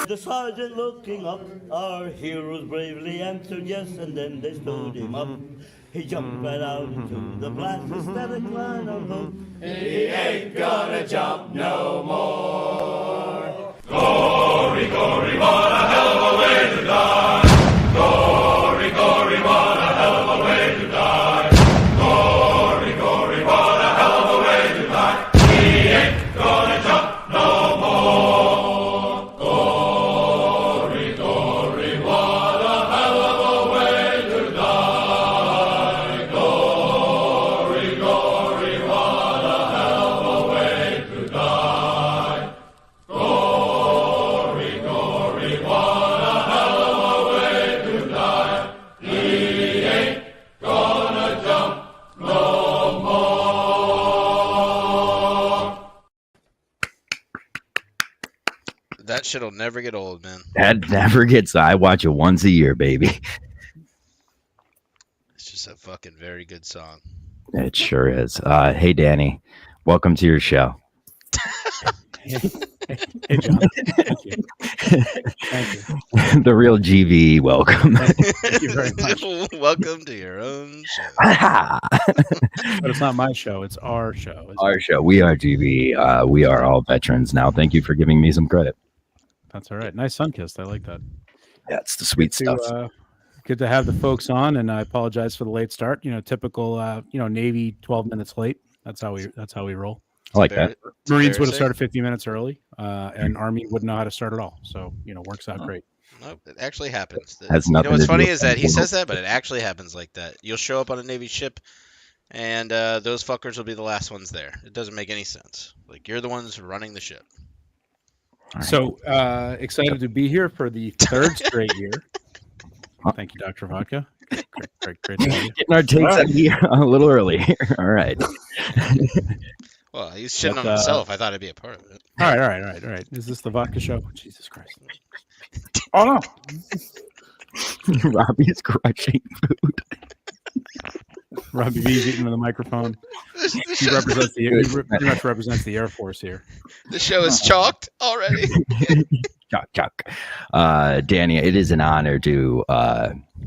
The sergeant looking up, our heroes bravely answered yes, and then they stood him up. He jumped right out into the blast, a static line on hook. He ain't gonna jump no more. Gory, gory, what a hell of a way to die. Gory, gory, what a hell of a way to die. Gory, gory, what a hell of a way to die. He ain't gonna jump no more. Gory, gory, what a hell of a way to die. Gory, gory, what a hell of a way to die. Gory, gory, what a hell of a way to die. He ain't gonna jump no more. That shit'll never get old, man. That never gets. I watch it once a year, baby. It's just a fucking very good song. It sure is. Hey, Danny, welcome to your show. Hey, John. Thank you. Thank you. The real GV, welcome. Thank you very much. Welcome to your own show. But it's not my show. It's our show. It's Our show. We are GV. We are all veterans now. Thank you for giving me some credit. That's all right. Nice sun-kissed. I like that. That's the sweet stuff. Good to have the folks on, and I apologize for the late start. Typical, Navy 12 minutes late. That's how we roll. I like that. Marines would have started 50 minutes early, and Army wouldn't know how to start at all. So, works out great. Nope, it actually happens. Has nothing What's to do funny with is that he that. says that, but it actually happens like that. You'll show up on a Navy ship, and those fuckers will be the last ones there. It doesn't make any sense. Like, you're the ones running the ship. Right. So excited to be here for the third straight year. Thank you, Dr. Vodka. Great to have you. Getting our takes out here a little early. All right. Well, he's shitting on But, himself. I thought I'd be a part of it. All right. Is this the vodka show? Jesus Christ. Oh, no. Robbie's crushing food. Robbie V's eating on the microphone. He pretty much represents the Air Force here. The show is chalked already. Chuck. Danny, it is an honor to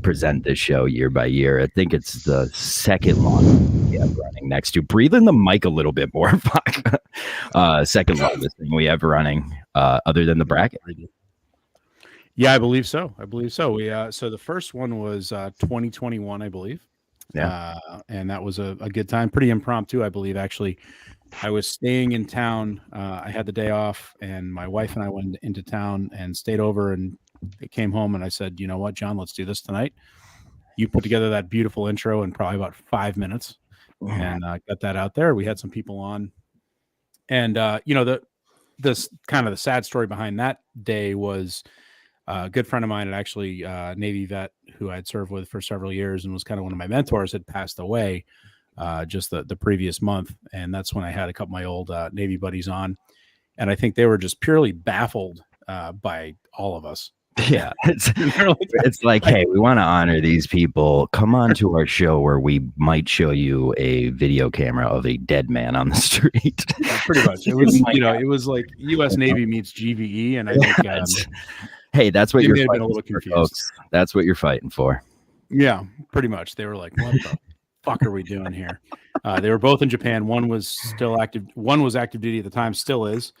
present this show year by year. I think it's the second longest we have running next to. Breathe in the mic a little bit more. Second longest thing we have running, other than the bracket. Yeah, I believe so. We so the first one was 2021, I believe. Yeah. And that was a good time. Pretty impromptu, I believe. Actually, I was staying in town. I had the day off, and my wife and I went into town and stayed over, and they came home, and I said, you know what, John, let's do this tonight. You put together that beautiful intro in probably about 5 minutes, and got that out there. We had some people on, and this kind of the sad story behind that day was a good friend of mine, and actually Navy vet who I'd served with for several years and was kind of one of my mentors, had passed away just the previous month. And that's when I had a couple of my old Navy buddies on. And I think they were just purely baffled by all of us. Yeah, it's like, hey, we want to honor these people. Come on to our show where we might show you a video camera of a dead man on the street. Yeah, pretty much. It was, it was like U.S. Navy meets GVE, and I think, hey, that's what they you're may have been fighting a little for, confused. folks. That's what you're fighting for. Yeah, pretty much. They were like, "What the fuck are we doing here?" They were both in Japan. One was still active. One was active duty at the time, still is.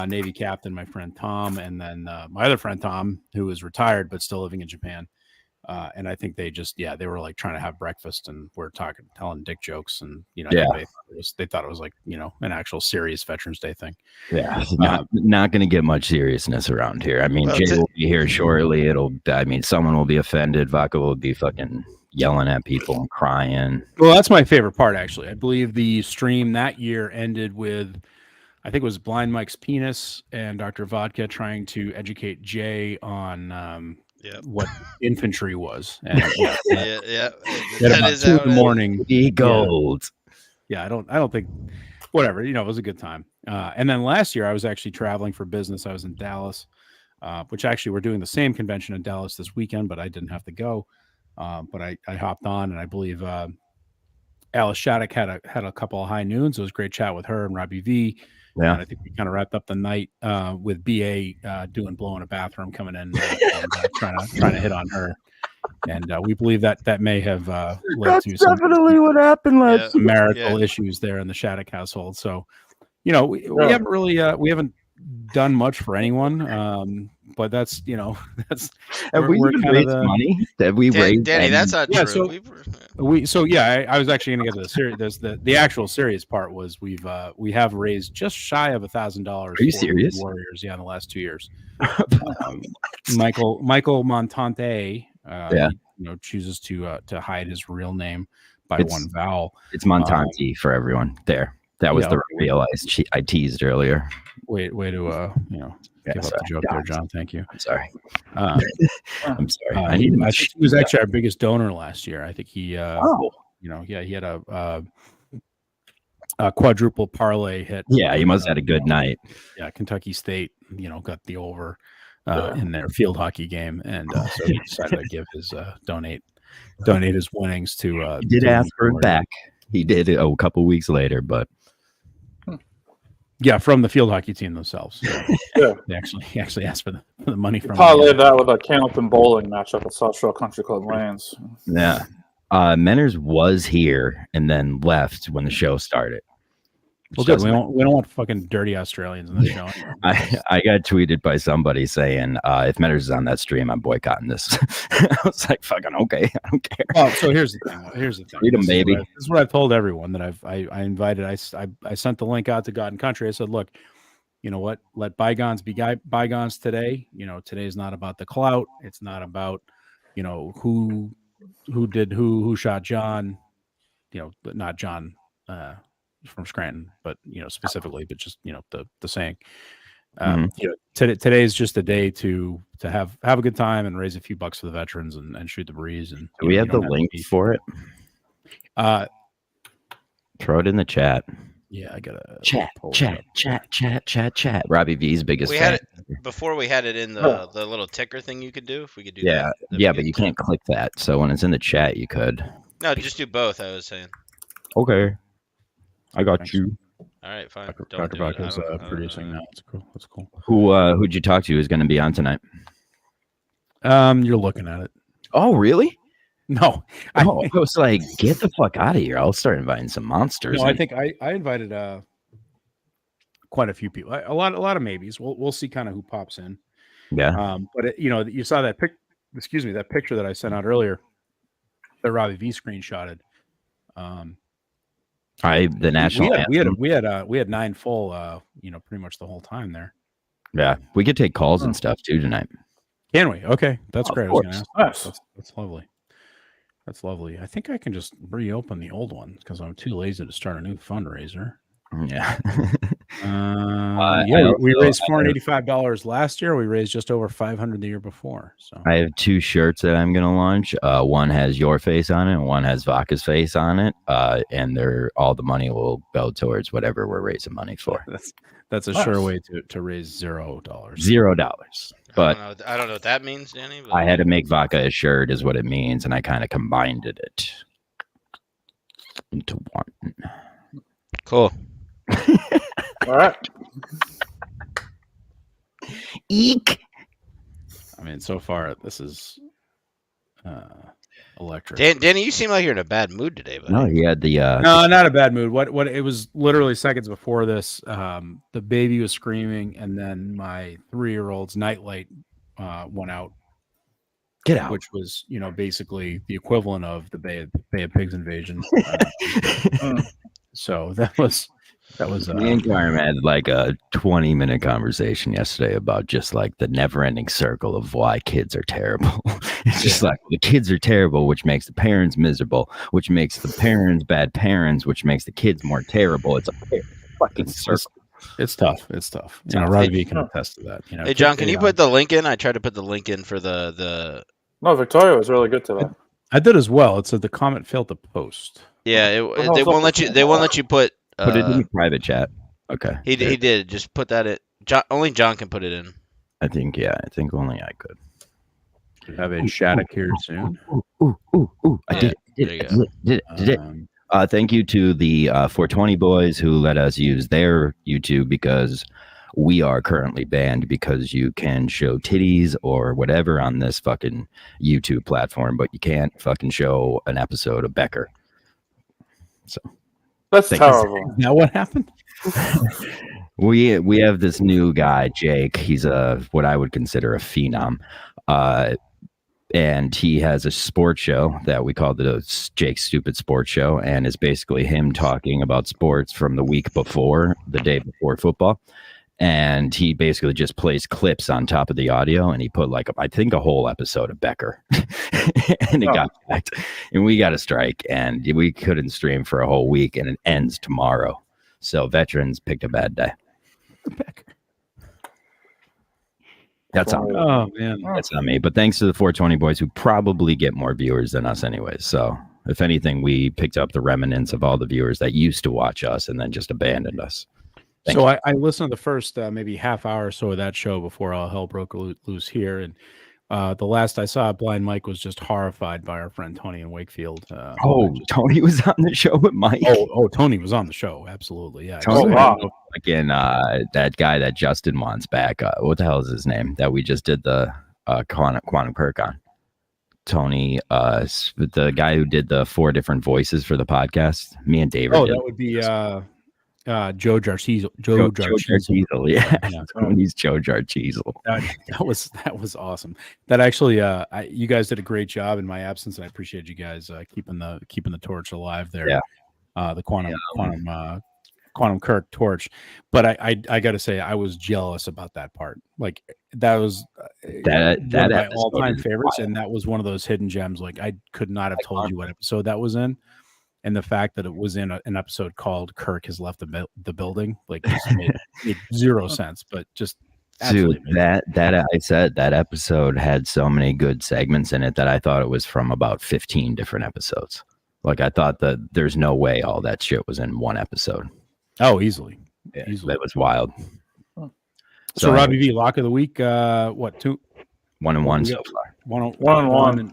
Navy captain, my friend Tom, and then my other friend Tom, who was retired but still living in Japan. And I think they just, they were like trying to have breakfast, and we're telling dick jokes, and I think they thought it was like an actual serious Veterans Day thing. Yeah, not going to get much seriousness around here. I mean, Jay will be here shortly. Someone will be offended. Vodka will be fucking yelling at people and crying. Well, that's my favorite part, actually. I believe the stream that year ended with, I think it was Blind Mike's penis and Dr. Vodka trying to educate Jay on what infantry was. And, yeah. That is 2 in the morning. Gold. Yeah, I don't think, whatever. It was a good time. And then last year I was actually traveling for business. I was in Dallas, which actually we're doing the same convention in Dallas this weekend, but I didn't have to go. But I hopped on, and I believe Alice Shattuck had a couple of high noons. It was a great chat with her and Robbie V. Yeah. And I think we kind of wrapped up the night with BA blowing a bathroom, coming in and trying to hit on her. And we believe that may have led to some definitely what happened last Yeah. marital issues there in the Shattuck household. So, we haven't really we haven't done much for anyone. But that's Have we even raised money? Have we raised Danny, that's not Yeah, true. I was actually going to get to the serious. There's the actual serious part was we have raised just shy of $1,000. Are you serious? Warriors, in the last 2 years. Michael Montante, chooses to hide his real name by one vowel. It's Montante for everyone. There, that was the reveal I teased earlier. Way to give up the joke there, John. Thank you. I'm sorry. I'm sorry. I think he was actually our biggest donor last year. I think he, he had a quadruple parlay hit. Yeah, he must have had a good night. Yeah, Kentucky State, got the over in their field hockey game, and so he decided to give his donate his winnings to. He did ask for it back. He did a couple weeks later, but. Yeah, from the field hockey team themselves. So Yeah. He actually asked for the money from. Parlayed that with a Camden bowling matchup at South Shore Country Club Lanes. Yeah, Menners was here and then left when the show started. Well, good. We don't want fucking dirty Australians in the show. I got tweeted by somebody saying, if Menners is on that stream, I'm boycotting this. I was like, fucking okay, I don't care. Well, so here's the thing. Read them, baby. This is what I've told everyone that I invited. I sent the link out to God and Country. I said, look, you know what? Let bygones be bygones today. Today is not about the clout. It's not about, who shot John. Not John. From Scranton, but specifically, but just the saying. Today is just a day to have a good time and raise a few bucks for the veterans and shoot the breeze. And do we have the link for it? Throw it in the chat. Yeah, I gotta chat. Robbie V's biggest. We had it before. We had it in the little ticker thing you could do. If we could do that. Yeah, but you can't click that. So when it's in the chat, you could. No, just do both. I was saying. Okay. I got Thanks. you. All right, fine. Dr. Buck is producing now. That's cool. Who'd you talk to who's going to be on tonight? You're looking at it. Oh, really? No. I was like, get the fuck out of here. I'll start inviting some monsters. No, I think I invited quite a few people. A lot of maybes. We'll see kind of who pops in. Yeah. But you saw that that picture that I sent out earlier that Robbie V screenshotted. The national we had 9 full pretty much the whole time there. Yeah, we could take calls and stuff too tonight. Can we? Okay, that's great. Nice. That's lovely. That's lovely. I think I can just reopen the old one because I'm too lazy to start a new fundraiser. Yeah. We raised $485 last year. We raised just over $500 the year before. So I have 2 shirts that I'm gonna launch. One has your face on it, and one has Vaca's face on it. And all the money will go towards whatever we're raising money for. That's a sure way to raise $0. $0. But I don't know what that means, Danny. But... I had to make Vaca a shirt, is what it means, and I kind of combined it into one. Cool. All right. Eek. I mean, so far this is electric. Danny, you seem like you're in a bad mood today. Buddy. No, he had the no, not a bad mood. What it was literally seconds before this. The baby was screaming, and then my 3-year-old's nightlight went out. Get out, which was basically the equivalent of the Bay of Pigs invasion. So that was. Me and Carm had like a 20-minute conversation yesterday about just like the never-ending circle of why kids are terrible. It's just like the kids are terrible, which makes the parents miserable, which makes the parents bad parents, which makes the kids more terrible. It's a fucking circle. It's tough. Robbie V can attest to that. Hey, John, can you put the link in? I tried to put the link in for the. No, Victoria was really good today. I did as well. It said the comment failed to post. Yeah, they won't let you. They won't let you put. Put it in the private chat. Okay. He did. Just put that in. Only John can put it in. I think only I could. We have a Shattuck here soon. Ooh. I did it. Did it. Thank you to the 420 boys who let us use their YouTube, because we are currently banned because you can show titties or whatever on this fucking YouTube platform, but you can't fucking show an episode of Becker. So That's thank you. terrible. Now what happened? We have this new guy, Jake. He's what I would consider a phenom. And he has a sports show that we call the Jake Stupid Sports Show, and it's basically him talking about sports from the week before, the day before football. And he basically just plays clips on top of the audio, and he put like I think a whole episode of Becker, and it got backed, and we got a strike, and we couldn't stream for a whole week, and it ends tomorrow. So veterans picked a bad day. Becker. That's on me. Oh man, That's not me. But thanks to the 420 boys, who probably get more viewers than us anyways. So if anything, we picked up the remnants of all the viewers that used to watch us and then just abandoned us. So I listened to the first maybe half hour or so of that show before all hell broke loose here, and the last I saw, Blind Mike was just horrified by our friend Tony in Wakefield. Tony was on the show with Mike. Oh, Tony was on the show. Absolutely, yeah. Tony, wow. Again, that guy that Justin wants back. What the hell is his name? That we just did the Quantum Kirk on. Tony, the guy who did the 4 different voices for the podcast. Me and David. Oh, that would be Joe Jarchizel. Joe Jarchizel. Yeah. Tony's Joe Jarchizel. That was awesome. That actually, you guys did a great job in my absence, and I appreciate you guys keeping the torch alive there. Yeah. The Quantum Kirk torch. But I got to say, I was jealous about that part. Like that was that one of my episode all-time is favorites, wild. and that was one of those hidden gems. Like I could not have told you what episode that was in. And the fact that it was in an episode called "Kirk Has Left the Building," like just made zero sense, but just dude, that I said that episode had so many good segments in it that I thought it was from about 15 different episodes. Like I thought that there's no way all that shit was in one episode. Oh, easily. That was wild. So Robbie V, lock of the week. What 2? 1-1 so far. 1-1.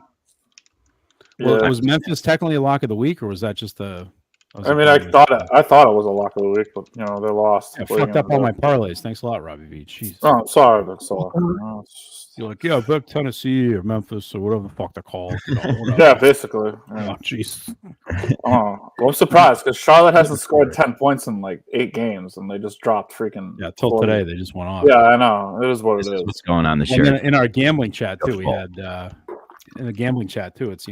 Well, was Memphis technically a lock of the week, or was that just the? I thought it was a lock of the week, but they lost. I fucked up all my parlays. Thanks a lot, Robbie V. Jeez. Oh, I'm sorry, but You're like, yeah, bet Tennessee or Memphis or whatever the fuck they're called. yeah, basically. Yeah. Oh, jeez. Well, I'm surprised because Charlotte hasn't scored 10 points in like 8 games, and they just dropped freaking. Yeah, till 40. Today they just went off. Yeah, I know. It is what it is. What's going on this year? year? In our gambling chat too, we had in the gambling chat too. It's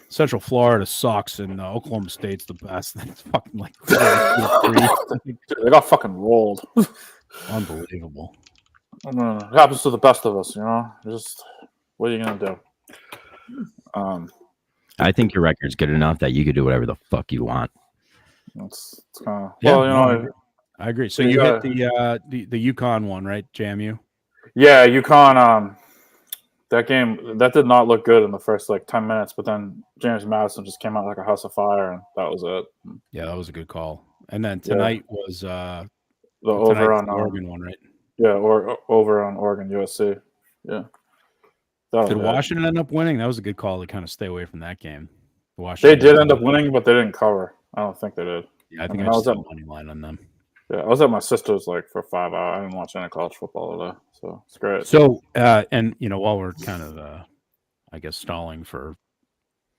Central Florida sucks and Oklahoma State's the best. It's fucking like dude, they got fucking rolled. Unbelievable. It happens to the best of us, Just what are you gonna do? I think your record's good enough that you could do whatever the fuck you want. It's kind of I agree. So you hit the UConn one, right? JMU. Yeah, UConn. That game that did not look good in the first 10 minutes, but then James Madison just came out like a house of fire, and that was it. Yeah, that was a good call. And then tonight was the over on Oregon one, right? Yeah, or over on Oregon USC. Yeah. Did Washington end up winning? That was a good call to kind of stay away from that game. They did end up winning, but they didn't cover. I don't think they did. Yeah, I think I was at money line on them. Yeah, I was at my sister's for 5 hours. I didn't watch any college football today, so it's great. So, and while we're kind of, I guess, stalling for,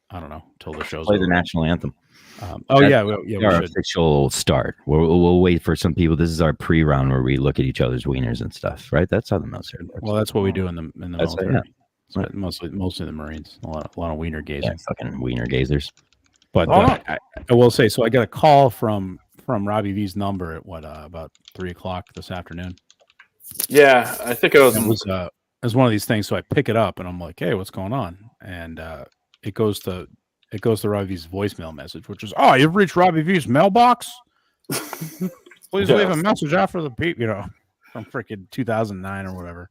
I don't know, till the show's play over. The national anthem. We our official start. We'll wait for some people. This is our pre-round where we look at each other's wieners and stuff, right? That's how the military works. Well, that's what we do in the military. Yeah. Right. Mostly the Marines. A lot of wiener gazing. Yeah, fucking wiener gazers. But I will say, so I got a call from Robbie V's number at about 3:00 this afternoon. Yeah, I think it was one of these things. So I pick it up and I'm like, "Hey, what's going on?" And it goes to Robbie V's voicemail message, which is, "Oh, you've reached Robbie V's mailbox. Please leave a message after the beep." From freaking 2009 or whatever.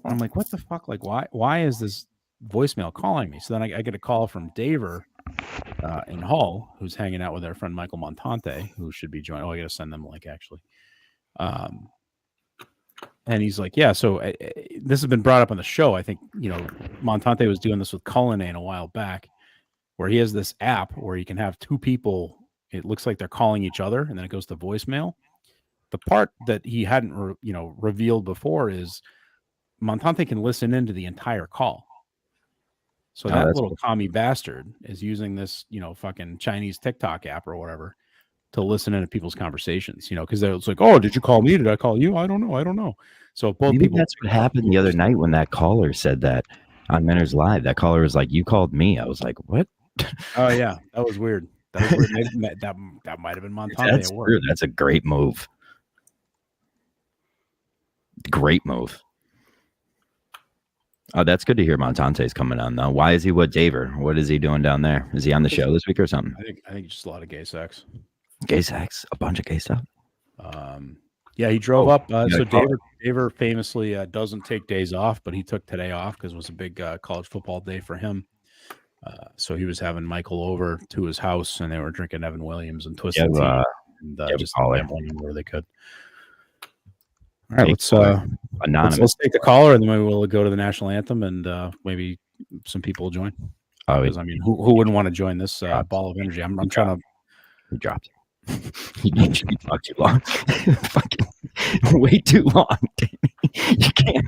I'm like, "What the fuck? Like, why is this voicemail calling me?" So then I get a call from Daver in Hull, who's hanging out with our friend Michael Montante, who should be joining. Oh, I got to send them a link actually. And he's like, yeah, so this has been brought up on the show. I think, Montante was doing this with Cullinane a while back, where he has this app where you can have two people. It looks like they're calling each other, and then it goes to voicemail. The part that he hadn't, revealed before is Montante can listen into the entire call. So that little commie bastard is using this, fucking Chinese TikTok app or whatever to listen into people's conversations, because it's like, oh, did you call me? Did I call you? I don't know. So both Maybe people. that's what happened the other night when that caller said that on Menors Live. That caller was like, "You called me." I was like, "What?" Oh yeah, that was weird. That was weird. Maybe that might have been Montante That's at work. true. That's a great move. Great move. Oh, that's good to hear. Montante's coming on though. Why is he with Daver? What is he doing down there? Is he on the show this week or something? I think just a lot of gay sex. Gay sex, a bunch of gay stuff. Yeah, he drove up. So Daver famously doesn't take days off, but he took today off because it was a big college football day for him. So he was having Michael over to his house, and they were drinking Evan Williams and Twisted Tea, and just gambling where they could. All right, let's take the caller, and then maybe we'll go to the national anthem, and maybe some people will join. Because I mean, who wouldn't want to join this ball of energy? I'm trying to. He dropped. He talked too long. Fucking way too long. You can't.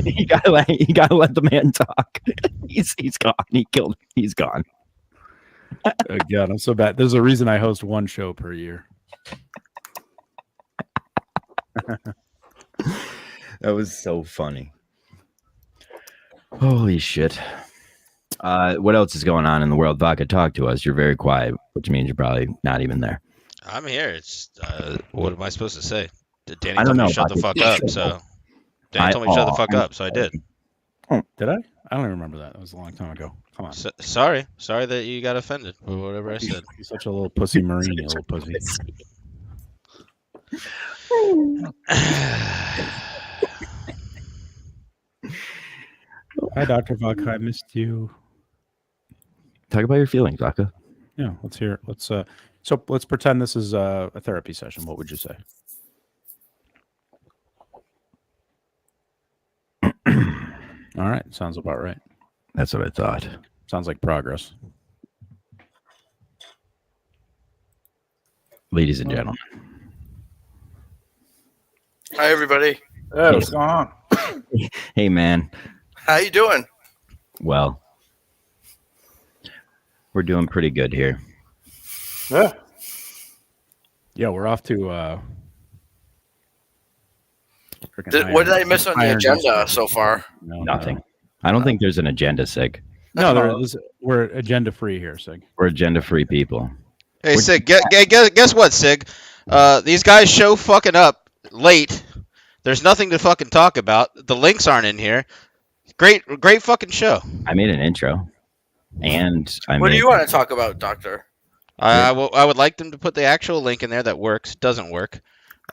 You gotta let the man talk. He's gone. He killed. He's gone. Oh God, I'm so bad. There's a reason I host one show per year. That was so funny. Holy shit. What else is going on in the world? Vodka, talk to us. You're very quiet, which means you're probably not even there. I'm here. It's what am I supposed to say? Danny I told don't me know. to shut the fuck up, so Danny told me to shut the fuck up, so I did. Did I? I don't even remember that. That was a long time ago. Come on. Sorry that you got offended with whatever I said. You're such a little pussy marine, you little pussy. Hi, Dr. Vodka. I missed you. Talk about your feelings, Vodka. Yeah, let's hear it. Let's pretend this is a therapy session. What would you say? All right, sounds about right. That's what I thought. Sounds like progress. Ladies and gentlemen. Hi, everybody. Hey, what's going on? Hey, man. How you doing? Well, we're doing pretty good here. Yeah. Yeah, we're off to What did I miss on the agenda so far? Nothing. I don't think there's an agenda, Sig. No, we're agenda free here, Sig. We're agenda free people. Hey, Sig, guess what, Sig? These guys show fucking up late. There's nothing to fucking talk about. The links aren't in here. Great fucking show. I made an intro. And what do you want to talk about, Doctor? I would like them to put the actual link in there that works. Doesn't work.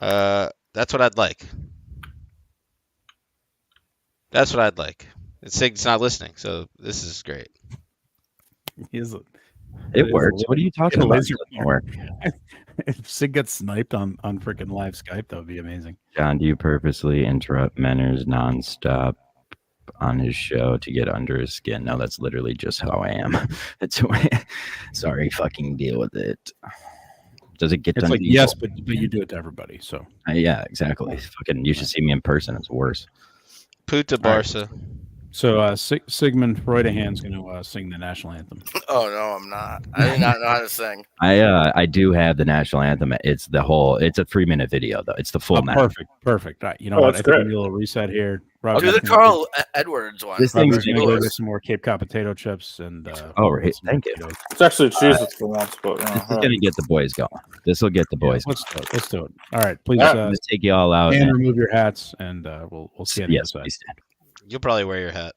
That's what I'd like. That's what I'd like. Sig's not listening, so this is great. It works. What are you talking about? It doesn't work. If Sig gets sniped on freaking live Skype, that would be amazing. John, do you purposely interrupt Menners nonstop on his show to get under his skin? No, that's literally just how I am. That's who I am. Sorry, fucking deal with it. Does it get it's done? Like yes, but you do it to everybody. So yeah, exactly. Fucking, you should see me in person. It's worse. Puta Barca. So Sigmund Freudahan's going to sing the national anthem. Oh no, I'm not. I do not know how to sing. I do have the national anthem. It's a 3-minute video though. It's the full. Perfect. All right, you know what? I think we need a little reset here. Do the Carl Edwards one. This thing's going to go get some more Cape Cod potato chips and. Thank you. It's actually Cheez-Its for once, but this is gonna get the boys going. This will get the boys. Let's do it. All right, please. Let's take you all out and remove your hats, and we'll see you on the other side. You'll probably wear your hat.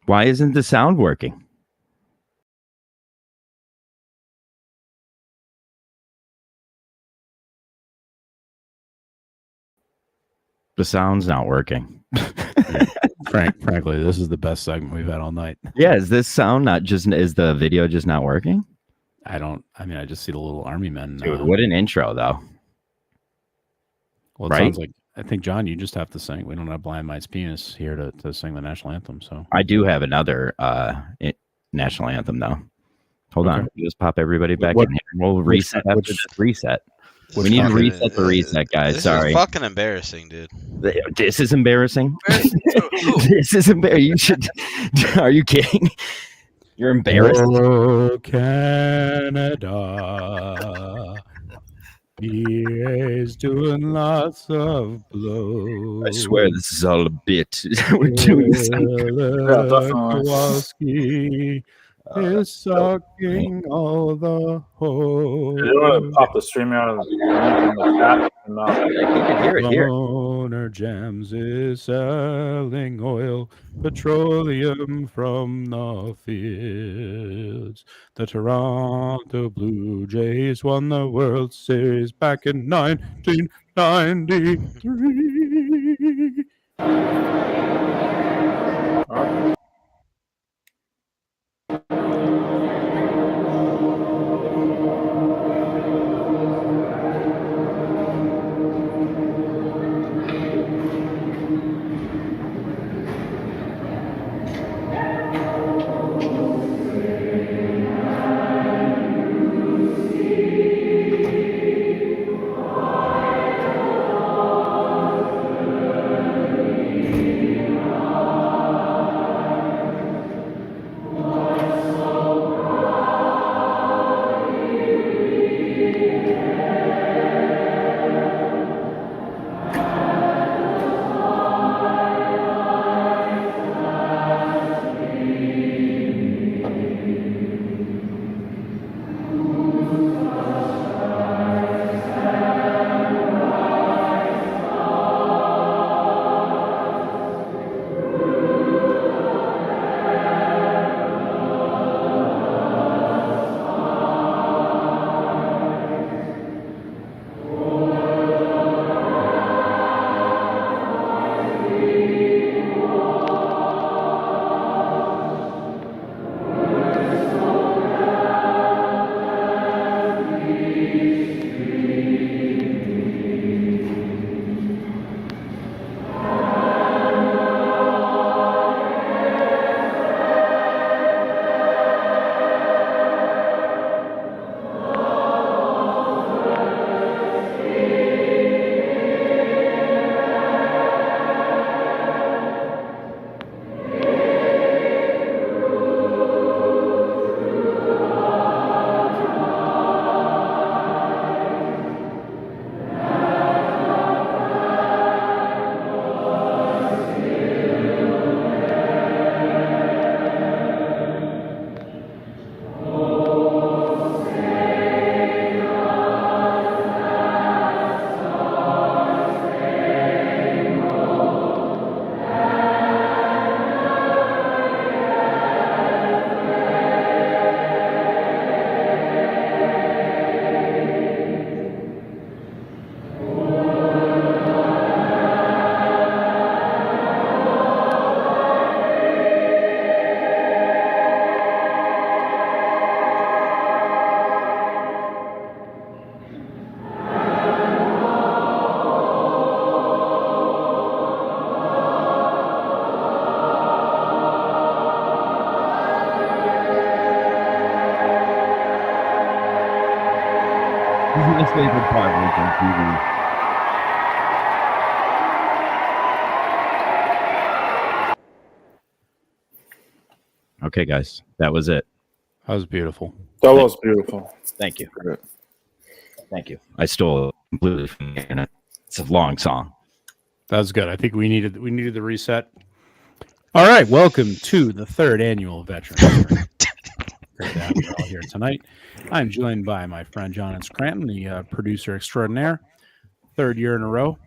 Why isn't the sound working? The sound's not working. Frankly, this is the best segment we've had all night. Yeah, is this sound not just? Is the video just not working? I just see the little army men. Dude, what an intro, though. Well, it sounds like, I think, John, you just have to sing. We don't have Blind Mike's Penis here to sing the national anthem. So I do have another national anthem, though. Hold on. Just pop everybody back in here. We'll reset after this reset. We need to reset the reset, guys. Sorry. This is fucking embarrassing, dude. This is embarrassing. This is embarrassing. You should. Are you kidding? You're embarrassed. Oh, Canada. He is doing lots of blows. I swear this is all a bit. We're doing something. Kowalski is sucking all the hose. You want to pop the stream out of the chat? No. You can hear it here. Boner Jams is selling oil, petroleum from the fields. The Toronto Blue Jays won the World Series back in 1993. My favorite part was on TV. Okay, guys, that was it. That was beautiful. That was beautiful. Thank you. Thank you. I stole it completely from the internet. It's a long song. That was good. I think we needed the reset. All right, welcome to the third annual Veterans. Great to have you all here tonight. I'm joined by my friend John Scranton, the producer extraordinaire, third year in a row,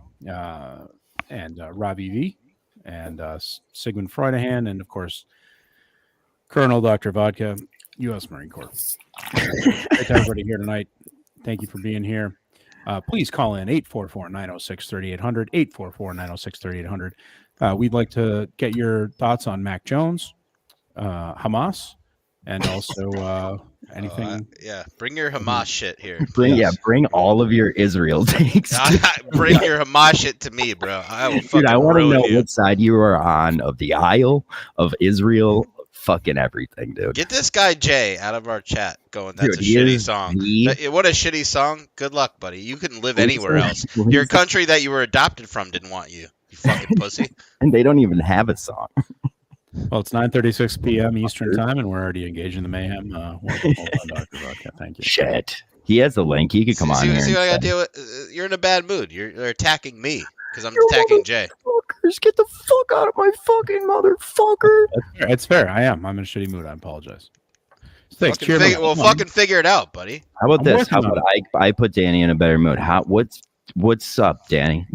and Robbie V, and Sigmund Freudahan, and of course, Colonel Dr. Vodka, U.S. Marine Corps. Great to everybody here tonight. Thank you for being here. Please call in 844-906-3800, 844-906-3800. We'd like to get your thoughts on Mac Jones, Hamas, and also anything. Bring your Hamas shit here. Bring all of your Israel takes. Bring your Hamas shit to me, bro. I will fucking Dude, I want to know you. what side you are on of the aisle of Israel. Fucking everything, dude. Get this guy Jay out of our chat going. That's Dude, a shitty song. What a shitty song. Good luck, buddy. You couldn't live anywhere else. Your country that you were adopted from didn't want you. You fucking pussy. And they don't even have a song. Well, it's 9:36 p.m. Eastern time, and we're already engaged in the mayhem. Hold on, Dr. Vodka. Thank you. Shit. He has the link. He could come on here. See what I got to deal with? You're in a bad mood. You're attacking me because I'm attacking Jay. Fuckers, get the fuck out of my fucking motherfucker. It's fair. I am. I'm in a shitty mood. I apologize. Thanks. Fucking figure it out, buddy. How about this? How about I put Danny in a better mood? What's up, Danny?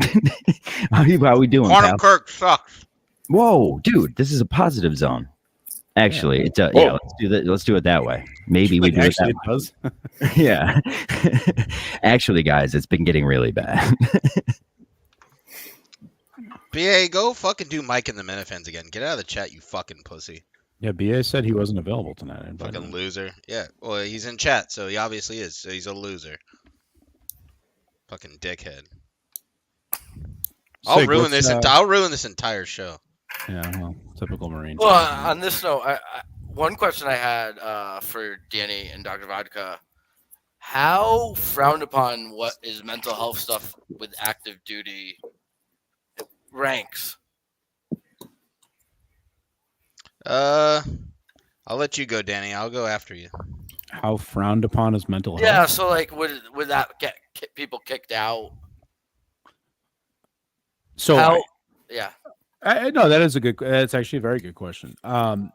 how we doing? Quantum Kirk sucks. Whoa, dude, this is a positive zone. Actually, let's do that. Let's do it that way. Maybe we do it that way. Does. Yeah. Actually, guys, it's been getting really bad. BA, go fucking do Mike and the Minifans again. Get out of the chat, you fucking pussy. Yeah, BA said he wasn't available tonight. Fucking loser. Yeah, well, he's in chat, so he obviously is. So he's a loser. Fucking dickhead. I'll ruin this entire show. Yeah, well, typical Marine. Well, on this note, one question I had for Danny and Dr. Vodka: how frowned upon what is mental health stuff with active duty ranks? I'll let you go, Danny. I'll go after you. How frowned upon is mental health? Yeah, so like, would that get people kicked out? So yeah. No, that's actually a very good question. I've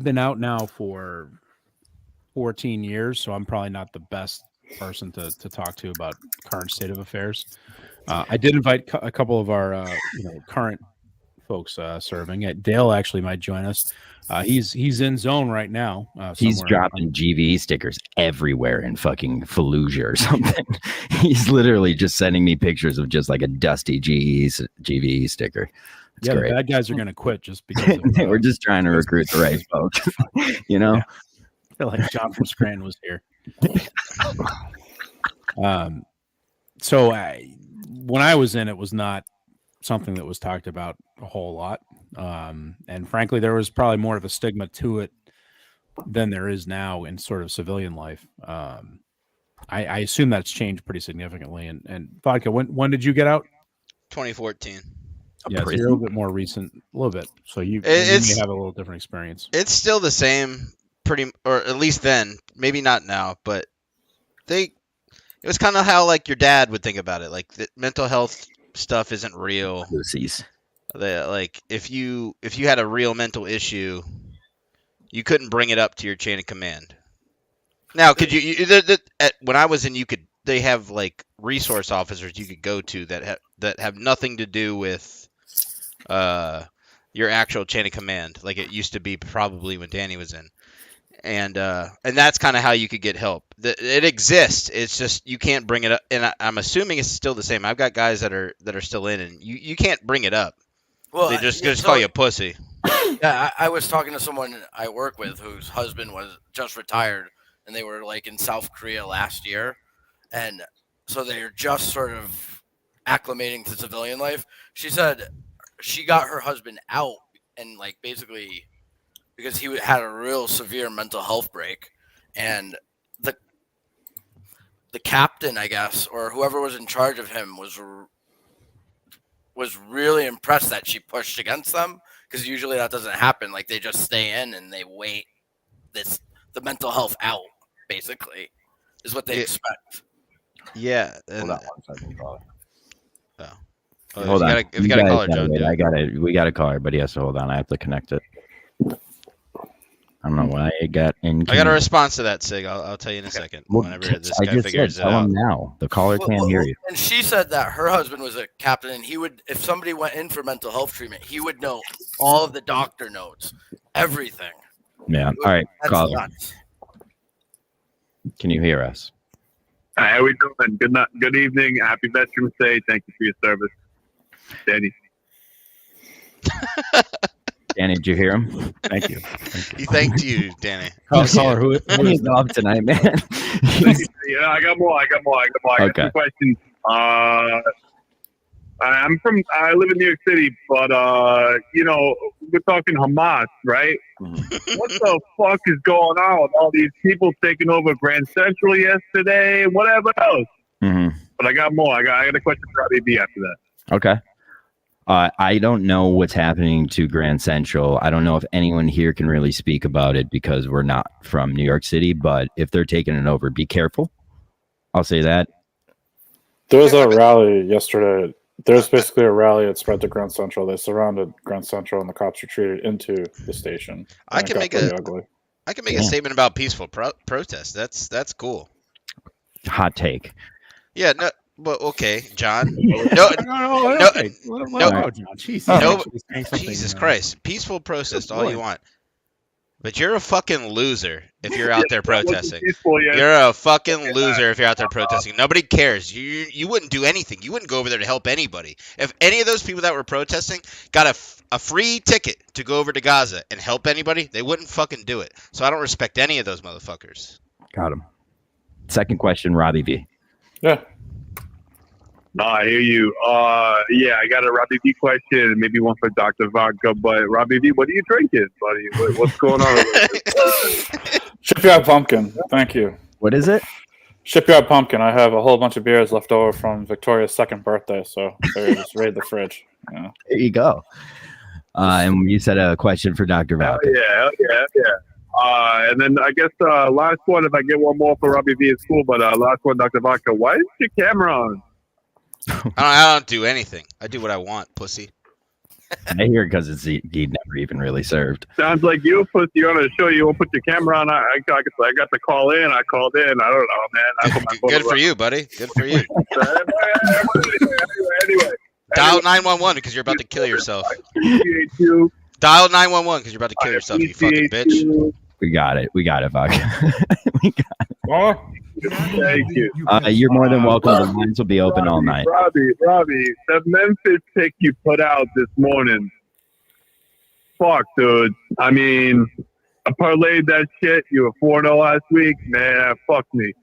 been out now for 14 years, so I'm probably not the best person to talk to about current state of affairs. I did invite a couple of our current folks serving. Dale actually might join us. He's in zone right now. He's dropping GVE stickers everywhere in fucking Fallujah or something. He's literally just sending me pictures of just like a dusty GVE sticker. It's great. The bad guys are going to quit just because we're just trying to recruit the right folks. Yeah. I feel like John from Scranton was here. So when I was in, it was not something that was talked about a whole lot. And frankly, there was probably more of a stigma to it than there is now in sort of civilian life. I assume that's changed pretty significantly. And Vodka, when did you get out? 2014. Yeah, so you're a little bit more recent, a little bit. So you may have a little different experience. It's still the same, or at least then. Maybe not now, but it was kind of how like your dad would think about it. Like the mental health stuff isn't real. Pussies. Like if you had a real mental issue, you couldn't bring it up to your chain of command. Now, could you when I was in, they have like resource officers you could go to that have nothing to do with your actual chain of command, like it used to be probably when Danny was in, and that's kind of how you could get help. It exists. It's just you can't bring it up, and I'm assuming it's still the same. I've got guys that are still in, and you can't bring it up. Well, they just call you a pussy. Yeah, I was talking to someone I work with whose husband was just retired, and they were like in South Korea last year, and so they're just sort of acclimating to civilian life. She said she got her husband out, and like basically because he had a real severe mental health break, and the captain, I guess, or whoever was in charge of him was really impressed that she pushed against them, because usually that doesn't happen. Like they just stay in and they wait the mental health out, basically, is what they expect. Yeah. Hold on 1 second, caller. Hold on. If you got a caller, John. We got a caller, but he has to hold on. I have to connect it. I don't know why it got in. I got a response to that, Sig. I'll tell you in a second. Whenever this guy figures it out. Tell him now. The caller can't hear you. And she said that her husband was a captain, and he would, if somebody went in for mental health treatment, he would know all of the doctor notes, everything. Yeah. All right, caller. Can you hear us? Hi, how we doing? Good evening. Happy Veterans Day. Thank you for your service. Danny. Danny, did you hear him? Thank you. He thanked you, Danny. Caller, who Danny's is off tonight, man. Yeah, I got more. I got Okay. 2 questions. I live in New York City, but we're talking Hamas, right? What the fuck is going on with all these people taking over Grand Central yesterday? Whatever else. Mm-hmm. But I got more. I got a question for Robbie B after that. Okay. I don't know what's happening to Grand Central. I don't know if anyone here can really speak about it because we're not from New York City, but if they're taking it over, be careful. I'll say that. There was a rally yesterday. There's basically a rally that spread to Grand Central. They surrounded Grand Central and the cops retreated into the station. I can make a statement about peaceful protest. That's cool. Hot take. Yeah, no, well, okay, John. No, okay. Let him go, John. Jesus Christ. Peaceful protest, all you want. But you're a fucking loser if you're out there protesting. You're a fucking loser if you're out there protesting. Nobody cares. You wouldn't do anything. You wouldn't go over there to help anybody. If any of those people that were protesting got a free ticket to go over to Gaza and help anybody, they wouldn't fucking do it. So I don't respect any of those motherfuckers. Got him. Second question, Robbie V. Yeah. No, I hear you. Yeah, I got a Robbie V question, maybe one for Dr. Vodka. But Robbie V, what are you drinking, buddy? What's going on? Shipyard Pumpkin. Thank you. What is it? Shipyard Pumpkin. I have a whole bunch of beers left over from Victoria's second birthday, so they just raid the fridge. Yeah. There you go. And you said a question for Dr. Vodka. Yeah. And then I guess last one, if I get one more for Robbie V, it's cool. But last one, Dr. Vodka, why is your camera on? I don't do anything. I do what I want, pussy. I hear it because he never even really served. Sounds like you a pussy. You're on a show. You won't put your camera on. I got to call in. I called in. I don't know, man. Good for you, buddy. Good for you. Anyway. Dial 911 because you're about to kill yourself. Dial 911 because you're about to kill yourself, you fucking bitch. We got it, Vodka. We got it. Oh, thank you. You're more than welcome. The lines will be open all night. Robbie, that Memphis pick you put out this morning. Fuck, dude. I mean, I parlayed that shit. You were 4-0 last week. Man, fuck me.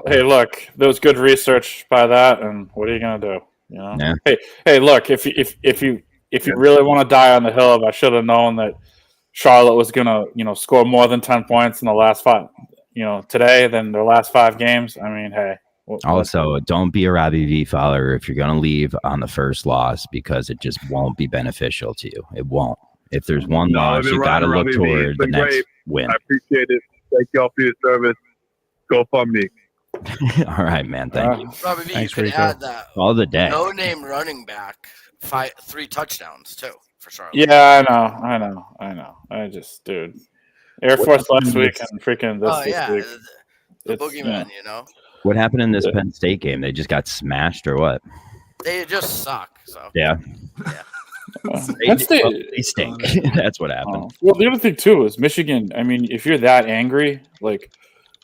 Hey, look, there was good research by that, and what are you gonna do? You know? Yeah. Hey, look, if you really want to die on the hill, if I should have known that Charlotte was gonna, score more than 10 points in the last 5, today than their last 5 games. I mean, hey. Also, don't be a Robbie V follower if you're gonna leave on the first loss because it just won't be beneficial to you. It won't. If there's one loss, you gotta look toward the next win. I appreciate it. Thank y'all for your service. Go fund me. All right, man. Thank you. Robbie V, Thanks, you could Rico. add that All the day. no-name running back, 3 touchdowns, too, for Charlotte. Yeah, I know. I just, dude. Air Force last week and freaking this week. The boogeyman, What happened in this Penn State game? They just got smashed or what? They just suck. So Yeah. They stink. That's what happened. Well, the other thing, too, is Michigan. I mean, if you're that angry, like,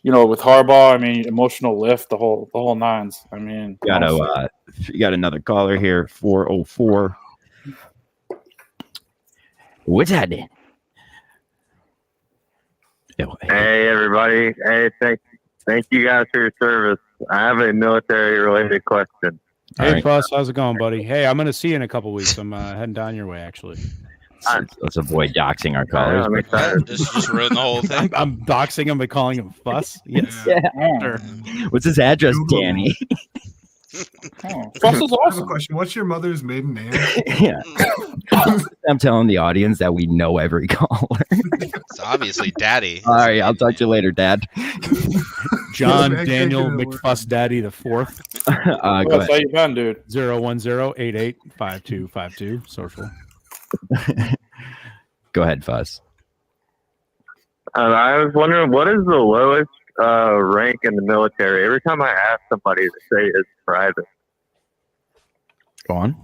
with Harbaugh, I mean, emotional lift, the whole nines. I mean, You got another caller here, 404. What's happening? Hey, everybody. Hey, thank you guys for your service. I have a military-related question. Hey, Fuss, how's it going, buddy? Hey, I'm going to see you in a couple weeks. I'm heading down your way, actually. Let's avoid doxing our callers. I'm excited. Just ruin the whole thing. I'm doxing him by calling him Fuss. Yes. Yeah. Sure. What's his address, Danny? Fuss is I have a awesome. question. What's your mother's maiden name? Yeah. I'm telling the audience that we know every caller. It's obviously Daddy. All right, I'll talk to you later, Dad. John Daniel McFuss Daddy the Fourth. Go How ahead. you been, dude? 010-88-5252 social. Go ahead, Fuzz. I was wondering, what is the lowest rank in the military? Every time I ask somebody, they say it's private. Go on.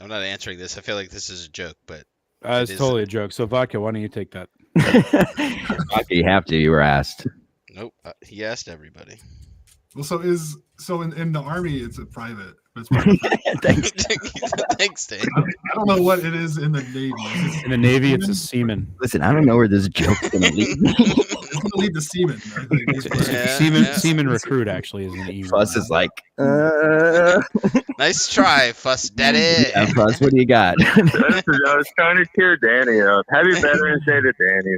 I'm not answering this. I feel like this is a joke, but It's totally a joke. So, Vodka, why don't you take that? Okay, you have to. You were asked. nope. He asked everybody. Well, so in the Army, it's a private. That's pretty Thanks. Thanks, Dave. I don't know what it is in the Navy. In the Navy, it's a seaman. Listen, I don't know where this joke's gonna lead me. It's going to lead to seamen. I think. Seaman recruit actually is an E. Fuss is like, Nice try, Fuss Daddy. yeah, Fuss, what do you got? I was trying to cheer Danny up. Happy Veterans Day to Danny.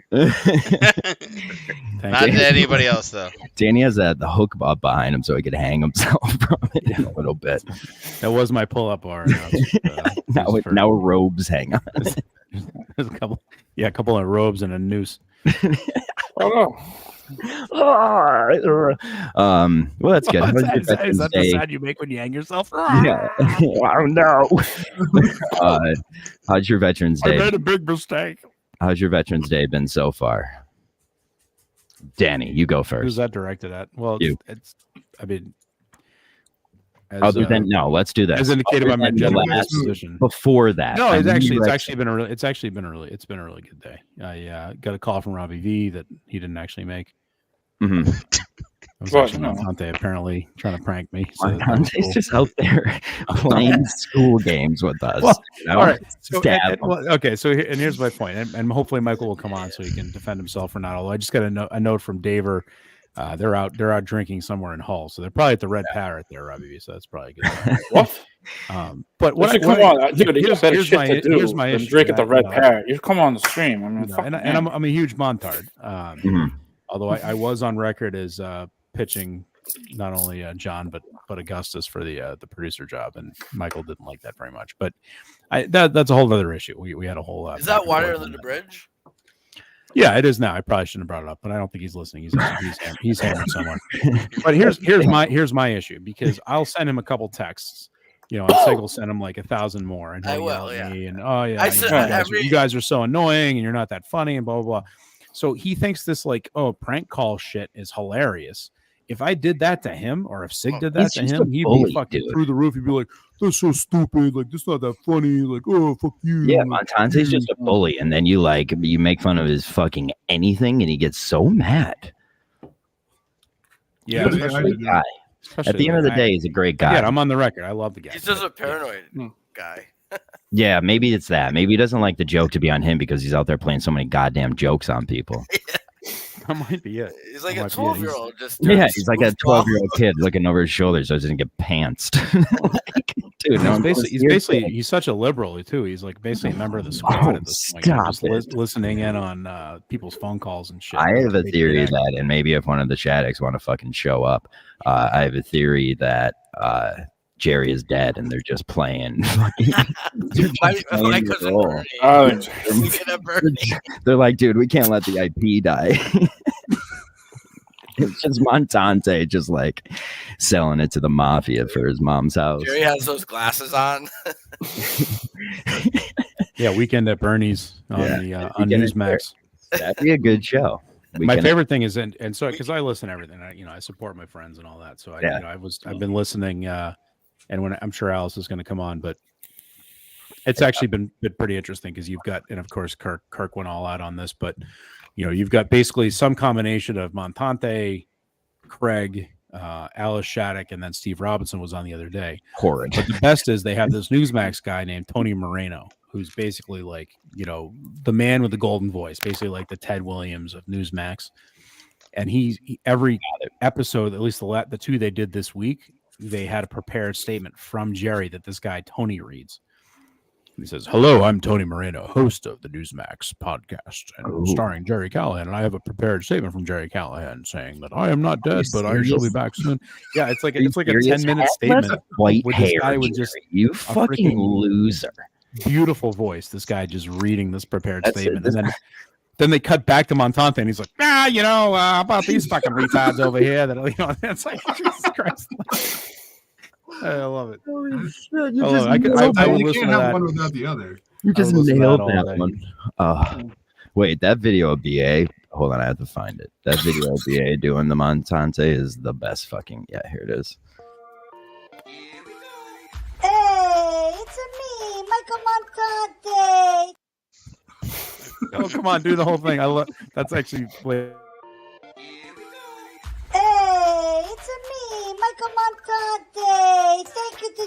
Not to anybody else, though. Danny has the hook up behind him so he could hang himself from it in a little bit. That was my pull-up bar. Now robes hang on. There's a couple of robes and a noose. Oh, Well, that's good. Oh, How's your is that Veterans the Day? sound you make when you hang yourself? Yeah. Oh no. How's your Veterans I Day? made a big mistake. How's your Veterans Day been so far? Danny, you go Who's first. that directed at? Well, You. I mean, as, Other than no, let's do this. as indicated by Other my than the general last- disposition. Before that, No, I it's mean, actually you it's were actually been a really good day. I got a call from Robbie V that he didn't actually make. Mhm. It was Well, actually no. Montante apparently trying to prank me. So that was Monte's cool. just out there playing school games with us. Well, you know? all right. So, Stab him. okay. So and here's my point, and hopefully Michael will come on so he can defend himself or not. Although I just got a note from Daver. They're out drinking somewhere in Hull, so they're probably at the Red Parrot there, Robbie V. So that's probably good. what? But what? Come on, dude, you got better here's shit my to do here's my than issue. drink at the that, Red Parrot. You come on the stream. I mean, and I'm a huge Montard. Although I was on record as pitching not only John but Augustus for the producer job, and Michael didn't like that very much. But that's a whole other issue. We had a whole. Is that water under the bridge? Yeah, it is now. I probably shouldn't have brought it up, but I don't think he's listening. He's hammered somewhere. But here's my issue, because I'll send him a couple texts. You know, and Sig will send him like 1,000 more, and I he'll will, yell at yeah. me, and oh yeah, I said you guys are so annoying, and you're not that funny, and blah blah blah. So he thinks this like prank call shit is hilarious. If I did that to him, or if Sig did that He's to just him, a he'd bully, be fucking dude. through the roof. He'd be like, "That's so stupid. Like, this not that funny. Like, oh fuck you." Yeah, Like, Montante's just a bully, and then you make fun of his fucking anything, and he gets so mad. Yeah, Yeah, especially, I Guy. At the end of the day, he's a great guy. yeah, I'm on the record. I love the guy. He's just a but, yeah. paranoid guy. Yeah, maybe it's that. Maybe he doesn't like the joke to be on him because he's out there playing so many goddamn jokes on people. That might be it. He's like That a might be it. 12-year-old. Just Yeah, he's like a 12-year-old kid looking over his shoulder so he doesn't get pantsed. Dude, no, He's such a liberal too. He's like basically a member of the squad at this point. stop Just listening in on people's phone calls and shit. I have a theory that, and maybe if one of the Shaddicks want to fucking show up, I have a theory that Jerry is dead and they're just playing. My cousin Bernie. Speaking of Bernie. They're like, dude, we can't let the IP die. It's just Montante just like selling it to the mafia for his mom's house. Jerry has those glasses on. Yeah, Weekend at Bernie's on on Newsmax. That'd be a good show. My favorite thing is, and so because I listen to everything, I support my friends and all that. So I've been listening, and when I'm sure Alice is going to come on, but it's actually been pretty interesting because you've got, and of course Kirk went all out on this, but you've got basically some combination of Montante, Craig, Alice Shattuck, and then Steve Robinson was on the other day. Horrid. But the best is they have this Newsmax guy named Tony Moreno, who's basically like, the man with the golden voice, basically like the Ted Williams of Newsmax. And he every episode, at least the two they did this week, they had a prepared statement from Jerry that this guy Tony reads. He says, "Hello, I'm Tony Moreno, host of the Newsmax podcast, and starring Jerry Callahan. And I have a prepared statement from Jerry Callahan saying that I am not dead, but I shall be back soon." Yeah, it's like a 10-minute statement. White with hair. this guy with just You fucking loser. Beautiful voice. This guy just reading this prepared statement, and then they cut back to Montante, and he's like, how about these fucking retards over here? That it's like, Jesus Christ. I love it. You I will you listen can't to have that. one without the other. You just I will listen to nailed that all that day. one. Wait, that video of BA. Hold on, I have to find it. That video of BA doing the Montante is the best fucking. Yeah, here it is. Hey, it's me, Michael Montante. Oh, come on, do the whole thing. I love. That's actually. Hey, it's me, Michael Montante. Thank you to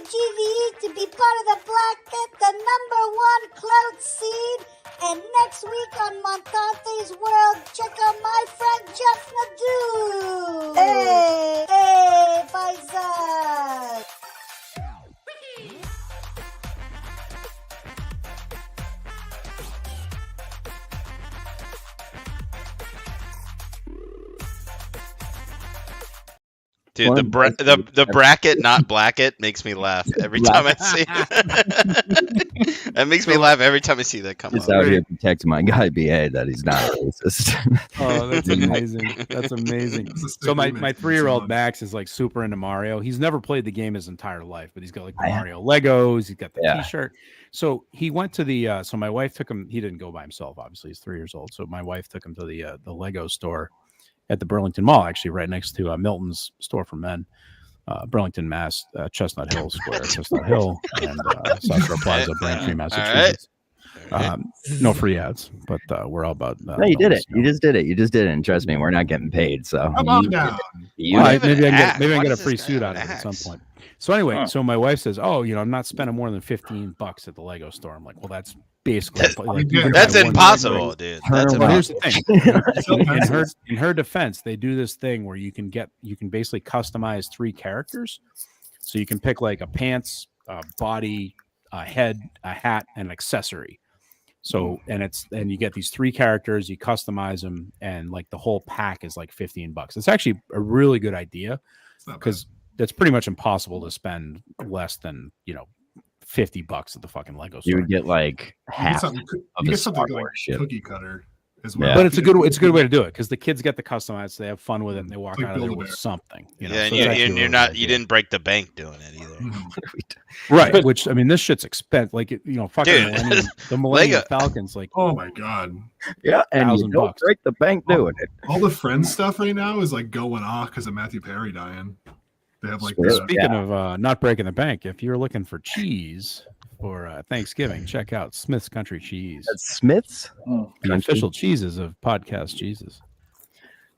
Dude, the bracket, not blacket, makes me laugh every time I see it. That makes me laugh every time I see that come Just up. out here protecting my guy BA that he's not a racist. Oh, that's amazing. That's amazing. That's a So my sticker man. 3-year-old Song. Max is like super into Mario. He's never played the game his entire life, but he's got like the Mario Legos. He's got the T-shirt. So he went to the. So my wife took him. He didn't go by himself. Obviously, he's 3 years old. So my wife took him to the Lego store at the Burlington Mall, actually right next to Milton's store for men. Burlington, Mass, Chestnut Hill Square, Chestnut Hill, and South Shore Plaza, Braintree, Massachusetts. No free ads, but we're all about. No, you did it. You just did it. You just did it. And trust me, we're not getting paid. So Come on now. maybe I can get a free suit out of it at some point. So anyway, so my wife says, "Oh, I'm not spending more than $15 at the Lego store." I'm like, "Well, that's basically that's impossible, dude. That's impossible." Here's the thing. In her defense, they do this thing where you can basically customize 3 characters. So you can pick like a pants, a body, a head, a hat, and an accessory. So and you get these 3 characters, you customize them, and like the whole pack is like $15. It's actually a really good idea because it's pretty much impossible to spend less than $50 at the fucking Lego store. you would get like half of You the get Star something like Wars shit. cookie cutter as well. But it's a good way to do it because the kids get to customize, they have fun with it, and they walk like out of there with Build-A-Bear. something. Yeah, So and it's actually a you're really not. good You idea. didn't break the bank doing it either. Right? Which I mean, this shit's expensive. Like fucking Dude. the Millennium Lego. Falcon's like Oh my god. Yeah, and you don't $1,000. break the bank doing it. All the Friends stuff right now is like going off because of Matthew Perry dying. They have like Swear. Speaking of not breaking the bank, if you're looking for cheese for Thanksgiving, check out Smith's Country Cheese. That's Smith's. The official cheeses of Podcast Jesus.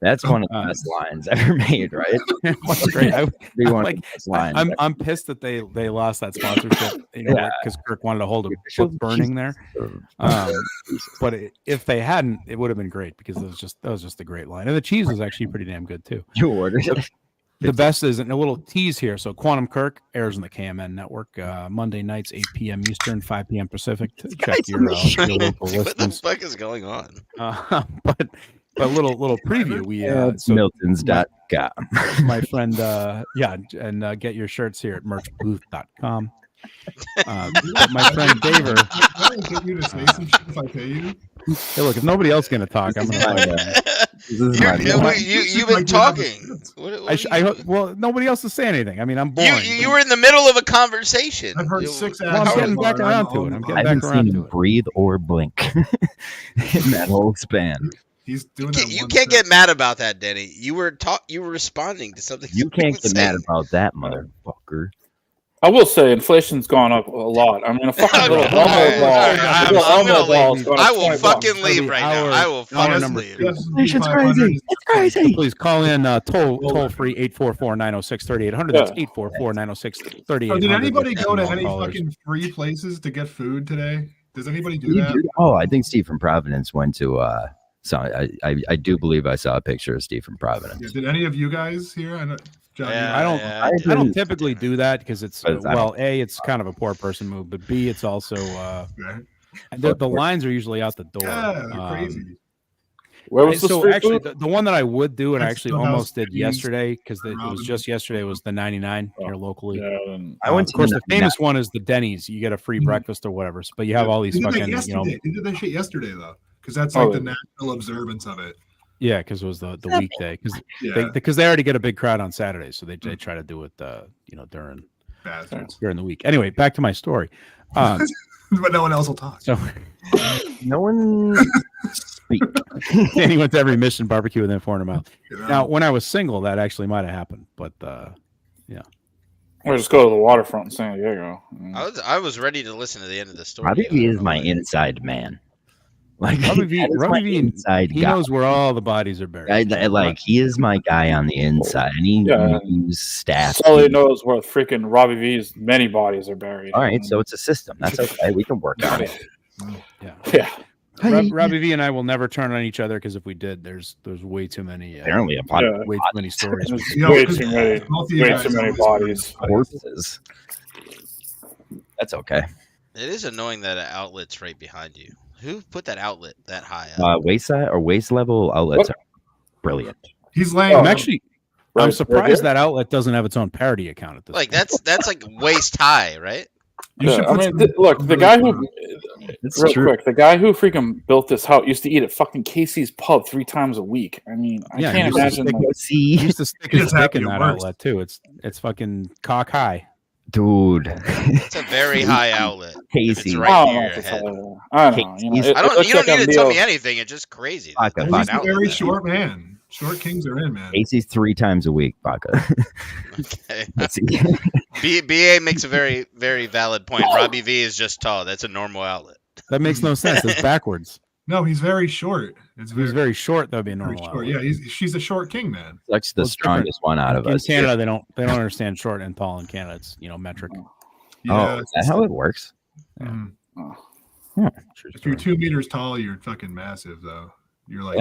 That's one of the best lines ever made, right? That's great. I'm Pissed. pissed that they lost that sponsorship. Because Kirk wanted to hold a book burning there. But if they hadn't, it would have been great because that was just a great line, and the cheese was actually pretty damn good too. You ordered it. The best is, and a little tease here. So Quantum Kirk airs on the KMN network Monday nights, 8 p.m. Eastern, 5 p.m. Pacific. Check your local What the listings. fuck is going on? But a little preview. Miltons.com. My friend, and get your shirts here at merchbooth.com. But my friend Daver. I will get you to say some shit if I pay you. Hey, look, if nobody else is going to talk, I'm going to. You've been talking. Well, nobody else is saying anything. I mean, I'm boring. You were in the middle of a conversation. I've heard 6 Well, I'm getting back around to it. I haven't seen him breathe or blink in that whole span. He's doing that. You can't get mad about that, Denny. You were responding to something. You can't get mad about that, motherfucker. I will say inflation's gone up a lot. I mean, a fucking little Elmo ball is going up I will $20. fucking leave right now. I will fucking leave. Inflation's crazy. It's crazy. Please call in toll free 844-906-3800. That's 844-906-3800. Did anybody go to any fucking free places to get food today? Does anybody do that? Oh, I think Steve from Providence went to. So I do believe I saw a picture of Steve from Providence. Yeah, did any of you guys here? I know, John, I don't typically do that because it's A, it's kind of a poor person move, but B, it's also the lines are usually out the door. Yeah, they're crazy. Where was the one that I would do and I actually almost did yesterday because it was just yesterday was the 99 here locally. I went of course the famous one is the Denny's. You get a free breakfast or whatever, but you have all these fucking They did that shit yesterday though, because that's like the national observance of it. Yeah, because it was the weekday. Because they already get a big crowd on Saturday, so they try to do it during the week. Anyway, back to my story. But no one else will talk. So no one speak. And he went to every Mission barbecue within 400 miles. Now, when I was single, that actually might have happened, but yeah. Or just go to the waterfront in San Diego. I was ready to listen to the end of the story. Robbie V is my inside man. Like Robbie V, he knows where all the bodies are buried. He is my guy on the inside, and he knows staff. Sully knows where freaking Robbie V's many bodies are buried. All right, so it's a system. That's okay. We can work on it. Yeah. Robbie V and I will never turn on each other because if we did, there's way too many. Apparently, way too many stories. Way too many bodies. Corpses. That's okay. It is annoying that an outlet's right behind you. Who put that outlet that high Waist level outlets are brilliant. He's laying. I'm surprised that outlet doesn't have its own parody account at this Like point. that's like waist high, right? Yeah, I mean, look, the guy who the guy who freaking built this house used to eat at fucking Casey's pub 3 times a week. I mean, I can't imagine. He used to stick his dick in that outlet too. It's fucking cock high, dude. It's a very high outlet. Casey, it's right near your head. I don't know. You don't need to tell me anything. It's just crazy. He's a very short man. Short kings are in, man. Casey's 3 times a week, Baca. Okay. Let's see. BA makes a very, very valid point. Robbie V is just tall. That's a normal outlet. That makes no sense. It's backwards. No, he's very short. He's very short. That would be a normal outlet. Yeah, she's a short king, man. That's the strongest one out of us. In Canada, they don't understand short and tall in Canada. It's metric. Yeah, is that how it works? Yeah. If you're 2 meters tall, you're fucking massive, though. You're like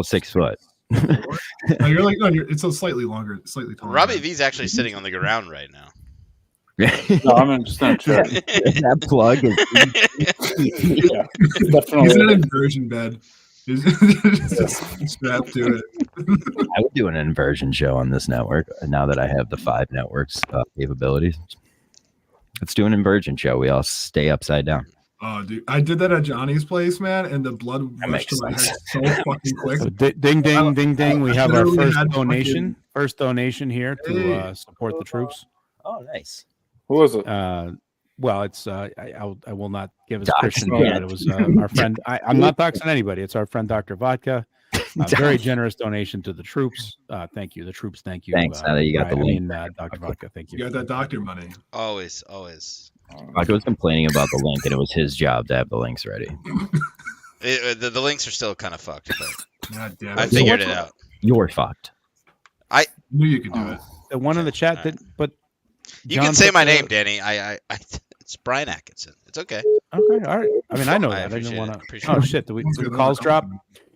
6 foot. It's a slightly longer, slightly taller. Robbie V's actually sitting on the ground right now. No, I'm just in a chair. That plug is definitely. He's in an inversion bed. He's just strapped to it. I would do an inversion show on this network now that I have the 5 networks capabilities. Let's do an inversion show. We all stay upside down. Oh, dude, I did that at Johnny's place, man, and the blood rushed to my head so fucking quick. So ding, ding, ding, ding. We have our first donation. First donation here to support the troops. Oh, nice. Who is it? Well, it's I will not give his Christian name, but it was our friend. I'm not doxing anybody. It's our friend Dr. Vodka. Very generous donation to the troops. Thank you. The troops, thank you. Thanks. Now that you got the link. Dr. Vodka, thank you. You got that doctor money. Always. Vodka was complaining about the link, and it was his job to have the links ready. The links are still kind of fucked, but God damn it. I figured it out. You're fucked. I knew you could do it. The one in the chat that, but you can say my name, Danny. It's Brian Atkinson. It's okay. Okay, all right. I mean, I know that. I didn't want to. Oh shit! Do calls drop?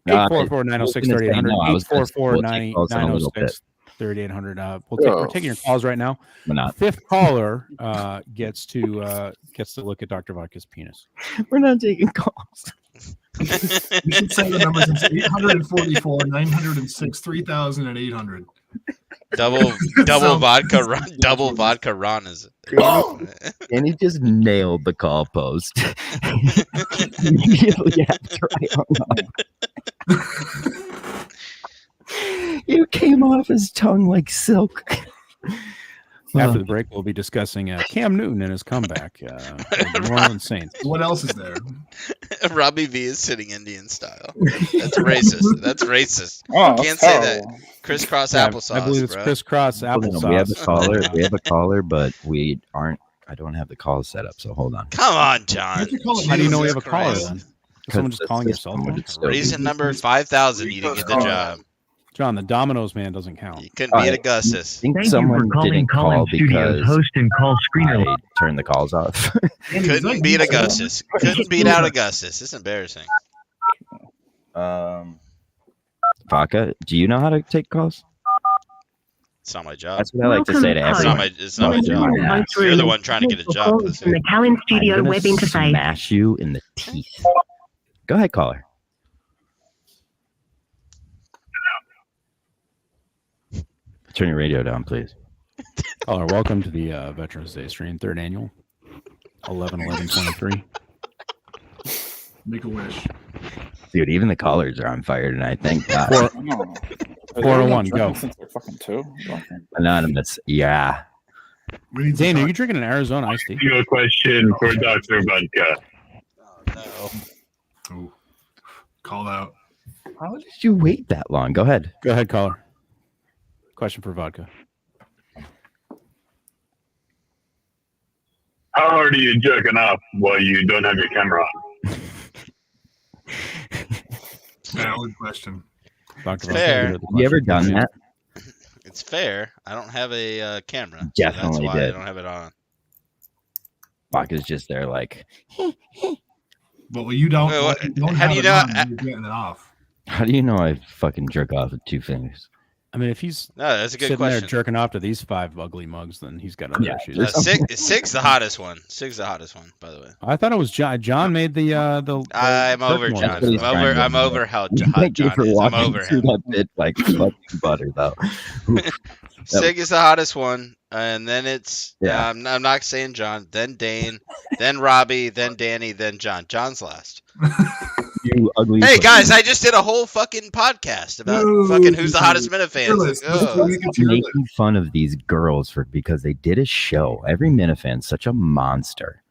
844-906-3800. 844-906-3800. We're taking your calls right now. We're not. 5th caller gets to look at Dr. Vodka's penis. We're not taking calls. You should say the numbers. It's 844-906-3800. Double vodka Ron is it? And he just nailed the call post. Immediately after I hung up. You came off his tongue like silk. After the break, we'll be discussing Cam Newton and his comeback. The New Orleans Saints. What else is there? Robbie V is sitting Indian style. That's racist. Oh, Can't say that. Crisscross applesauce. I believe it's crisscross applesauce. We have a caller, but we aren't. I don't have the call set up, so hold on. Come on, John. How do you know we have a caller then? Is someone just calling your cell phone? Reason number 5,000. You didn't get the job. John, the Domino's man doesn't count. You couldn't be at Augustus. I think someone didn't call because host and call screener. I turned the calls off. Couldn't beat Augustus. Couldn't beat out Augustus. It's embarrassing. Vodka, do you know how to take calls? It's not my job. That's what I like to say to everyone. It's not my job. You're the one trying to get a job. In the Callan Studio web interface. Smash you in the teeth. Go ahead, caller. Turn your radio down, please. Caller, welcome to the Veterans Day stream, 3rd annual, 11/11/23. Make a wish. Dude, even the callers are on fire tonight. Thank God. 401, go. Since they're fucking 2. Anonymous, yeah. Dane, are you drinking an Arizona iced tea? A question for Dr. Vodka. Oh, call out. How did you wait that long? Go ahead. Go ahead, caller. Question for Vodka. How hard are you jerking off while you don't have your camera on? Valid question. Dr. Fair. Have you ever done that? It's fair. I don't have a camera. Definitely so that's why did. I don't have it on. Vodka's just there like. Well, you don't. Wait, you don't how have do you it know? on, you're getting it off. How do you know I fucking jerk off with 2 fingers? I mean, if he's No, that's a good sitting question. there jerking off to these 5 ugly mugs, then he's got other issues. Sig's the hottest one. Sig's the hottest one, by the way. I thought it was John. John made the. I'm over jerk John. one. I'm over how hot John is. I'm over him. That bit like butter though. Sig is the hottest one, and then it's Yeah. I'm not saying John, then Dane, then Robbie, then Danny, then John. John's last. You ugly. Hey guys, I just did a whole fucking podcast about fucking who's the hottest Minifans. I'm making fun of these girls because they did a show. Every Minifan's such a monster.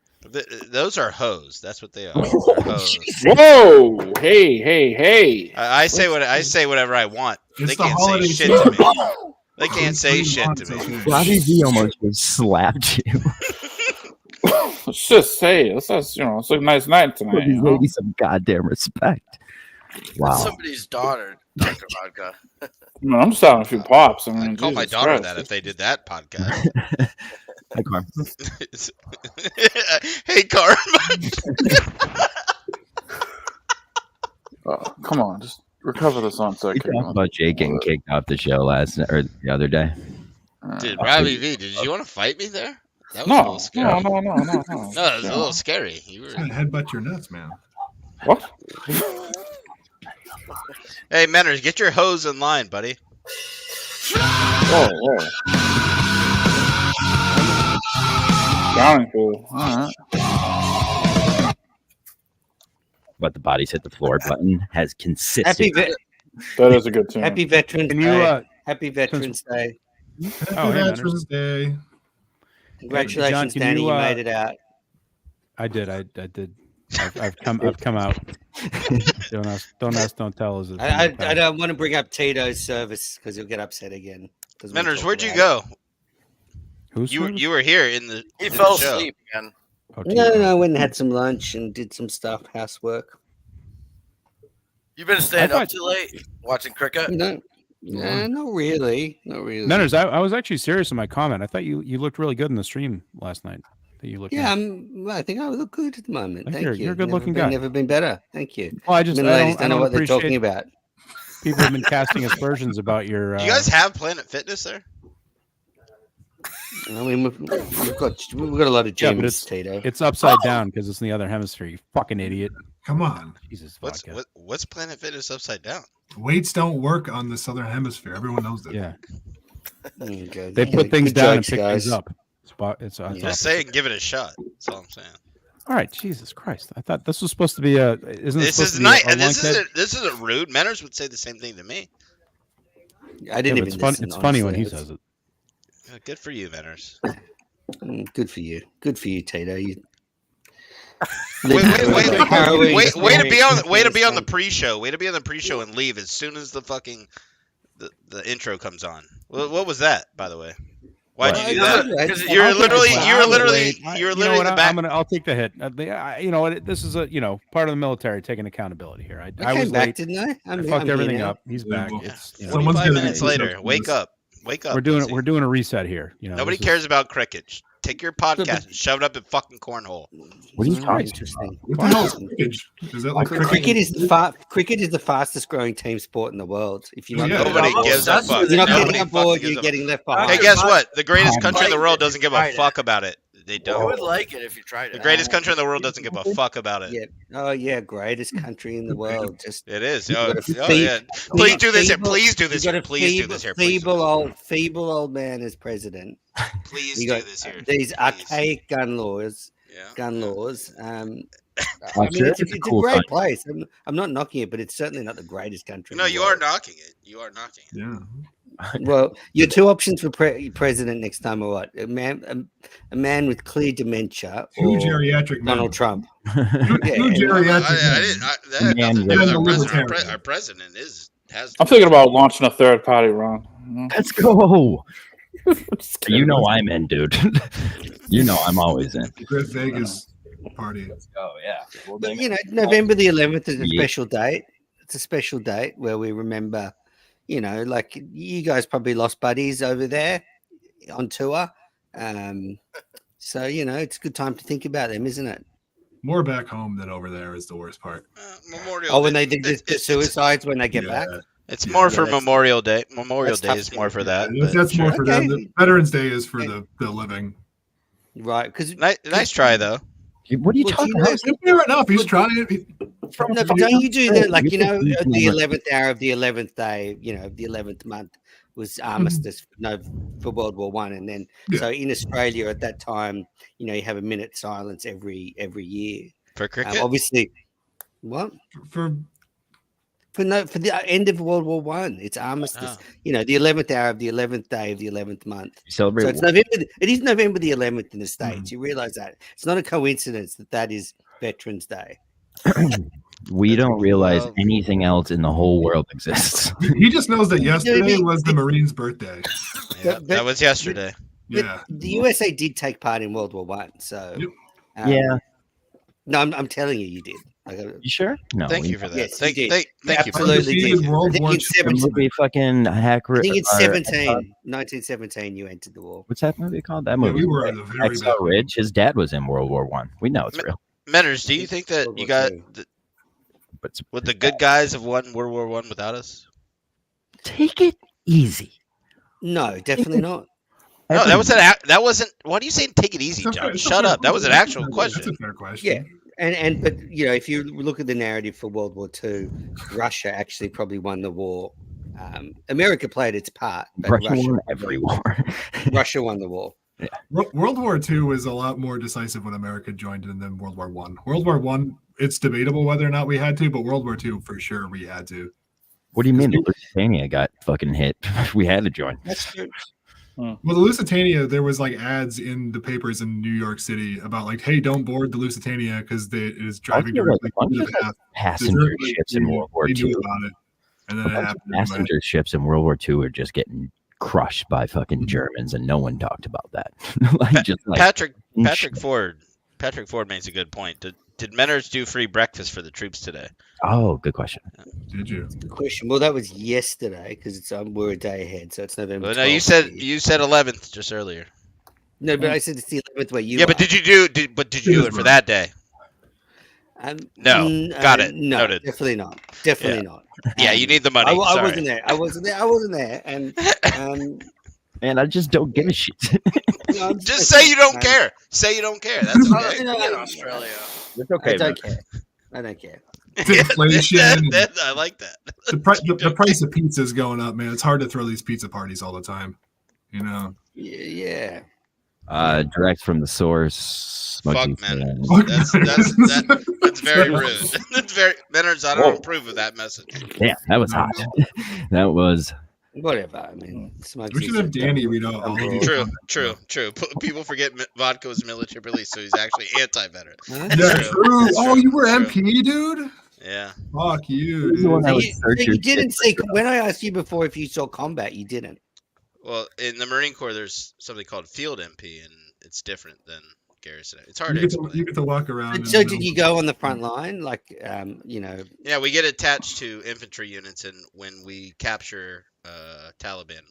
Those are hoes. That's what they are. They're hoes. Whoa! Hey! I say whatever I want. It's They the can't say holiday shit to season. me. They can't say shit to me. Robbie V almost just slapped you. Let's just say it's a nice night Give tonight. these You know? ladies some goddamn respect. Wow. Somebody's daughter, Dr. Vodka. I'm just having a few pops. I mean, I'd call my Jesus daughter Christ. that if they did that podcast. Hi, Carm. Hey, Carm. Oh, come on, just recover this on We second. talked about Jake getting kicked off the show the other day. Dude, Robbie V, did you want to fight me there? That was a little scary. No. No, it was a little scary. You were... Headbutt your nuts, man. What? Hey, Menners, get your hose in line, buddy. Whoa. Drowning pool. All right. But the bodies hit the floor button has consistent. That is a good tune. Happy Veterans Can you, Day. Happy Veterans Day. Oh, hey, Veterans Day. Congratulations, John, Danny. You made it out. I did. I did. I've come out. Don't ask, don't tell. Is it? I don't want to bring up Tito's service because he'll get upset again. Menners, where'd you go? Who's You were here in the. He in fell the show. asleep again. No, I went and had some lunch and did some stuff, housework. You've been staying up too late watching cricket? No, not really. Not really. Menners, I was actually serious in my comment. I thought you looked really good in the stream last night. That you looked. Yeah, I think I look good at the moment. Thank you. You're a good-looking guy. Never been better. Thank you. Well, I just ladies I don't know what they're appreciate talking about. People have been casting aspersions about your. Do you guys have Planet Fitness there? I mean, we've got a lot of gyms, Yeah, but it's Tito. It's upside down because it's in the other hemisphere. You fucking idiot. Come on. Jesus. What's Planet Fitness upside down? Weights don't work on the southern hemisphere. Everyone knows that. Yeah. Okay. They put things Good down jokes, and pick guys. things up. It's Just saying, give it a shot. That's all I'm saying. All right, Jesus Christ! I thought this was supposed to be a. Isn't This is nice. This isn't rude. Menners would say the same thing to me. I didn't even It's funny. listen, It's funny when he honestly. says it. Good for you, Menners. Good for you. Good for you, Tito. You... Way to be on the the pre-show. Way to be on the pre-show and leave as soon as the fucking the intro comes on. What was that, by the way? Why'd you do that? You were literally in the back. I'll take the hit. This is a part of the military taking accountability here. I came was back, late. didn't I? I fucked here everything now. up. He's back. Yeah. It's 45 minutes later. Wake up. We're doing a reset here. Nobody cares about cricket. Take your podcast and shove it up in fucking cornhole. What are you talking Interesting. What the hell is cricket? Is that like Cricket is the fastest growing team sport in the world. If you're not Yeah. Nobody gives a fuck. you're not Nobody getting on fucking board, gives you're a getting left fuck. behind. Hey, guess what? The greatest country in the Like world it doesn't if give you a tried fuck about it. They You don't. would like it if you tried The it. greatest country in the world doesn't give a fuck about it. Yeah. Oh yeah, greatest country in the world. Just It is. You Oh, gotta yeah. Please do this here. feeble- Please do this you here. got a Please do this here. Please. feeble old man as president. Please You do got this here. these Please. archaic gun laws. Yeah. Gun laws. I I'm mean, sure it's it's a a cool great country. place. I'm not knocking it, but it's certainly not the greatest country. No, in the you are world. knocking it. You are knocking it. Yeah. Well, your two options for president next time are what? A man with clear dementia Two or geriatric men. Donald Trump. Two Yeah. geriatric I men. didn't. That had nothing to do with our president. Our president has. I'm thinking about launching a third party, Ron. Let's go. You know I'm in, dude. You know I'm always in. Griff Vegas party. Let's go. Yeah. But, November the 11th is a Yeah. special date. It's a special date where we remember, like you guys probably lost buddies over there on tour. So, it's a good time to think about them, isn't it? More back home than over there is the worst part. Memorial. Oh, when they did the suicides when they get back? It's more Yeah, for that's- Memorial Day. Memorial that's Day tough is to more get for through. that. Yeah, but that's more sure. for them. The Veterans Day is for the living. Right, because Nice try though. What are you Well, do talking you know- about? Fair enough. He's trying it. No, but don't you do that? Like, You you know, think he's the never- 11th hour of the 11th day, you know, the 11th month was armistice for World War One, and then so in Australia at that time, you know, you have a minute silence every year For cricket? obviously, what For for the end of World War One, it's armistice. Oh. You know, the 11th hour of the 11th day of the 11th month. Celebrate So it's November. It is November the 11th in the States. You realize that it's not a coincidence that is Veterans Day. We don't realize well- anything else in the whole world exists. he just knows that yesterday was the Marines' birthday. Yeah, that was yesterday. Yeah. The USA did take part in World War One, so Yeah. No, I'm telling you, you did. You sure? No. Thank you for that. Yes, thank you you did. for Absolutely that. did. World I think War it's II. The 17. movie fucking hack. I think it's 1917. You entered the war. What's that movie called? That Yeah, movie. we were at the very Exo back. Ridge. His dad was in World War One. We know it's real. Menners, do you think that World you War got II. would the good guys have won World War One without us? Take it easy. No, definitely not. No, that wasn't. Why do you say take it easy, John? Shut up. That was an actual question. That's a fair question. Yeah, and but you know, if you look at the narrative for World War II, Russia actually probably won the war. America played its part, but Russia won every war. Russia won the war. World War II was a lot more decisive when America joined in than World War One. World War One, it's debatable whether or not we had to, but World War II for sure we had to. What do you mean? Lusitania got fucking hit. We had to join. That's true. Well, the Lusitania, there was like ads in the papers in New York City about like, hey, don't board the Lusitania because it is driving There was directly a bunch through of the path. passenger ships in World War They II. knew about it, and then it happened. anyway. Passenger ships in World War II were just getting crushed by fucking Germans, and no one talked about that. Patrick Ford makes a good point. Did Menners do free breakfast for the troops today? Oh, good question. Did you? Good question. Well, that was yesterday because it's we're a day ahead, so it's November. Well, no, you 12th. said 11th just earlier. No, but I said it's the 11th where you. Yeah, but did you do it for that day? No, got it. No, Noted. definitely not. Definitely not. Yeah, you need the money. I Sorry. wasn't there. I wasn't there. And and I just don't give a shit. Just say you don't care. Say you don't care. That's okay. in Australia. It's okay. I don't care. I don't care. Inflation. I like that. The price of pizza is going up, man. It's hard to throw these pizza parties all the time. You know. Yeah. Direct from the source. Fuck, man. Fuck, That's very rude. That's very Menners. I don't approve of that message. Yeah, that was hot. That was. Whatever. I mean, We should have Danny read out all of these. True. People forget vodka was military police, so he's actually anti-veteran. Yeah, true. Oh, you were MP, dude? Yeah. Fuck you, dude. So you didn't say when I asked you before if you saw combat, you didn't. Well, in the Marine Corps, there's something called Field MP, and it's different than garrison. It's hard to explain. You get to walk around. So did you go on the front line, like you know? Yeah, we get attached to infantry units, and when we capture Taliban,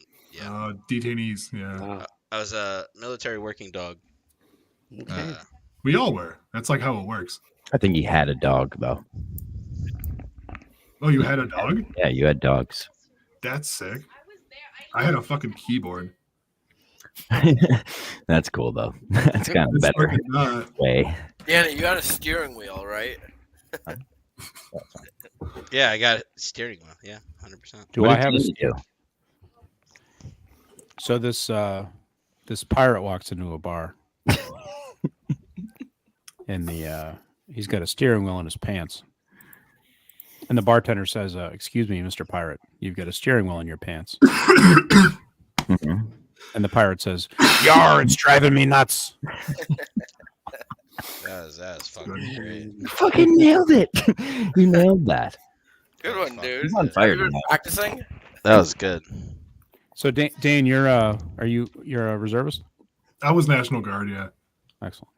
detainees. Yeah, I was a military working dog. Okay. We all were. That's like how it works. I think he had a dog though. Oh, you had a dog? Yeah, you had dogs. That's sick. I had a fucking keyboard. That's cool though. That's kind of It's better fucking not. way. Yeah, you got a steering wheel, right? Yeah, I got a steering wheel. Yeah, 100%. Do What I did have a? you do? So this pirate walks into a bar, and he's got a steering wheel in his pants, and the bartender says, "Excuse me, Mr. Pirate, you've got a steering wheel in your pants." Mhm. And the pirate says, "Yar, it's driving me nuts." That was fucking great. You fucking nailed it. You nailed that. Good one, dude. He's on fire Have you been tonight. practicing? That was good. So Dane, you're a reservist? I was National Guard, yeah. Excellent.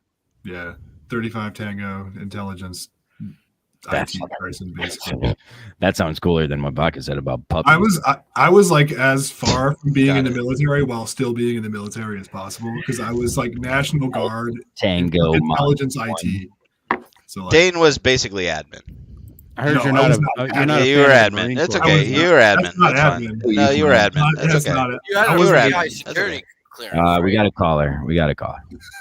Yeah. 35 Tango intelligence That's- IT person, basically. That sounds cooler than what Baca said about puppies. I was like as far from being in the military while still being in the military as possible because I was like National Guard Tango intelligence Mod IT. So like, Dane was basically admin. I heard No, you're I not was a not you're not a you were fan of the admin. Marine It's Corps. okay. was You not- were that's admin. not That's fine. admin. No, you were admin. That's That's okay. not it. You had I a was pretty admin. high That's security okay. clearance. We got a caller. We got a call.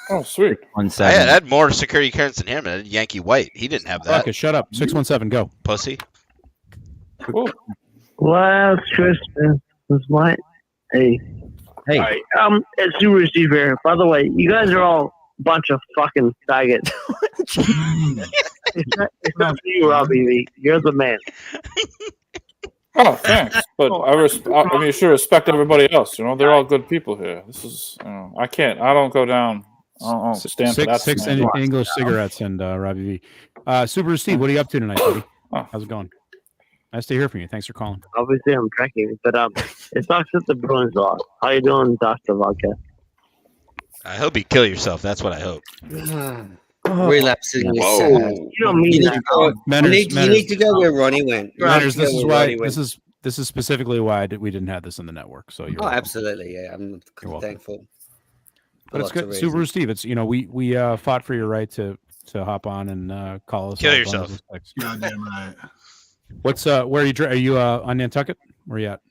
Oh, sweet. One I second. had more security clearance than him. I had Yankee White. He didn't have that. Fuck it, shut up. 617, go. Pussy. Cool. Last Christmas was my. Hey. Hey. All right. It's Super Steve here. By the way, you guys are all a bunch of fucking faggots. it's not you, Robbie. You're the man. Oh, thanks. But I mean, you should respect everybody else. You know, they're all good people here. This is, I don't go down. I don't stand for that. Six scenario. English cigarettes and Robbie V. Super Steve, what are you up to tonight, buddy? Oh. How's it going? Nice to hear from you. Thanks for calling. Obviously, I'm tracking, but it sucks that the Bruins lost. How you doing, Dr. Vodka? I hope you kill yourself. That's what I hope. Relapsing is Whoa. sad. You don't mean You need that. to go- Manners, you need to go where Ronnie went. You Manners, need to this go is where why Ronnie went. this is specifically why we didn't have this in the network. So you're Oh, welcome. absolutely. Yeah, I'm You're welcome. thankful. But it's good. Subaru Steve, it's we fought for your right to hop on and call us. Kill all yourself. bundles of sex. Goddamn right. What's where are you on Nantucket? Where you at?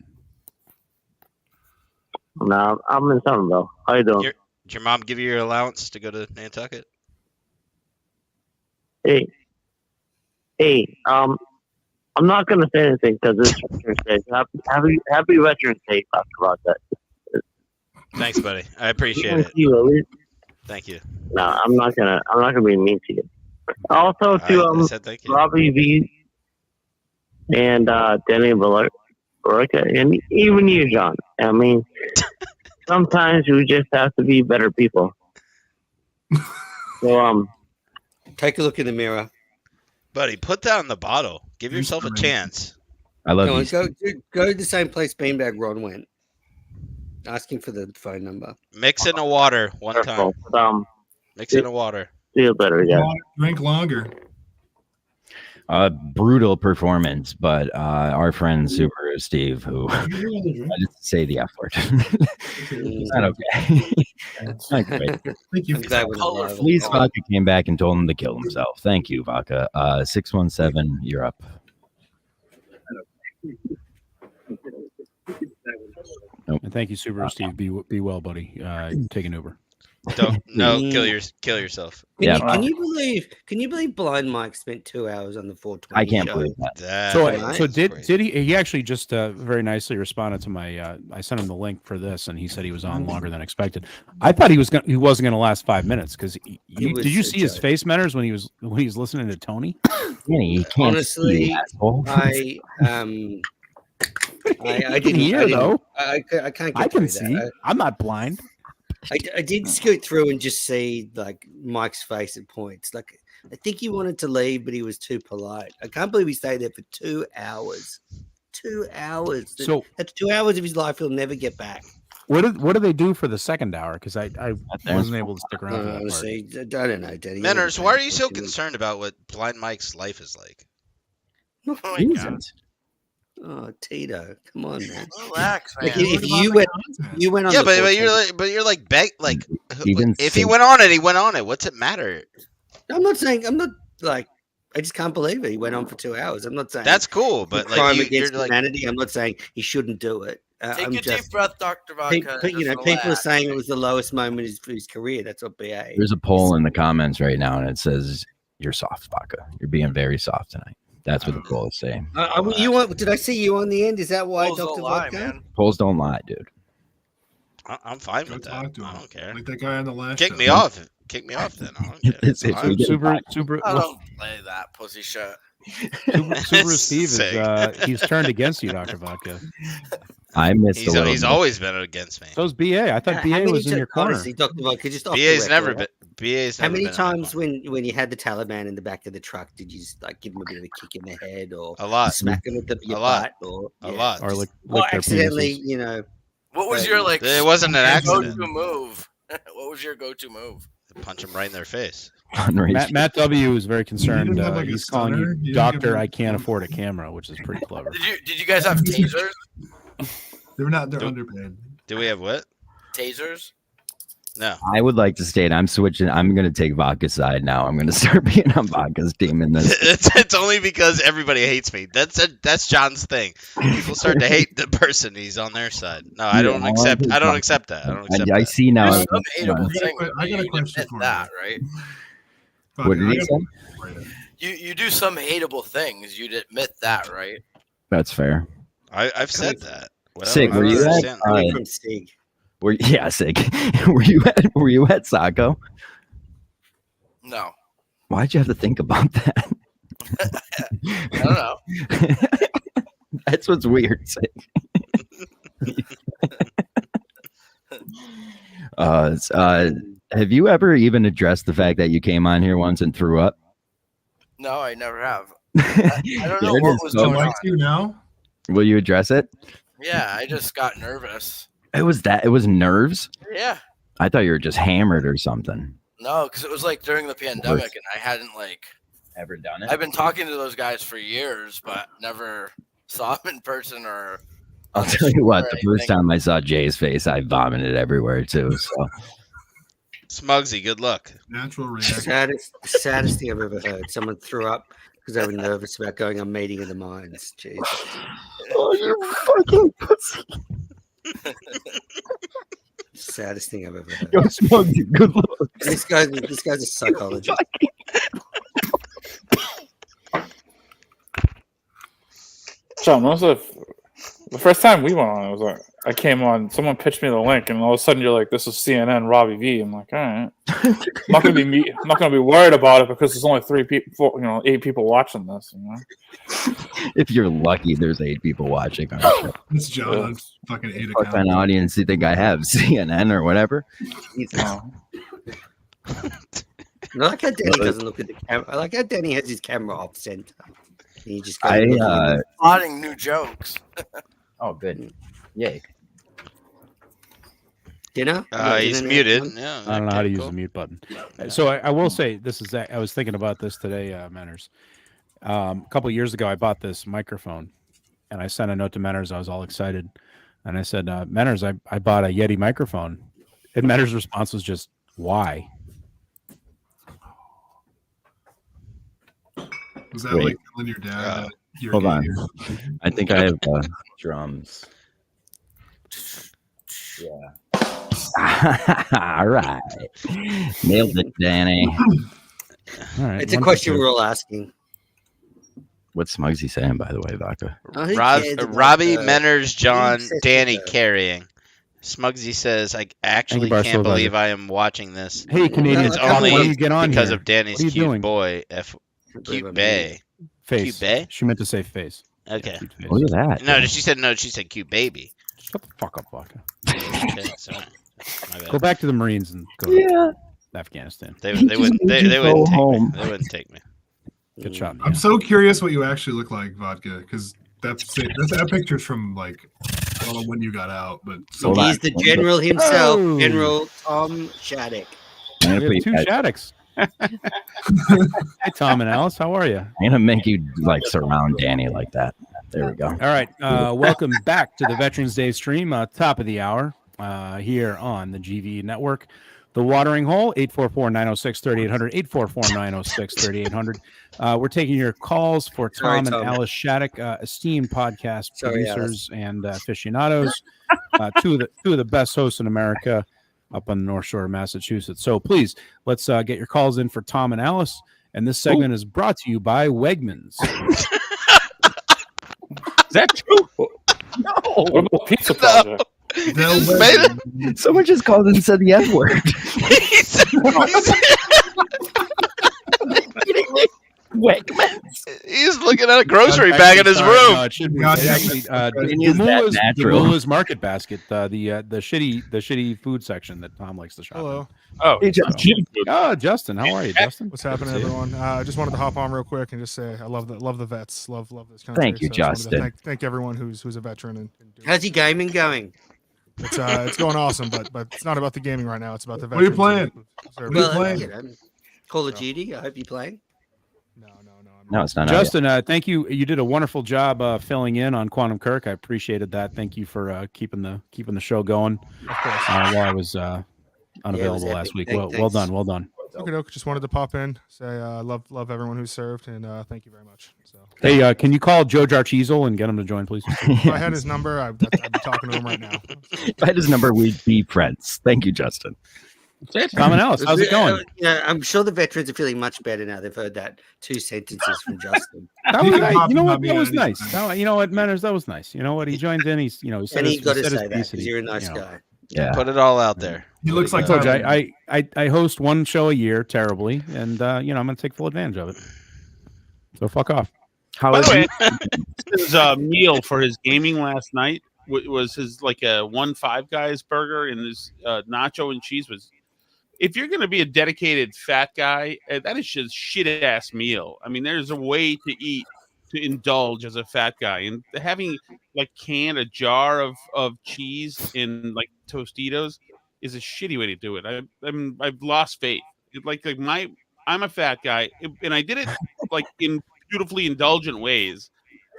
No, I'm in Somerville. How you doing? Did your mom give you your allowance to go to Nantucket? Hey, I'm not gonna say anything because it's Veterans Day. Happy Veterans Day, Dr. Vodka. Thanks, buddy. I appreciate Thank it. you, at least. Thank you. No, I'm not gonna be mean to you. Also to I said thank you. Robbie V and Danny Ballard, and even you, John. I mean, sometimes we just have to be better people. So Take a look in the mirror. Buddy, put that on the bottle. Give yourself a chance. I love Go, you. on, go to the same place Beanbag Ron went. Asking for the phone number. Mix it in the water one time. Mix it in the water. Feel better, yeah. Drink longer. Brutal performance, but our friend Super Steve, who I just say the F word. It's not okay. It's not great. Thank you. At least Vodka came back and told him to kill himself. Thank you, Vodka. 617, you're up. And thank you, Subaru Steve. Be well, buddy. Take an Uber. Don't kill yourself. Can you believe Blind Mike spent 2 hours on the 420? I can't show? believe that. So did he actually just very nicely responded to my I sent him the link for this and he said he was on longer than expected. I thought he wasn't going to last 5 minutes because did you see his face, Manners, when he was listening to Tony? Honestly, I didn't hear though. I can't. Get I can through see. that. I'm not blind. I did scoot through and just see like Mike's face at points. Like I think he wanted to leave, but he was too polite. I can't believe he stayed there for 2 hours. 2 hours. So that's 2 hours of his life he'll never get back. What do they do for the second hour? Because I wasn't able to stick around. For that part. Honestly, I don't know, Daddy. Manners, why are you so concerned about what Blind Mike's life is like? Oh my God. Oh, Tito, come on, man. Relax, man. Like, if you went on, Yeah, the but you're like Even if he went on it, he went on it. What's it matter? I'm not like I just can't believe it. He went on for 2 hours. I'm not saying That's cool, but crime like against you're like humanity. I'm not saying he shouldn't do it. Take I'm a just, deep breath, Dr. Vodka. people are saying it was the lowest moment of his career. That's what BA. There's a poll in the comments right now, and it says you're soft, Vodka. You're being very soft tonight. That's what the poll is saying. Did I see you on the end? Is that why, Polls don't Dr. lie, Vodka? man. Polls don't lie, dude. I'm fine with that. Talk to I him. don't care. Like that guy on the last Kick show. me off. Kick me off then. I don't care. It's- It's it's- fine. we get Super I don't play that pussy shit. Subaru Steve is Sick. he's turned against you, Dr. Vodka. I missed a little He's bit. always been against me. So's BA. I thought How BA many was in your corner. Honestly, Dr. Vodka, just off the BA's record, never been. BA's How never many been in my times corner. when you had the Taliban in the back of the truck did you just like give him a bit of a kick in the head or A lot. smack him with your A lot. butt or A lot. Or or lick their accidentally, penises. you know? What was your like? It wasn't an accident. Go-to move. What was your go-to move? Punch him right in their face. Matt W is very concerned. didn't have, like, a He's calling stunner? you You didn't Doctor. give him- I can't afford a camera, which is pretty clever. Did you guys have tasers? They're Do- underpaid. Do we have what? Tasers? No. I would like to state I'm switching. I'm going to take Vodka's side now. I'm going to start being on Vodka's team in this. It's only because everybody hates me. That's John's thing. People start to hate the person. He's on their side. No, I don't accept that. I don't accept that. I see now. There's some hateable things. I got a You question admit for that, right? What did he say? You do some hateable things. You'd admit that, right? That's fair. I've said that. Well, Sig, I were don't you at? understand. From Stig. Sig. Were you at Saco? No. Why'd you have to think about that? I don't know. That's what's weird. Sig. Have you ever even addressed the fact that you came on here once and threw up? No, I never have. I don't know what was going on. You now? Will you address it? Yeah, I just got nervous. It was nerves. Yeah. I thought you were just hammered or something. No, because it was like during the pandemic, and I hadn't ever done it. I've been talking to those guys for years, but never saw them in person or. I'll tell you what. The first time I saw Jay's face, I vomited everywhere too. So. Smugsy, good luck. Natural reaction. Saddest thing I've ever heard. Someone threw up because they were nervous about going on Meeting of the Minds. Jeez. Oh, you fucking pussy. Saddest thing I've ever heard. Yo, Smugsy, good luck. This guy's a psychologist. John, what was the first time we went on? It was like I came on. Someone pitched me the link, and all of a sudden you're like, "This is CNN, Robbie V." I'm like, "All right." I'm not gonna be worried about it because there's only 8 people watching this. You know? If you're lucky, there's 8 people watching. Our show. It's John on fucking 8 What kind of audience do you think I have? CNN or whatever? I like how Danny doesn't look at the camera. I like how Danny has his camera off center. And you just plotting new jokes. Oh, good. Yay. Dinner? He's muted. Yeah, I don't know how to use the mute button. So I will say this is. I was thinking about this today, Manners. A couple of years ago, I bought this microphone, and I sent a note to Manners. I was all excited, and I said, "Manners, I bought a Yeti microphone." And Manners' response was just, "Why?" Was that like telling your dad? Hold on. I think I have drums. Yeah. All right. Nailed it, Danny. All right. It's a question we're all asking. What's Smugsy saying, by the way, Vodka? Robbie, Menners, John, Danny carrying. Smugsy says, I actually can't believe I am watching this. Hey, Canadians, it's only why don't you get on because here? of Danny's What are you cute doing? boy, Cute Bay. Face. Cute Bay? She meant to say face. Okay. Yeah, Look at that. No, she said cute baby. Shut the fuck up, Vodka. Okay, sorry. My bad. Go back to the Marines and go to Afghanistan. They wouldn't take me. They wouldn't take me. Good shot. I'm so curious what you actually look like, Vodka, because that picture's from like I don't know when you got out, but He's the general himself, General Tom Shattuck. We have 2 Shaddocks. Hey, Tom and Alice, how are you? I'm gonna make you like surround Danny like that. There we go. All right, welcome back to the Veterans Day stream, top of the hour, here on the GV Network. The Watering Hole, 844-906-3800, 844-906-3800. We're taking your calls for Tom and Alice Shattuck, esteemed podcast producers and aficionados, two of the best hosts in America up on the North Shore of Massachusetts. So please, let's get your calls in for Tom and Alice. And this segment is brought to you by Wegmans. Is that true? No. What about Pizza Project? Someone just called and said the F word. He's looking at a grocery bag in his room. No, it should be. Actually, Demula's Market Basket, the shitty food section that Tom likes to shop. Hello. In. Justin, how are you, Justin? What's happening, everyone? I just wanted to hop on real quick and just say I love the vets, love this country. Thank you, So I just wanted to Justin. thank everyone who's a veteran. And how's your gaming going? It's going awesome, but it's not about the gaming right now. It's about the What are you veterans. playing? Well, Call of Duty. I hope you're playing. No, it's not. Justin, thank you. You did a wonderful job filling in on Quantum Kirk. I appreciated that. Thank you for keeping the show going. Of course. While I was unavailable last week. Well Thanks. done. Well done. Okay, doke. Just wanted to pop in, say love everyone who served, and thank you very much. So Hey, can you call Joe Jarchezel and get him to join, please? if I had his number, I'd be talking to him right now. If I had his number, we'd be friends. Thank you, Justin. Tom and Alice, how's it going? Yeah, I'm sure the veterans are feeling much better now. They've heard that 2 sentences from Justin. That was nice. You know what? That was nice. You know what, Manners? That was nice. You know what? He joined in. He's, he said And his, you got to said his say that piece, because you're a nice guy. Yeah. Put it all out there. He looks like I told you, I host one show a year terribly, and I'm going to take full advantage of it. So fuck off. By the way, his meal for his gaming last night was his like a 1-5 Guys burger, and his nacho and cheese was. If you're going to be a dedicated fat guy, that is just shit ass meal. I mean, there's a way to eat to indulge as a fat guy, and having like a jar of cheese in like Tostitos is a shitty way to do it. I've lost faith. I'm a fat guy, and I did it like in beautifully indulgent ways.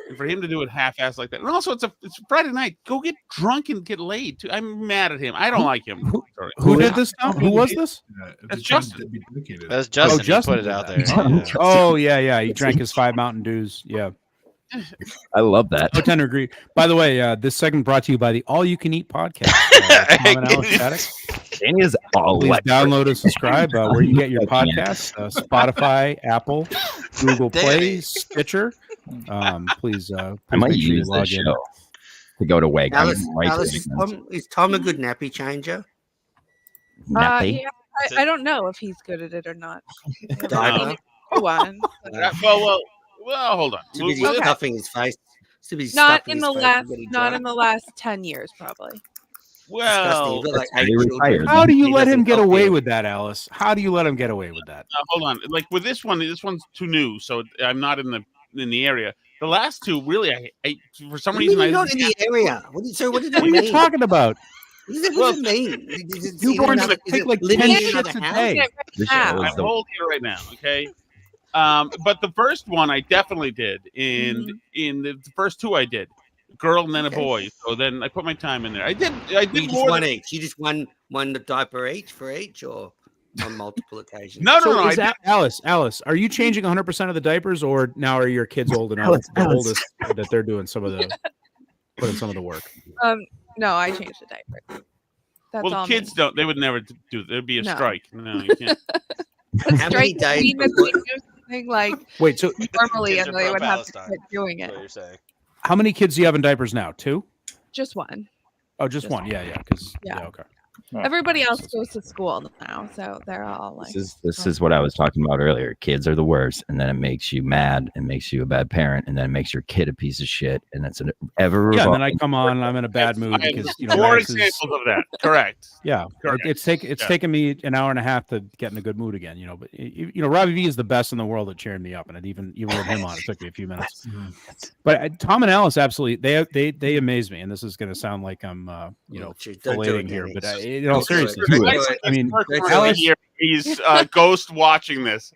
And for him to do it half-assed like that, and also it's Friday night. Go get drunk and get laid too. I'm mad at him. I don't like him. Sorry. Who did this? Tom? Who was this? That's Justin. That's Justin. Oh, Justin He put it out there. Yeah. Oh yeah. He drank his 5 Mountain Dews. Yeah. I love that. I tend to agree. By the way, this segment brought to you by the All You Can Eat podcast. Tom and Alex Shattuck. Danny is all Please electric. download and subscribe where you get your podcasts: Spotify, Apple, Google Play, Stitcher. Please I might make sure you use log this in. show to go to Wake. Alice, is Tom a good nappy changer? Nappy? Yeah, I don't know if he's good at it or not. Diaper? One. Well, hold on. Too busy stuffing his face. Too busy Not stuffing in his the face last, when he not dry. in the last 10 years, probably. Well, Like That's very retired. How do you He let him doesn't get help away you. with that, Alice? How do you let him get away with that? hold on. Like with this one's too new, so I'm not in the area. The last two, really, I for some What do you reason mean I you're not in the area. What did it What are mean? you talking about? What does it mean? Newborns take like 10 shits a day. I'm holding it right now, okay? But the first one I definitely did. In the first two I did. Girl and then a boy. So then I put my time in there. I did You just more one than each. You just one the diaper each for each, or on multiple occasions? No. Is that, Alice, are you changing 100% of the diapers, or now are your kids old enough, the oldest, that they're doing putting some of the work? No, I changed the diaper. That's well, all the kids me. don't. They would never do. There'd be a No. strike. No, you can't. How many days? Mean that we do something like Wait, so normally, Kids and are they would have to pro-Palestine. quit doing That's it. what you're saying. how many kids do you have in diapers now? 2? Just one. Oh, just one. Yeah. Yeah. Okay. Everybody else goes to school now, so they're all like. This is what I was talking about earlier. Kids are the worst, and then it makes you mad and makes you a bad parent, and then it makes your kid a piece of shit, and it's an ever Yeah, and then I come on and I'm in a bad mood I have because four Max is- examples of that. Correct. Yeah, Correct. it's taken me an hour and a half to get in a good mood again. But Robbie V is the best in the world at cheering me up, and even with him on, it took me a few minutes. But Tom and Alice absolutely they amaze me, and this is going to sound like I'm Don't do filleting it, here, Danny. but Don't do seriously, it. I mean, Alice, he's ghost watching this.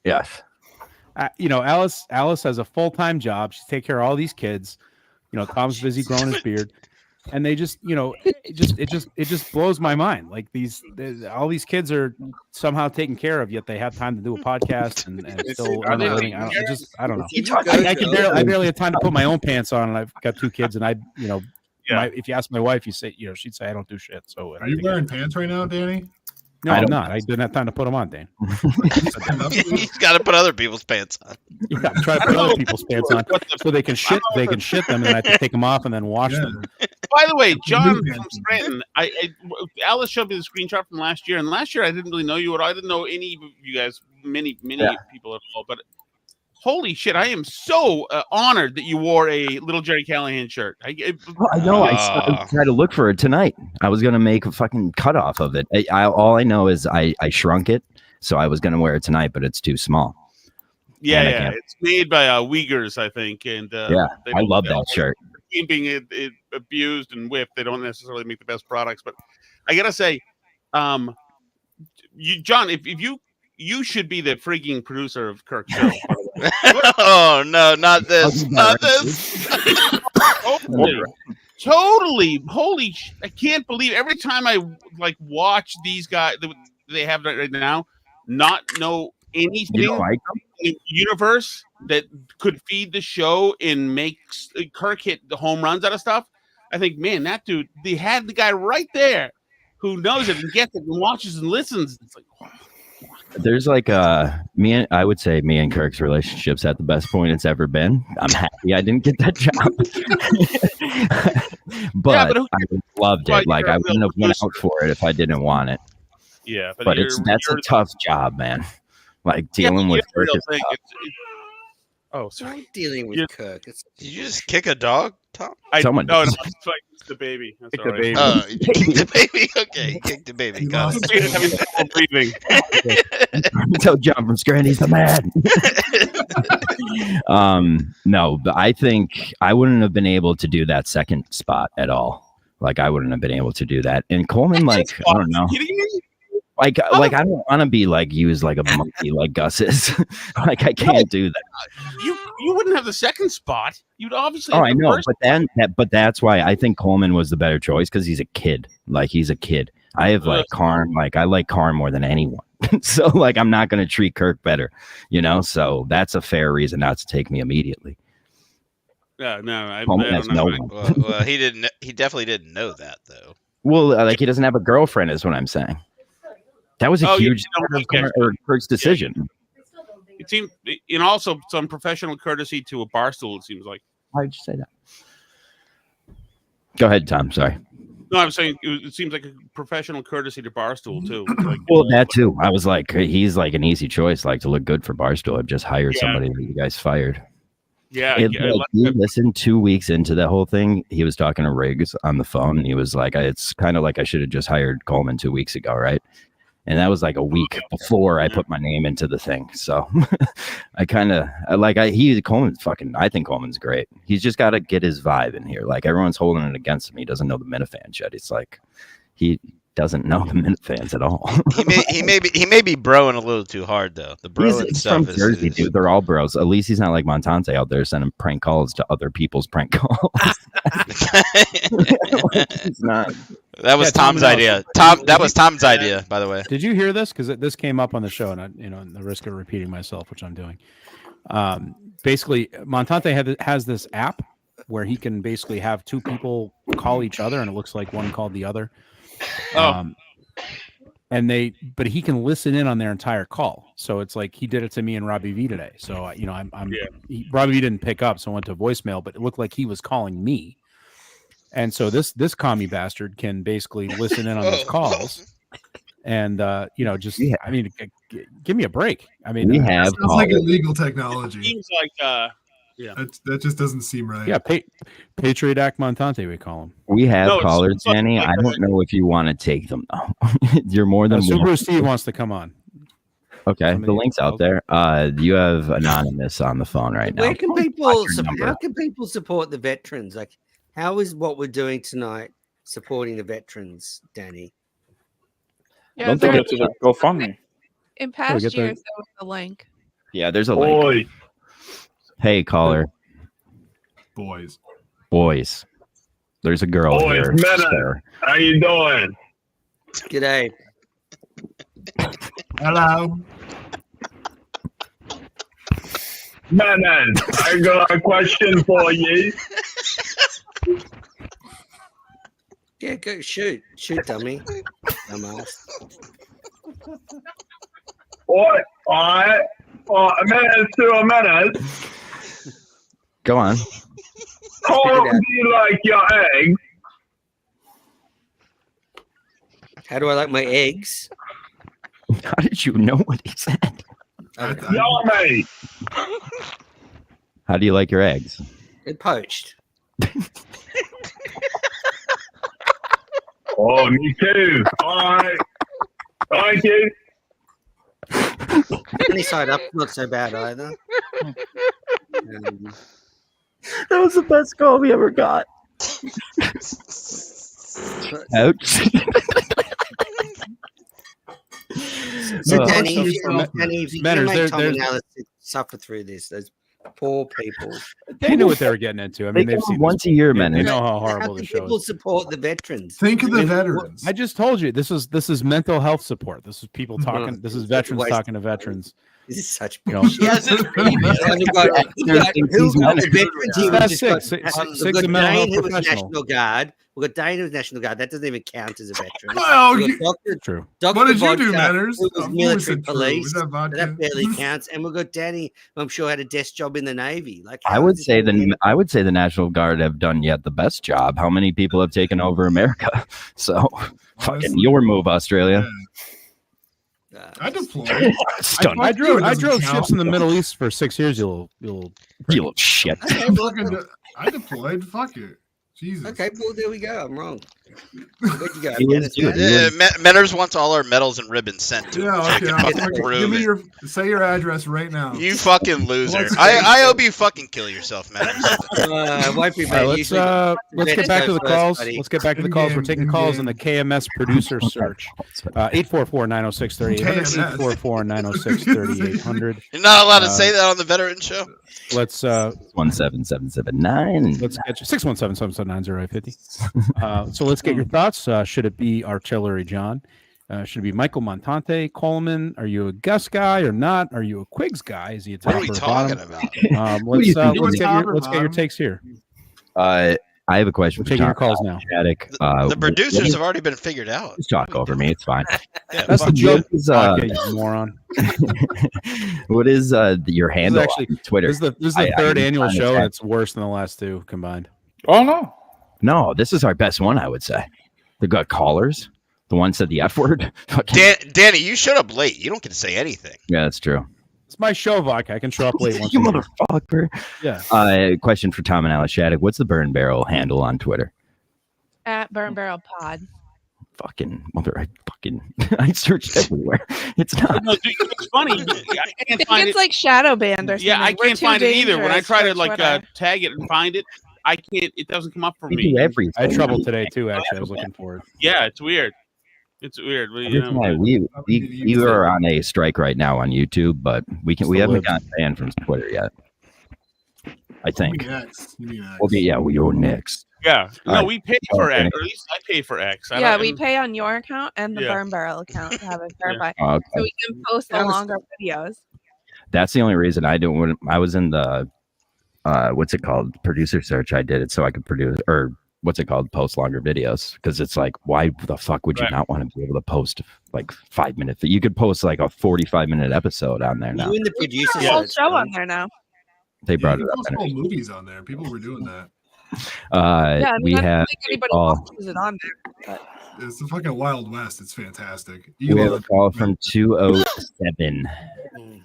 Yes. Alice has a full-time job. She takes care of all these kids. Tom's busy growing his beard, and they just, it just blows my mind. Like all these kids are somehow taken care of, yet they have time to do a podcast and still earn a living. I don't know. I barely have time to put my own pants on, and I've got 2 kids, and if you ask my wife, she'd say I don't do shit. So Are you wearing pants right now, Danny? No, I'm not. I didn't have time to put them on, Dan. He's got to put other people's pants on. Yeah, I'm trying to put other people's pants on so they can shit. They can shit them, and then I have to take them off and then wash them. By the way, John from Scranton, Alice showed me the screenshot from last year, and last year I didn't really know you at all. I didn't know any of you guys, many people at all, but holy shit, I am so honored that you wore a Little Jerry Callahan shirt. I know. I tried to look for it tonight. I was going to make a fucking cutoff of it. All I know is I shrunk it, so I was going to wear it tonight, but it's too small. Yeah. It's made by Uyghurs, I think. And I love that shirt. Being it abused and whipped, they don't necessarily make the best products. But I got to say, John, if you should be the freaking producer of Kirk's show. Oh no, not this! Not this! totally. I can't believe every time I like watch these guys they have right now, not know anything You don't like them? in the universe that could feed the show and make Kirk hit the home runs out of stuff. I think, man, that dude, they had the guy right there who knows it and gets it and watches and listens. It's like, wow. There's like I would say me and Kirk's relationship's at the best point it's ever been. I'm happy I didn't get that job. but I loved it. Like I wouldn't have went out for it if I didn't want it. Yeah, but that's a tough job, man. Like dealing with Kirk is tough. Oh, sorry. I'm dealing with Kirk. Did you just kick a dog, Tom? Someone no, does. it's like it's the baby. That's Kick all the right. baby. Oh, you kicked the baby. Okay, kick the baby. Got it. He's having trouble breathing. Tell John from Scranton he's the man. No, but I think I wouldn't have been able to do that second spot at all. Like I wouldn't have been able to do that. And Coleman, like I don't know. Like I don't want to be like used like a monkey like Gus is. Like I can't do that. You wouldn't have the second spot. You'd obviously. Oh, have I the know, first but that's why I think Coleman was the better choice because he's a kid. Like he's a kid. I have like Karn. Like I like Karn more than anyone. So like I'm not going to treat Kirk better, you know. So that's a fair reason not to take me immediately. Yeah, no, I Coleman don't has know. no one. Well, he didn't. He definitely didn't know that though. Well, like he doesn't have a girlfriend, is what I'm saying. That was a huge part of Kirk's decision. It seemed, and also some professional courtesy to a barstool. It seems like. Why'd you say that? Go ahead, Tom. Sorry. No, I'm saying it seems like a professional courtesy to barstool too. Like, Well, that too. I was like, he's like an easy choice, like to look good for Barstool. I've just hired somebody that you guys fired. Yeah, He listened 2 weeks into the whole thing. He was talking to Riggs on the phone, and he was like, "It's kind of like I should have just hired Coleman 2 weeks ago, right?" And that was like a week before I put my name into the thing. So I kind of Coleman's fucking. I think Coleman's great. He's just got to get his vibe in here. Like everyone's holding it against him. He doesn't know the Minifans yet. It's like he doesn't know the Minifans at all. he may be broing a little too hard though. The broing He's stuff from Jersey, dude. They're all bros. At least he's not like Montante out there sending prank calls to other people's prank calls. He's not. That was Tom's idea. That was Tom's idea, by the way. Did you hear this? Because this came up on the show, and I, in the risk of repeating myself, which I'm doing. Basically, Montante has this app where he can basically have two people call each other, and it looks like one called the other. But he can listen in on their entire call. So it's like he did it to me and Robbie V today. So Robbie V didn't pick up, so I went to voicemail, but it looked like he was calling me. And so this commie bastard can basically listen in on those calls, and give me a break. I mean, we have sounds like illegal technology. Seems like that just doesn't seem right. Yeah, Patriot Act Montante, we call him. We have callers, Danny. I don't know if you want to take them though. You're more than Subaru Steve wants to come on. Okay, the link's out there. You have Anonymous on the phone right now. Where can people? How can people support the veterans? Like, how is what we're doing tonight supporting the veterans, Danny? I don't think it's a GoFundMe. In past years, there was a link. Yeah, there's a link. Hey, caller. Boys. There's a girl here. Men, how you doing? G'day. Hello. Men, I got a question for you. Yeah, go shoot, dummy. Dumbass. What? A minute to a minute. Go on. How do you like your eggs? How do I like my eggs? How did you know what he said? Yummy. How do you like your eggs? They're poached. Oh, me too. All right. Thank you. Any side up, not so bad either. That was the best call we ever got. Ouch. So, Danny, if you can make Tom and Alice suffer through this, those poor people. They knew what they were getting into. I mean, they've seen once a year, They man. know how How horrible can the show people is. support the veterans? Think of the I mean, veterans. I just told you this is mental health support. This is people talking. This is veterans waste talking to veterans. This is such You know, bullshit. The veterans here, That's we've just got, Six. we've Six got a mental health Dane, who was professional. National Guard. We've got Dane, who's National Guard. That doesn't even count as a veteran. Well, We've got True. Dr. What did you do, Vodka, Manners? who was Of course military it's true. police. Is that So vodka? that barely counts. And we've got Danny, who I'm sure had a desk job in the Navy. Like I would say the National Guard have done yet the best job. How many people have taken over America? So, fucking your move, Australia. I deployed. Stunning. I drove Doesn't ships count. in the Middle East for 6 years. You little shit. I deployed. Fuck it. Jesus. Okay, well, there we go. I'm wrong. Where'd you go? He was- Afghanistan? dude, Menners wants all our medals and ribbons sent to him. Yeah, so he okay. can I'll fucking fucking- prove give me it. your say your address right now. You fucking loser. Let's I hope you fucking kill yourself, Menners. Won't be All right, bad. let's Usually let's get back to the first, calls. buddy. Let's get back to the calls. We're taking calls on the KMS producer search. 844-906-3800. 844-906-3800. You're not allowed to say that on the veteran show. Let's 17779. let's get you 617-779-0850. So let's get your thoughts. Should it be Artillery John? Should it be Michael Montante, Coleman? Are you a Gus guy or not? Are you a Quigs guy? Is he a top What are we or talking bottom? about? What do you think? Let's get your takes here. I have a question. We're taking your calls now. Shattuck. The producers have already been figured out. Just talk over me. It's fine. That's the What joke. is, Okay, you moron. what is your This is handle actually on Twitter? This is the I third can annual find show, it. and it's worse than the last two combined. Oh no. No, this is our best one, I would say. They got callers. The one said the F word. Fucking- Danny, you showed up late. You don't get to say anything. yeah, that's true. It's my show, Vodka. I can show up late once. You a year. motherfucker. Yeah. Question for Tom and Alice Shattuck. What's the Burn Barrel handle on Twitter? At Burn Barrel Pod. Fucking mother. I searched everywhere. It's not. No, dude, it's funny. I I can't think find it's it. like shadow banned or something. Yeah, I We're can't too find it either. When I dangerous try for to like Twitter. tag it and find it, I can't. It doesn't come up for We me. do everything. I had trouble today too. Actually, I was looking for it. Yeah, it's weird. It's weird. But, you Everything know, we are on a strike right now on YouTube, but we haven't gotten banned from Twitter yet. I think. You mean X. You mean X. Okay, yeah, we are next. yeah. No, Alright. we pay for Okay. X, or at least I pay for X. I Yeah, don't- we pay on your account and the Yeah. Burn Barrel account to have it verified. Okay. So we can post the longer videos. That's the only reason I don't. When I was in the, what's it called, producer search, I did it so I could produce, or what's it called, post longer videos. Because it's like, why the fuck would you Right. not want to be able to post like 5 minutes? You could post like a 45-minute episode on there now. You and the producer There's a whole search, show man. on there now. They brought you it can up. post whole movies on there. People were doing that. Yeah, I mean, We I don't have think anybody a call. watches it on there. But It's the fucking Wild West. It's fantastic. We have a Elon, call from 207.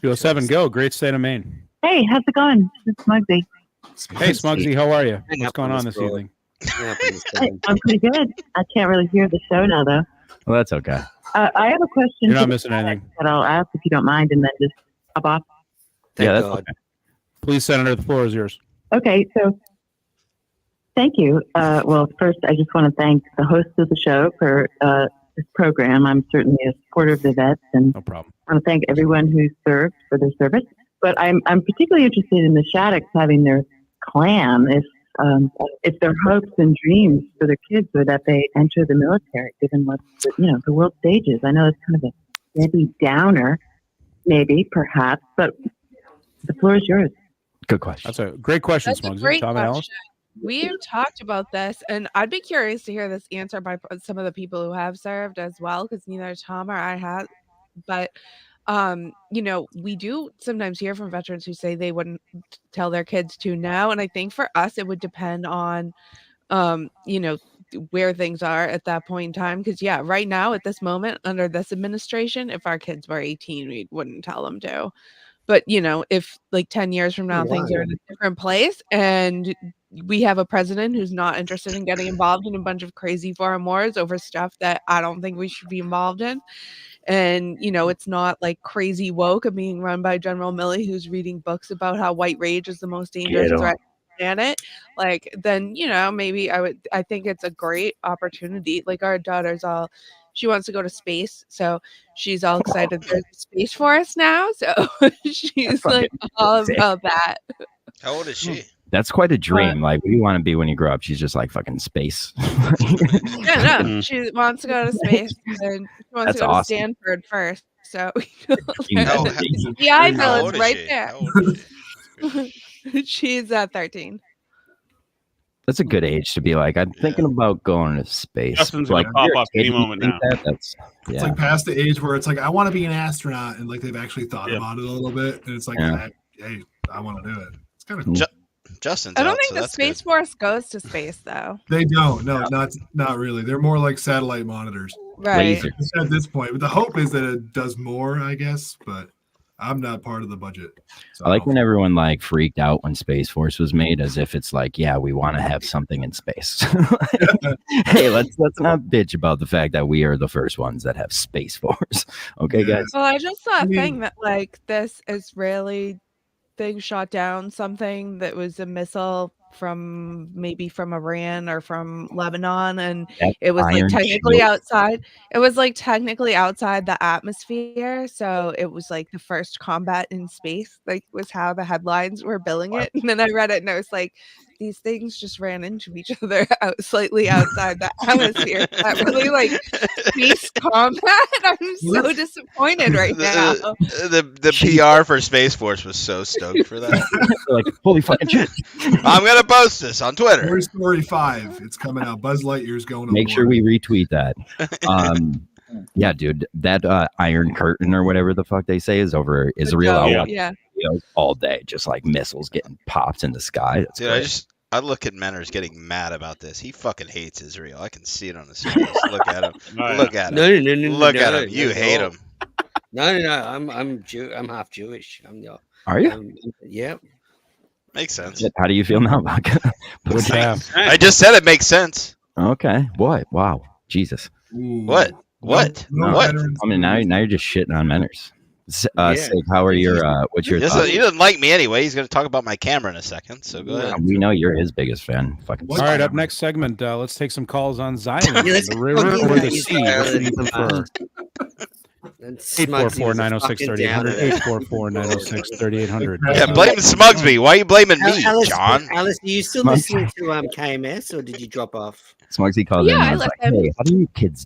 207, go. Great state of Maine. Hey, how's it going? It's Muggsy. Hey, Smugsy, how are you? Hang What's up going on on this this road. evening? Yeah, please, Hey, I'm pretty good. I can't really hear the show now, though. Well, that's okay. I have a question. You're not for missing Shattuck anything. that I'll ask if you don't mind, and then just hop off. Thank Yeah, that's God. okay. Please, Senator, the floor is yours. Okay, so thank you. Well, first, I just want to thank the host of the show for this program. I'm certainly a supporter of the vets, and No problem. I want to thank everyone who served for their service. But I'm particularly interested in the Shaddocks having their clan. If their hopes and dreams for their kids are that they enter the military, given what the world stages. I know it's kind of a maybe downer, maybe perhaps, but the floor is yours. Good question. That's a great question, that's a Smugsy. great Tom and Alice? question. We've talked about this, and I'd be curious to hear this answer by some of the people who have served as well, because neither Tom or I have. But we do sometimes hear from veterans who say they wouldn't tell their kids to now, and I think for us it would depend on, where things are at that point in time. Because right now at this moment under this administration, if our kids were 18, we wouldn't tell them to. But if like 10 years from now things are in a different place and we have a president who's not interested in getting involved in a bunch of crazy foreign wars over stuff that I don't think we should be involved in. And, it's not like crazy woke and being run by General Milley, who's reading books about how white rage is the most dangerous threat on the planet. Like, then, maybe I think it's a great opportunity. Like our daughter's she wants to go to space. So she's all excited. There's a space force now. So she's like all about that. How old is she? That's quite a dream. Like, what do you want to be when you grow up? She's just like fucking space. Yeah, no, she wants to go to space, and she wants That's to go awesome. to Stanford first. So How- the eye how bill old is is right she? there. How old is she? She's 13. That's a good age to be like, I'm thinking about going to space. Justin's like, gonna pop you're a up kid any and you moment think now. That's It's like past the age where it's like, I want to be an astronaut, and like they've actually thought Yeah. about it a little bit, and it's like, Yeah. hey, I want to do it. It's kind of cool. Justin's I don't out, think so the that's Space good. Force goes to space though. They don't. No, not really. They're more like satellite monitors. Right. At this point, but the hope is that it does more, I guess. But I'm not part of the budget. So I like when everyone like freaked out when Space Force was made, as if it's like, yeah, we want to have something in space. Hey, let's not bitch about the fact that we are the first ones that have Space Force. Okay, guys. Well, I just saw a thing that like this Israeli thing shot down something that was a missile from Iran or from Lebanon, and That it was like Iron technically Shield. outside. It was like technically outside the atmosphere, so it was like the first combat in space. Like was how the headlines were billing it, and then I read it and I was like, these things just ran into each other slightly outside the atmosphere. That really like space combat. I'm so disappointed right now. The PR for Space Force was so stoked for that. Like, holy fucking shit. I'm gonna post this on Twitter. Toy Story 5. It's coming out. Buzz Lightyear's going on. Make sure we retweet that. Yeah, dude, that Iron Curtain or whatever the fuck they say is over Israel. I'll watch videos all day, just like missiles getting popped in the sky. That's Dude, great. I look at Menners getting mad about this. He fucking hates Israel. I can see it on his face. Look at him. Look at him. No, Look at him. You hate him. No. I'm half Jewish. Are you? Yeah. Makes sense. How do you feel now about I just said it makes sense. Okay. Boy, wow. Jesus. What? What? No What? veterans. I mean, now you're just shitting on Menners. Sig, how are your what's your He thoughts? doesn't like me anyway. He's going to talk about my camera in a second. So go ahead. We know you're his biggest fan. Fucking All right, up next segment, let's take some calls on Zion. Yeah, let's the river talk or the about sea? What do you prefer? 844-906-3800. 844-906-3800. Yeah, blame Smugsby. Why are you blaming me, John? Alice, are you still listening to KMS, or did you drop off? Smugsy called in. And I was like, hey, how do you kids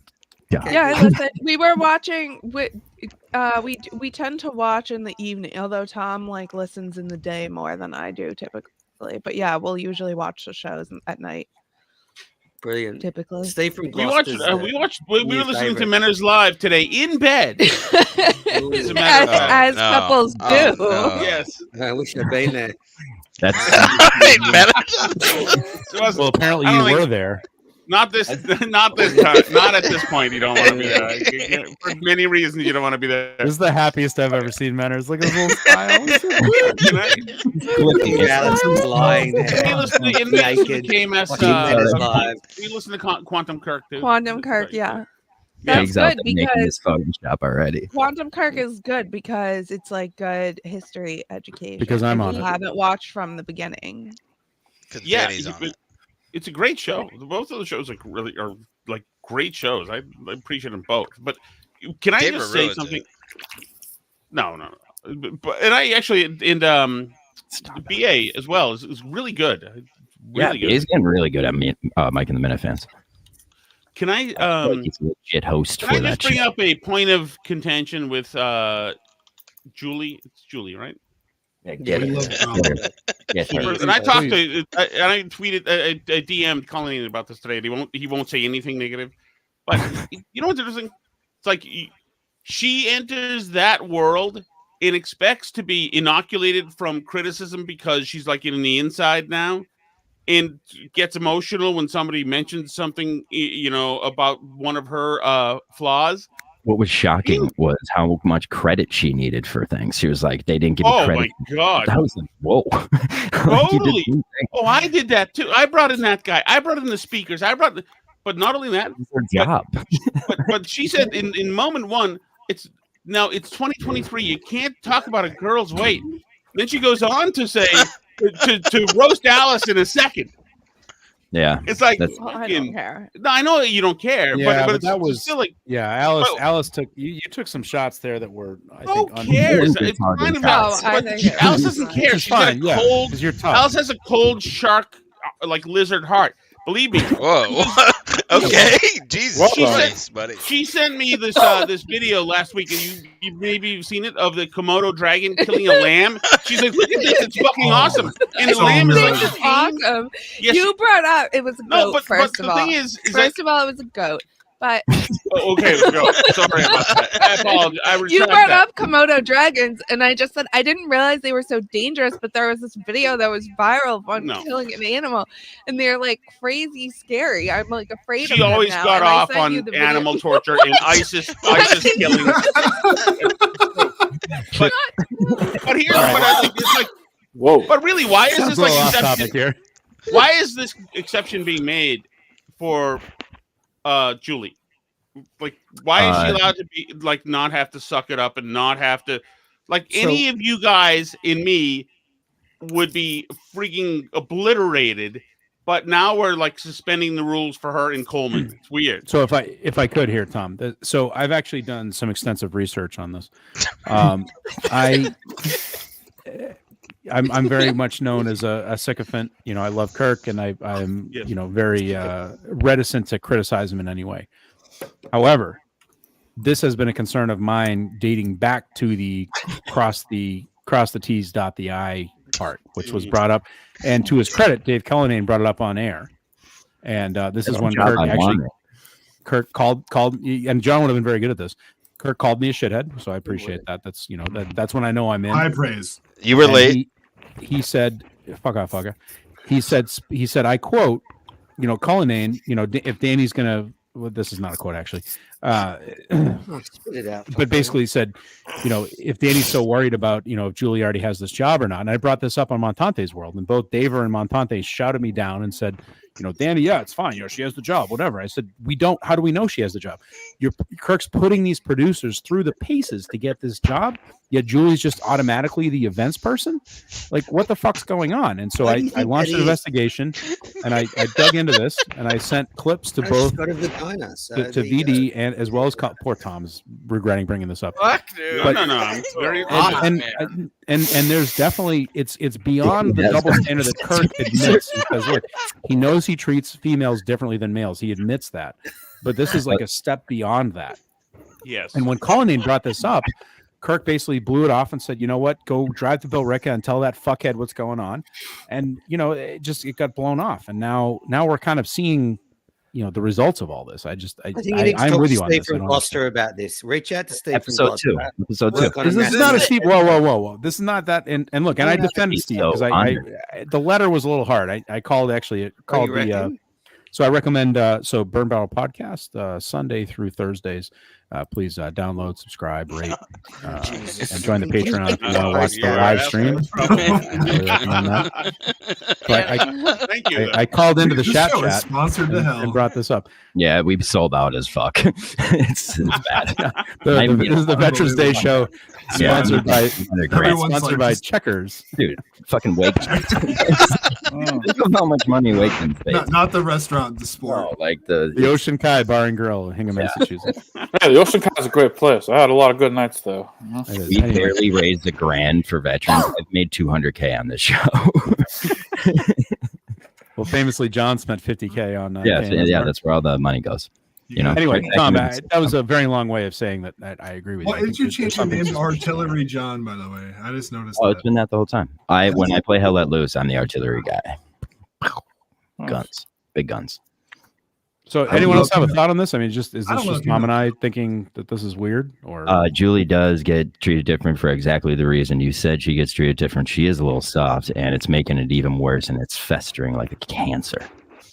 die? Yeah, listen, we were watching. We tend to watch in the evening, although Tom like listens in the day more than I do typically. But yeah, we'll usually watch the shows at night. Brilliant. Typically, Steve from We watched. Gloucester's, We were listening to Menners live today in bed. As a matter as, of fact. as couples do. Yes. I wish I'd been there. That's Well, apparently you were there. Not this time. Not at this point. You don't want to be there. For many reasons, you don't want to be there. This is the happiest I've ever seen Menners. Look at his little smile. Alice is lying there. We listen to Naked. KMS. We listen to Quantum Kirk too. Quantum Kirk, yeah. That's That's good good making because this Photoshop already. Quantum Kirk is good because it's like good history education. Because I'm if on you it. haven't watched from the beginning. Yeah, Danny's on it. it's a great show. Both of the shows are like great shows. I appreciate them both. But can I Gabriel just say ruins something? it. No. But and I actually in BA as well is really good. Really good. He's getting really good at Mike and the Minute Fans. Can I He's a legit host can for I that just bring show. up a point of contention with Julie? It's Julie, right? Yeah. Yes, And I talked to, and I tweeted a DM Colleen about this today. He won't say anything negative, but you know what's interesting? It's like she enters that world and expects to be inoculated from criticism because she's like in the inside now, and gets emotional when somebody mentions something, about one of her flaws. What was shocking was how much credit she needed for things. She was like, they didn't give me credit. Oh my God. I was like, whoa. Totally. Oh, I did that too. I brought in that guy. I brought in the speakers. But not only that, job. but she said in moment one, it's 2023. You can't talk about a girl's weight. Then she goes on to say to roast Alice in a second. Yeah, It's like that's- Well, I fucking- don't care. No, I know you don't care, Yeah, but it's that was still like, Alice. But- Alice took you took some shots there that were I who think cares? It's It's hard to kind of tell. No, I but think she- it's Alice fine. doesn't Which care. is She's got fine, a yeah, cold. 'cause you're tough. Alice has a cold shark, like lizard heart. Believe me. Whoa. Okay. Jesus Well, Christ, buddy. She sent me this this video last week, and you maybe you've seen it of the Komodo dragon killing a lamb. She's like, "Look at this! It's fucking awesome!" And the Oh, lamb is no. like, This is awesome. Yes, You brought up it was a No, goat. but First the of all, thing is first of all, it was a goat. But oh, okay, go. Sorry about that. I apologize. I you retract brought that. up Komodo dragons, and I just said I didn't realize they were so dangerous. But there was this video that was viral of one No. killing an animal, and they're like crazy scary. I'm like afraid of She them always now, got and I off sent you on the video. animal torture and ISIS killing. But here's what I think. It's like, Whoa. but really, why is Sounds this a like little off exception? topic here. Why is this exception being made for Julie? Like, why is she allowed to be like not have to suck it up and not have to like any of you guys in me would be freaking obliterated, but now we're like suspending the rules for her in Coleman. It's weird. So if I could here, Tom. So I've actually done some extensive research on this. I'm very much known as a sycophant. You know, I love Kirk, and I'm Yes. you know very reticent to criticize him in any way. However, this has been a concern of mine dating back to the cross the T's, dot the I part, which was brought up. And to his credit, Dave Cullinane brought it up on air. And this is when Kirk called, and John would have been very good at this. Kirk called me a shithead, so I appreciate that. That's that's when I know I'm in. High praise. You were And late. He said, "Fuck off, fucker." He said, I quote, Cullinane, if Danny's gonna. Well, this is not a quote, actually. Spit it out. But basically he said, if Danny's so worried about, if Julie already has this job or not. And I brought this up on Montante's World, and both Daver and Montante shouted me down and said, Danny, yeah, it's fine. She has the job, whatever. I said, how do we know she has the job? Kirk's putting these producers through the paces to get this job. Yet Julie's just automatically the events person. Like, what the fuck's going on? And so I launched an investigation, and I dug into this, and I sent clips to both got a vagina, so to there you VD and as well as poor Tom's regretting bringing this up. Fuck, dude. No. I'm very And there's definitely it's beyond the double standard that Kirk admits, because look, he knows he treats females differently than males. He admits that, but this is like a step beyond that. Yes. And when Cullinane brought this up, Kirk basically blew it off and said, "You know what? Go drive to Billerica and tell that fuckhead what's going on." And it got blown off, and now we're kind of seeing, the results of all this. I think you need to I'm talk with to you on Steve this. from Gloucester about this. Reach out to Steve Episode from two. Gloucester. Episode two. Work on a This is not a Steve. Whoa. This is not that. And look, and I defended Steve because the letter was a little hard. I called the. So I recommend Burn Barrel Podcast Sunday through Thursdays. Please download, subscribe, rate, and join the Patreon if you want to watch the live stream. Thank you. I called into the This chat show is chat sponsored to hell. and brought this up. Yeah, we sold out as fuck. it's bad. This is the Veterans Day show, sponsored by Everyone's Checkers. Dude, fucking Wake. Think of how much money Wakeman's paid. Not the restaurant, the sport. No, like the Ocean Kai Bar and Grill in Hingham, Massachusetts. Yeah, the Ocean Kai is a great place. I had a lot of good nights though. We barely raised $1,000 for veterans. I've made $200K on this show. Well, famously, John spent $50K on. That's where all the money goes. Anyway, Tom, that was a very long way of saying that I agree with you. Why did you change your name to Artillery John, by the way? I just noticed Oh, that. it's been that the whole time. When I play Hell Let Loose, I'm the artillery guy. Guns, big guns. So, anyone else have a thought on this? I mean, is this just Tom and I thinking that this is weird, or Julie does get treated different for exactly the reason you said she gets treated different. She is a little soft, and it's making it even worse, and it's festering like a cancer.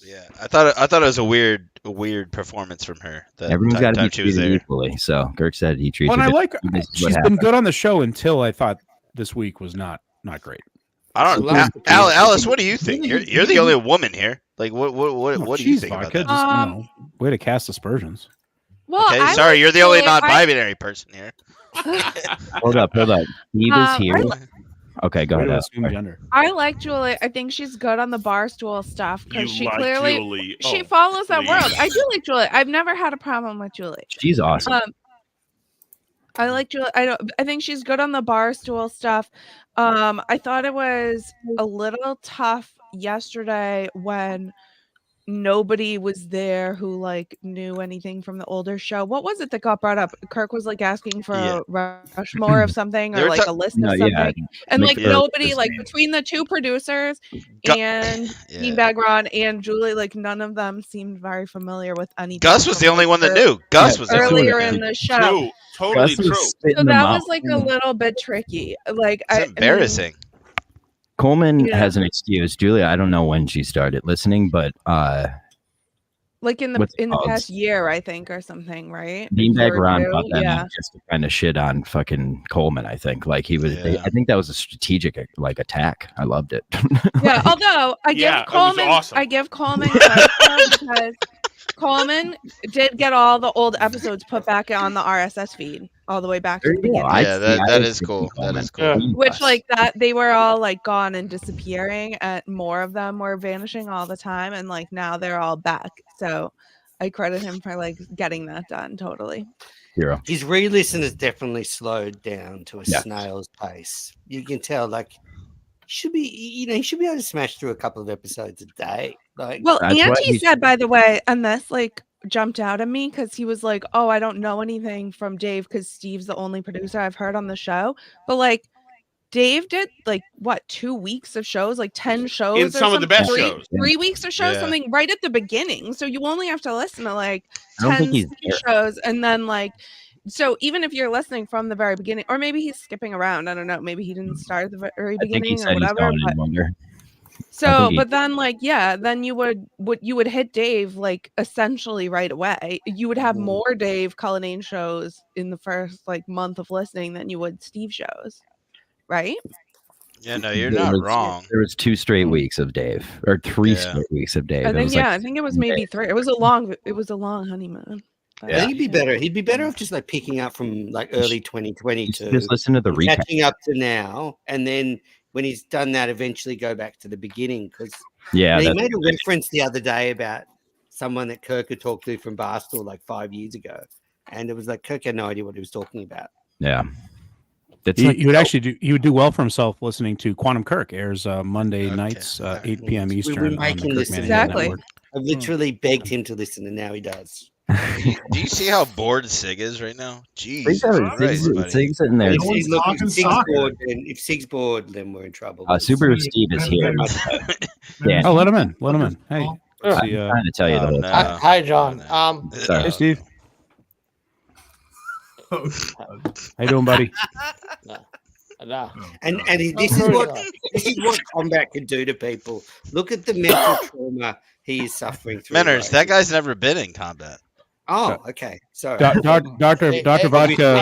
Yeah, I thought it was a weird performance from her. Everyone's got to be treated equally. So Kirk said he treated. Well, and I like. This is She's what been happened. good on the show until I thought this week was not great. I don't know. Alice, what do you think? You're the only woman here. Like, what do you think about that? Way to cast aspersions. Well, Okay, I sorry, would you're the only say non-binary person here. Hold up. Steve is here. Okay, go Way ahead. to assume gender. I like Julie. I think she's good on the barstool stuff You because she like clearly Julie. she Oh, follows that please. world. I do like Julie. I've never had a problem with Julie. She's awesome. I like Julie. I think she's good on the barstool stuff. I thought it was a little tough yesterday when nobody was there who like knew anything from the older show. What was it that got brought up? Kirk was like asking for Yeah. a Rushmore of something They or were like ta- a list No, of yeah, something. And like McBurk nobody, was- like between the two producers Gu- and Yeah. Beanbag Ron and Julie, like none of them seemed very familiar with anything. Gus was from, the only like, one that their- knew. Gus was the only earlier one that in knew. the show. True. Totally Gus was true. spitting So them that out. was like a little bit tricky. Like It's I mean, embarrassing. Coleman Yeah. has an excuse. Julia, I don't know when she started listening, but like in the what's it in the called? past year, I think, or something, right? Beanbag Or Ron two, brought that yeah. up just to kind of shit on fucking Coleman. I think like he was. Yeah. I think that was a strategic like attack. I loved it. Yeah, although I Yeah, give it was Coleman, awesome. I give Coleman credit though, because Coleman did get all the old episodes put back on the RSS feed all the way back to There the you go. beginning. Yeah, that is cool. That is cool. Which like that they were all like gone and disappearing, and more of them were vanishing all the time, and like now they're all back. So I credit him for like getting that done totally. Hero. His re-listen has definitely slowed down to a Yeah. snail's pace. You can tell, like, he should be able to smash through a couple of episodes a day. Like, Well, That's what Auntie he said, by the way, and this like jumped out at me because he was like, "Oh, I don't know anything from Dave because Steve's the only producer I've heard on the show." But like, Dave did like what 2 weeks of shows, like 10 shows, In or some of the best three, shows. 3 weeks of shows, Yeah. something right at the beginning. So you only have to listen to like I don't 10 think he's there. shows, and then like. So even if you're listening from the very beginning, or maybe he's skipping around, I don't know. Maybe he didn't start at the very I think he beginning or said he's whatever. going But in wonder. so, he- but then like, yeah, then you would hit Dave like essentially right away. You would have more Dave Cullinane shows in the first like month of listening than you would Steve shows, right? Yeah, no, you're There not was- wrong. There was 2 straight weeks of Dave, or 3 Yeah. straight weeks of Dave. I It think was yeah, like I think it was 7 maybe days. 3. It was a long honeymoon. But, I think he'd be better. He'd be better off just like picking up from like early 2022, Just listen to the recap. catching up to now, and then when he's done that, eventually go back to the beginning. Because Yeah, he that's- made a reference the other day about someone that Kirk had talked to from Barstool like 5 years ago, and it was like Kirk had no idea what he was talking about. yeah. That's He, like, he would actually do. He would do well for himself listening to Quantum Kirk. Airs Monday nights, 8 p.m. Eastern. We on make the him Kirk listen. Manning Exactly. Network. I literally begged him to listen, and now he does. Do you see how bored Sig is right now? Jeez. Sig's Christ, buddy. Sig's sitting there. If, No one's look, talking if Sig's soccer. bored, then, if Sig's bored, then we're in trouble. Subaru Steve is here. Yeah. Oh, let him in. Let him in. Hey, I'm see, trying to tell you the Oh, whole no. time. Hi, John. Sorry. Hey, Steve. How you doing, buddy? No. And this is what combat can do to people. Look at the mental trauma he is suffering through. Menners, right? that guy's never been in combat. Oh, okay. Sorry. Doctor Hey, Vodka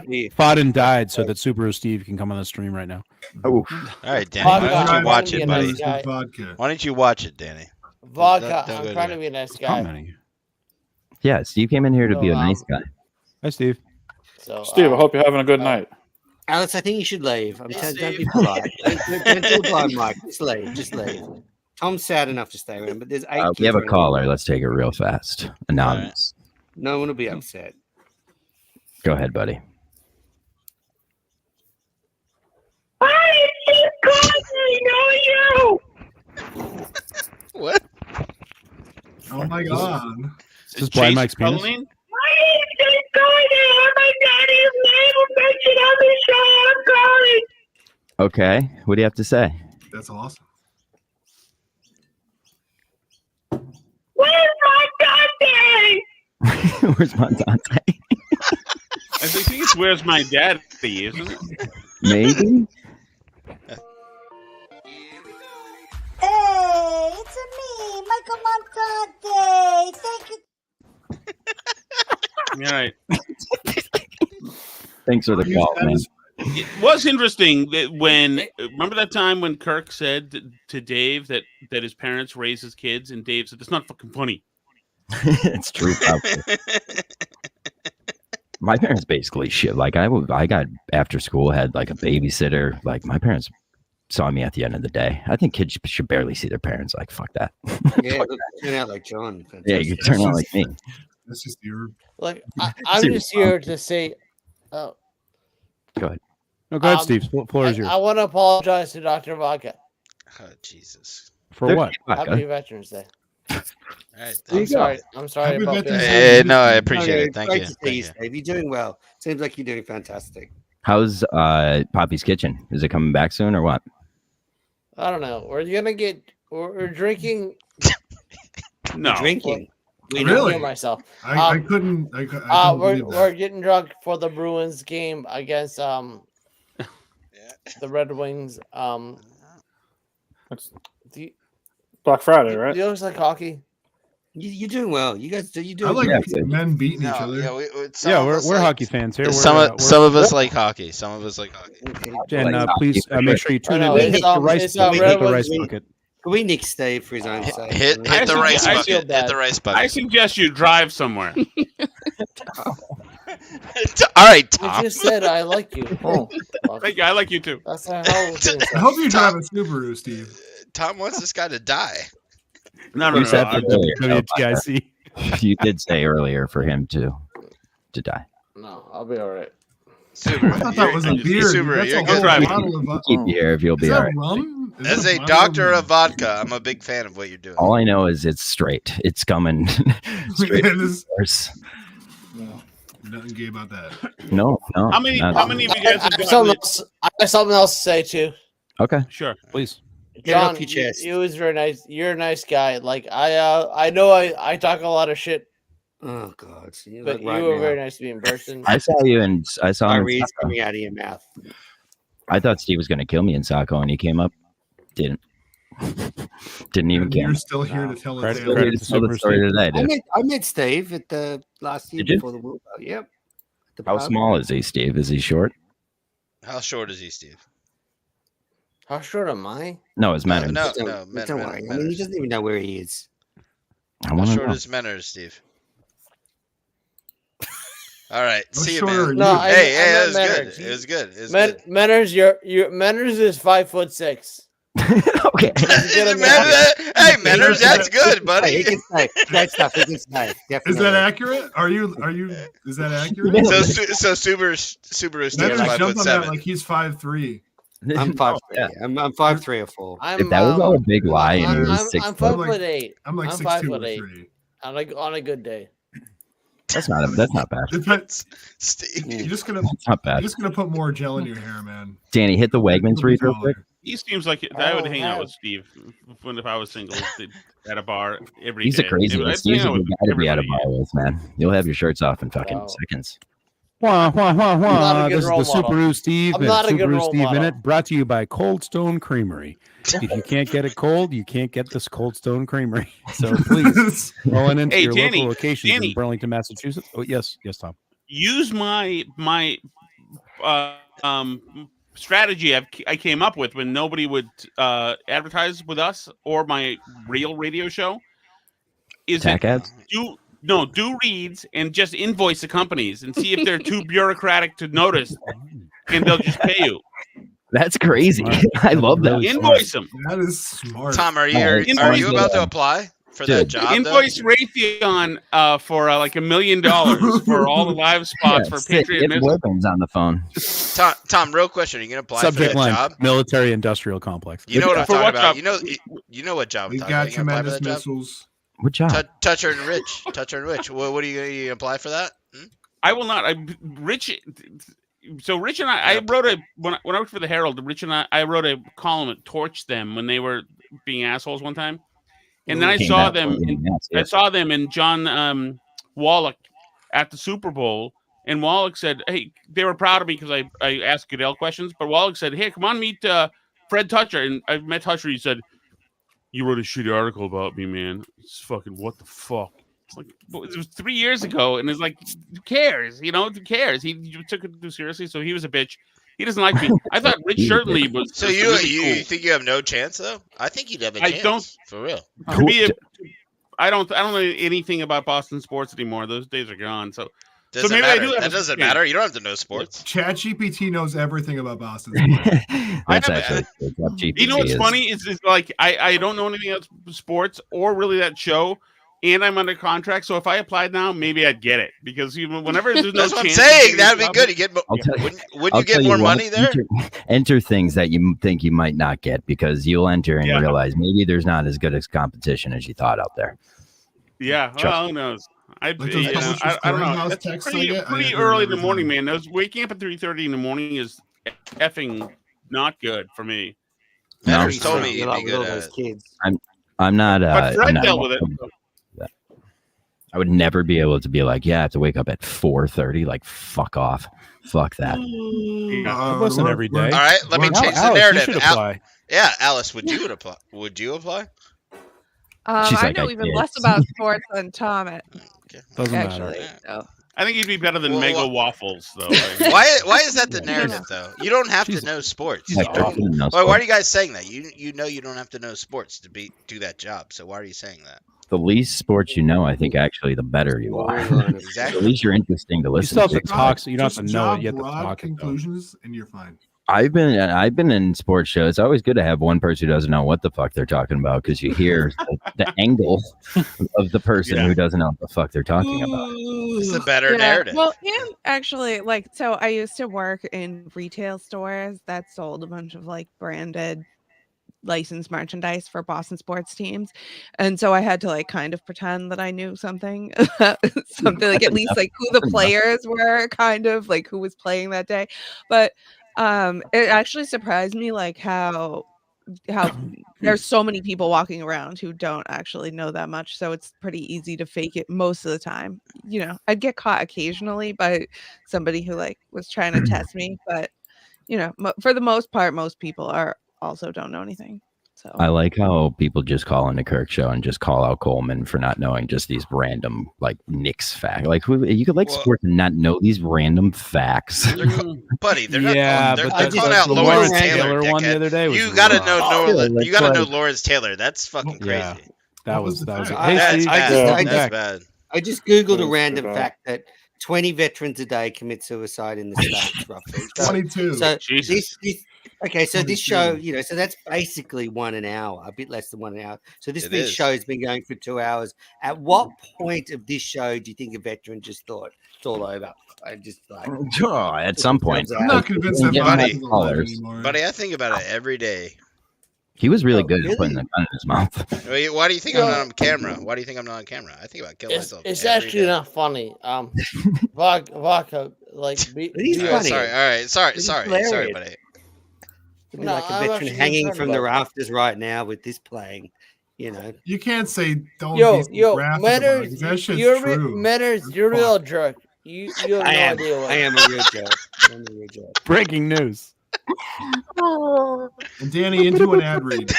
hey, fought and died so that Subaru Steve can come on the stream right now. Oh, All right, Danny. Why don't you watch it, buddy? Guy. Vodka. Why don't you watch it, Danny? Vodka. Don't go I'm trying there. to be a nice guy. Commenting. yeah. Steve came in here to be a nice guy. Hi, Steve. So, Steve, I hope you're having a good night. Alex, I think you should leave. I'm telling don't be Steve. polite. Don't do a blind mic. Just leave. Just leave. Tom's sad enough to stay around, but there's 8 We have a kids around. caller. Let's take it real fast. Anonymous. No one will be upset. Go ahead, buddy. Hi, it's Steve Cosby. No, you. What? Oh my god. This is Blind Mike's penis. My name's Steve Cosby. I'm my daddy's name was mentioned on the show. I'm calling. Okay. What do you have to say? That's awesome. Where's my Dante? Where's my Dante? I think it's Where's My Daddy, isn't it? Maybe. Hey, it's me, Michael Montante. Thank you. All right. Thanks for the call, man. It was interesting that when remember that time when Kirk said to Dave that his parents raised his kids, and Dave said, "That's not fucking funny." It's true. Probably. My parents basically shit. Like I got after school, had like a babysitter. Like my parents saw me at the end of the day. I think kids should barely see their parents. Like fuck that. Yeah, look, turn out like John. Yeah, you Fantastic. turn out like me. That's just your. Like I'm just here to say. Go ahead. No, go ahead, Steve. Floor is yours. I want to apologize to Dr. Vodka. Oh, Jesus. For what? Happy Veterans Day. All right, I'm sorry. I'm sorry Happy about Veterans this. Day. No, I appreciate it. Thank Great you. to see Thank you, you. Steve. You're doing well. Seems like you're doing fantastic. How's Poppy's Kitchen? Is it coming back soon or what? I don't know. We're drinking. No. Drinking. I Really? hear myself. I couldn't. I couldn't believe that. We're getting drunk for the Bruins game against the Red Wings. Do Black Friday, right? you guys like hockey? You're doing well. You guys, you I doing like well. men beating each No, other. Yeah, we're hockey fans here. Some we're, of us like hockey. Some of us like hockey. Jen, please make sure you tune in. know, and hit the rice, it's, hit Red the Wings rice win. bucket. Can we nick Steve for his own sake? Hit the rice I bucket. Hit the rice I bucket. suggest you drive somewhere. All right, I Tom. just said I like you. Oh, Thank you. I like you too. that's not how it is. I hope you drive a Subaru, Steve. Tom wants this guy to die. No. You said I- that WTIC. you did say earlier for him to die. No, I'll be all right. Subaru, I thought that was a beer. Dude. Subaru, That's you're a good whole driver. bottle of vodka. Keep you here if you'll Is be all that right. rum? Is As that a bottle doctor rum? of vodka, I'm a big fan of what you're doing. All I know is it's straight. It's coming straight. Yeah, from the this- source. Nothing gay about that. No. How many of you guys have I have gotten it? I have something else to say too. Okay. Sure. Please. Get it off John, your chest. you was very nice. You're a nice guy. Like I know I talk a lot of shit, Oh God! See, but like you right were now. very nice to me in person. I saw you and I saw him. in Diarrhea's Saco. coming out of your mouth. I thought Steve was going to kill me in Saco, and he came up. Didn't. Didn't even And care. you're still here to tell the Credit- tale. credit To tell the story today, dude. I met Steve at the last year Did you? before the World Cup. Yep. At the How pub. small is he, Steve? Is he short? How short is he, Steve? How short am I? No, his manners. No, Don't, no, men, don't men, worry. I mean, manners. he doesn't even know where he is. I How want to short know. is Menners, Steve? All right, How see you, short are man. you? No, Hey, I that was meant good. Menners. It was good. It was Men, good. Menners, your Menners is 5'6". Okay. Hey, Menners, that's good, Hey, he buddy. can stay. Great stuff. He can stay. Definitely. Is that accurate? Are you? Is that accurate? So Subaru Steve's Manners 5'7". jumped on that like he's 5'3". I'm 5'3". Yeah. I'm 5'3" or 4. I'm, If that was all a big lie and I'm, it was I'm, 6 I'm foot, 5'8". I'm like 6'2" 5'8". or 3. On a good day. that's not bad. Depends. Steve. You're just gonna That's not bad. put more gel in your hair, man. Danny, hit the Wegmans read real quick. He seems like I would Oh, hang out yeah. with Steve if I was single at a bar every He's day. a crazy one. I'd Steve's hang a out good with guy to be at a everybody. bar with, man. You'll have your shirts off in fucking Wow. seconds. Wah, wah, wah, not wah. a good This is role the model. Subaru Steve I'm and not a good Subaru role Steve model. Minute, brought to you by Cold Stone Creamery. If you can't get it cold, you can't get this Cold Stone Creamery. So please, rolling into Hey, your Danny, local locations Danny. in Burlington, Massachusetts. Oh, yes, Tom. Use my strategy I came up with when nobody would advertise with us or my real radio show. Is Attack ads? do reads and just invoice the companies and see if they're too bureaucratic to notice, and they'll just pay you. That's crazy. I love that. Invoice them. That is smart. Tom, are Invoice you about to apply for that Dude. job? though? Invoice Raytheon for like $1 million for all the live spots for Patriot Get Missile. Wegmans on the phone. Tom, real question: are you gonna apply Subject for that line: job? military industrial complex. You know what I'm For talking what about. job? You know what job I'm We talking about. got You gonna apply for tremendous that job? missiles. What job? Toucher and Rich. Toucher and Rich. What are you gonna apply for that? Hmm? I will not. Rich. So Rich and I wrote when I worked for the Herald. Rich and I wrote a column that torched them when they were being assholes one time, and then I Came saw back them. from being ass, yeah. I saw them and John Wallach at the Super Bowl, and Wallach said, "Hey, they were proud of me because I asked Goodell questions." But Wallach said, "Hey, come on, meet Fred Toucher." And I met Toucher. He said, "You wrote a shitty article about me, man. It's fucking what the fuck." It's like, it was 3 years ago, and it's like, who cares? You know, who cares? He took it too seriously, so he was a bitch. He doesn't like me. I thought Rich Shirtley was. So was you really you cool. think you have no chance though? I think you'd have a I chance. don't- For real. To be I don't know anything about Boston sports anymore. Those days are gone. So Doesn't maybe I matter. do have That a doesn't skin. matter. You don't have to know sports. ChatGPT knows everything about Boston. That's actually You know what's funny is like I don't know anything else sports or really that show, and I'm under contract. So if I applied now, maybe I'd get it because even whenever there's no That's what I'm chance saying. of That'd getting be a good. You get. I'll tell you- Wouldn't I'll you get tell more what, money there? Enter things that you think you might not get because you'll enter and realize maybe there's not as good as competition as you thought out there. Yeah, well, who knows? I don't know. Clearinghouse That's texts I pretty, get, I pretty never early in the remember morning, man. Those waking up at 3:30 in the morning is effing not good for me. Matters told me You're you'd like be with all good those at. kids. I'm not. But Fred I'm not dealt with it. I would never be able to be like, yeah, I have to wake up at 4:30. Like, fuck off. Fuck that. It wasn't every day. All right, let me Now, change the Alice, you narrative. should apply. Yeah, Alice, would you apply? Would you apply? She's I like, know I even did. less about sports than Tom. Doesn't Actually, matter. so. I think he'd be better than Well, Mega wha- Waffles, though. Why is that the narrative though? You don't have to know sports. Like, You don't- definitely know why are sports. you guys saying that? You know you don't have to know sports to do that job. So why are you saying that? The least sports you know, I think actually the better you are. Exactly. At least you're interesting to You listen still have to to. talk, so you don't have to Just know draw it. You have to broad talk it. Though. conclusions, and you're fine. I've been in sports shows. It's always good to have one person who doesn't know what the fuck they're talking about because you hear the angle of the person who doesn't know what the fuck they're talking about. It's a better narrative. Well, and actually, like, so I used to work in retail stores that sold a bunch of like branded licensed merchandise for Boston sports teams, and so I had to like kind of pretend that I knew something, something like at least like who the players were, kind of like who was playing that day. But it actually surprised me like how there's so many people walking around who don't actually know that much, so it's pretty easy to fake it most of the time. You know, I'd get caught occasionally by somebody who like was trying to test me, but you know, for the most part, most people are also don't know anything. So I like how people just call in the Kirk show and just call out Coleman for not knowing just these random like Knicks facts. Like you could like sport and not know these random facts. Buddy, they're not Yeah, calling, but they're that's calling like out the Lawrence Lawrence Taylor. Taylor one the dickhead. other day was You gotta know rough. you gotta know like- Lawrence Taylor. That's fucking crazy. Yeah, that was the fact? Hey, That's Steve, bad. welcome That's back. bad. I just googled a That's random good. fact that 20 veterans a day commit suicide in the states, roughly. 22. So Jesus. okay, so this 22. show, you know, so that's basically 1 hour, a bit less than 1 hour. So this It is. show's been going for 2 hours. At what point of this show do you think a veteran just thought it's all over? I just like Oh, at some point. I'm not convinced that Yeah, Bob buddy. is alive Callers. anymore. Buddy, I think about it every day. He was really Oh, good really? at putting the gun in his mouth. Why do you think I'm not on camera? Why do you think I'm not on camera? I think about killing It's myself. it's every actually day. not funny. Vodka, like be, It is be- Oh, funny. sorry. All right. Sorry. It's Sorry, hilarious. buddy. It'd be No, like a I'm veteran actually hanging concerned from the about it. rafters right now with this playing. You know, You can't say don't Yo, be yo, graphic about it, 'cause Manners, that shit's you're true. Manners, you're a real jerk. You have no idea what. I am a real joke. I'm a real joke. Breaking news. And Danny, into an ad read.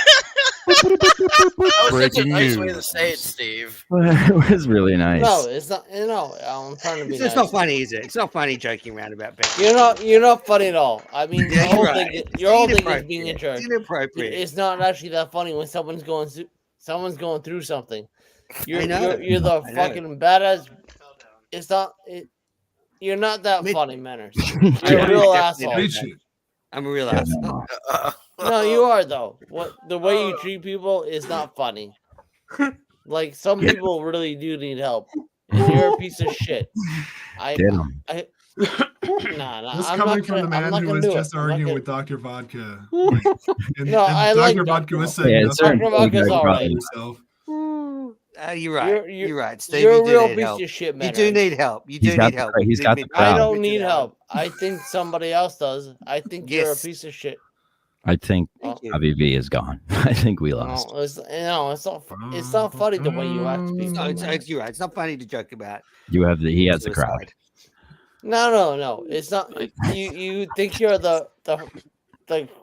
That was such a Breaking nice way news. to say it, Steve. It was really nice. No, it's not. No, I'm trying to be. It's Nice. not funny, is it? It's not funny joking around about veterans. You're not funny at all. I mean, Yeah, your whole you're thing, right. your whole thing is Inappropriate. being a jerk. It's inappropriate. It's not actually that funny when someone's going through something. You're I know. you're the I know. fucking badass. It's not. You're not that Me- funny, Manners. Yeah, You're a real definitely asshole. not. Preach it. I'm a real asshole. No, you are though. What the way you treat people is not funny. Like some Yeah. people really do need help, and you're a piece of shit. Get him. Nah, This I'm coming not from the gonna, I'm man not who gonna was do just it. I'm not arguing gonna- with Dr. Vodka. No, I like Dr. Vodka was saying Yeah, nothing it's certain Dr. about Vodka's all right. himself. You're right. You're right. Steve, You're you a do real need piece help. of shit, You man. do need help. You He's do got need the help. cra- he's You got admit the that. I crowd. don't need help. I think somebody else does. I think you're a Yes. piece of shit. I think Thank you. Avi V is gone. I think we No, lost. it's not funny the way you act to people. No, you're right. It's not funny to joke about. He has the crowd. suicide. No. It's not. You think you're the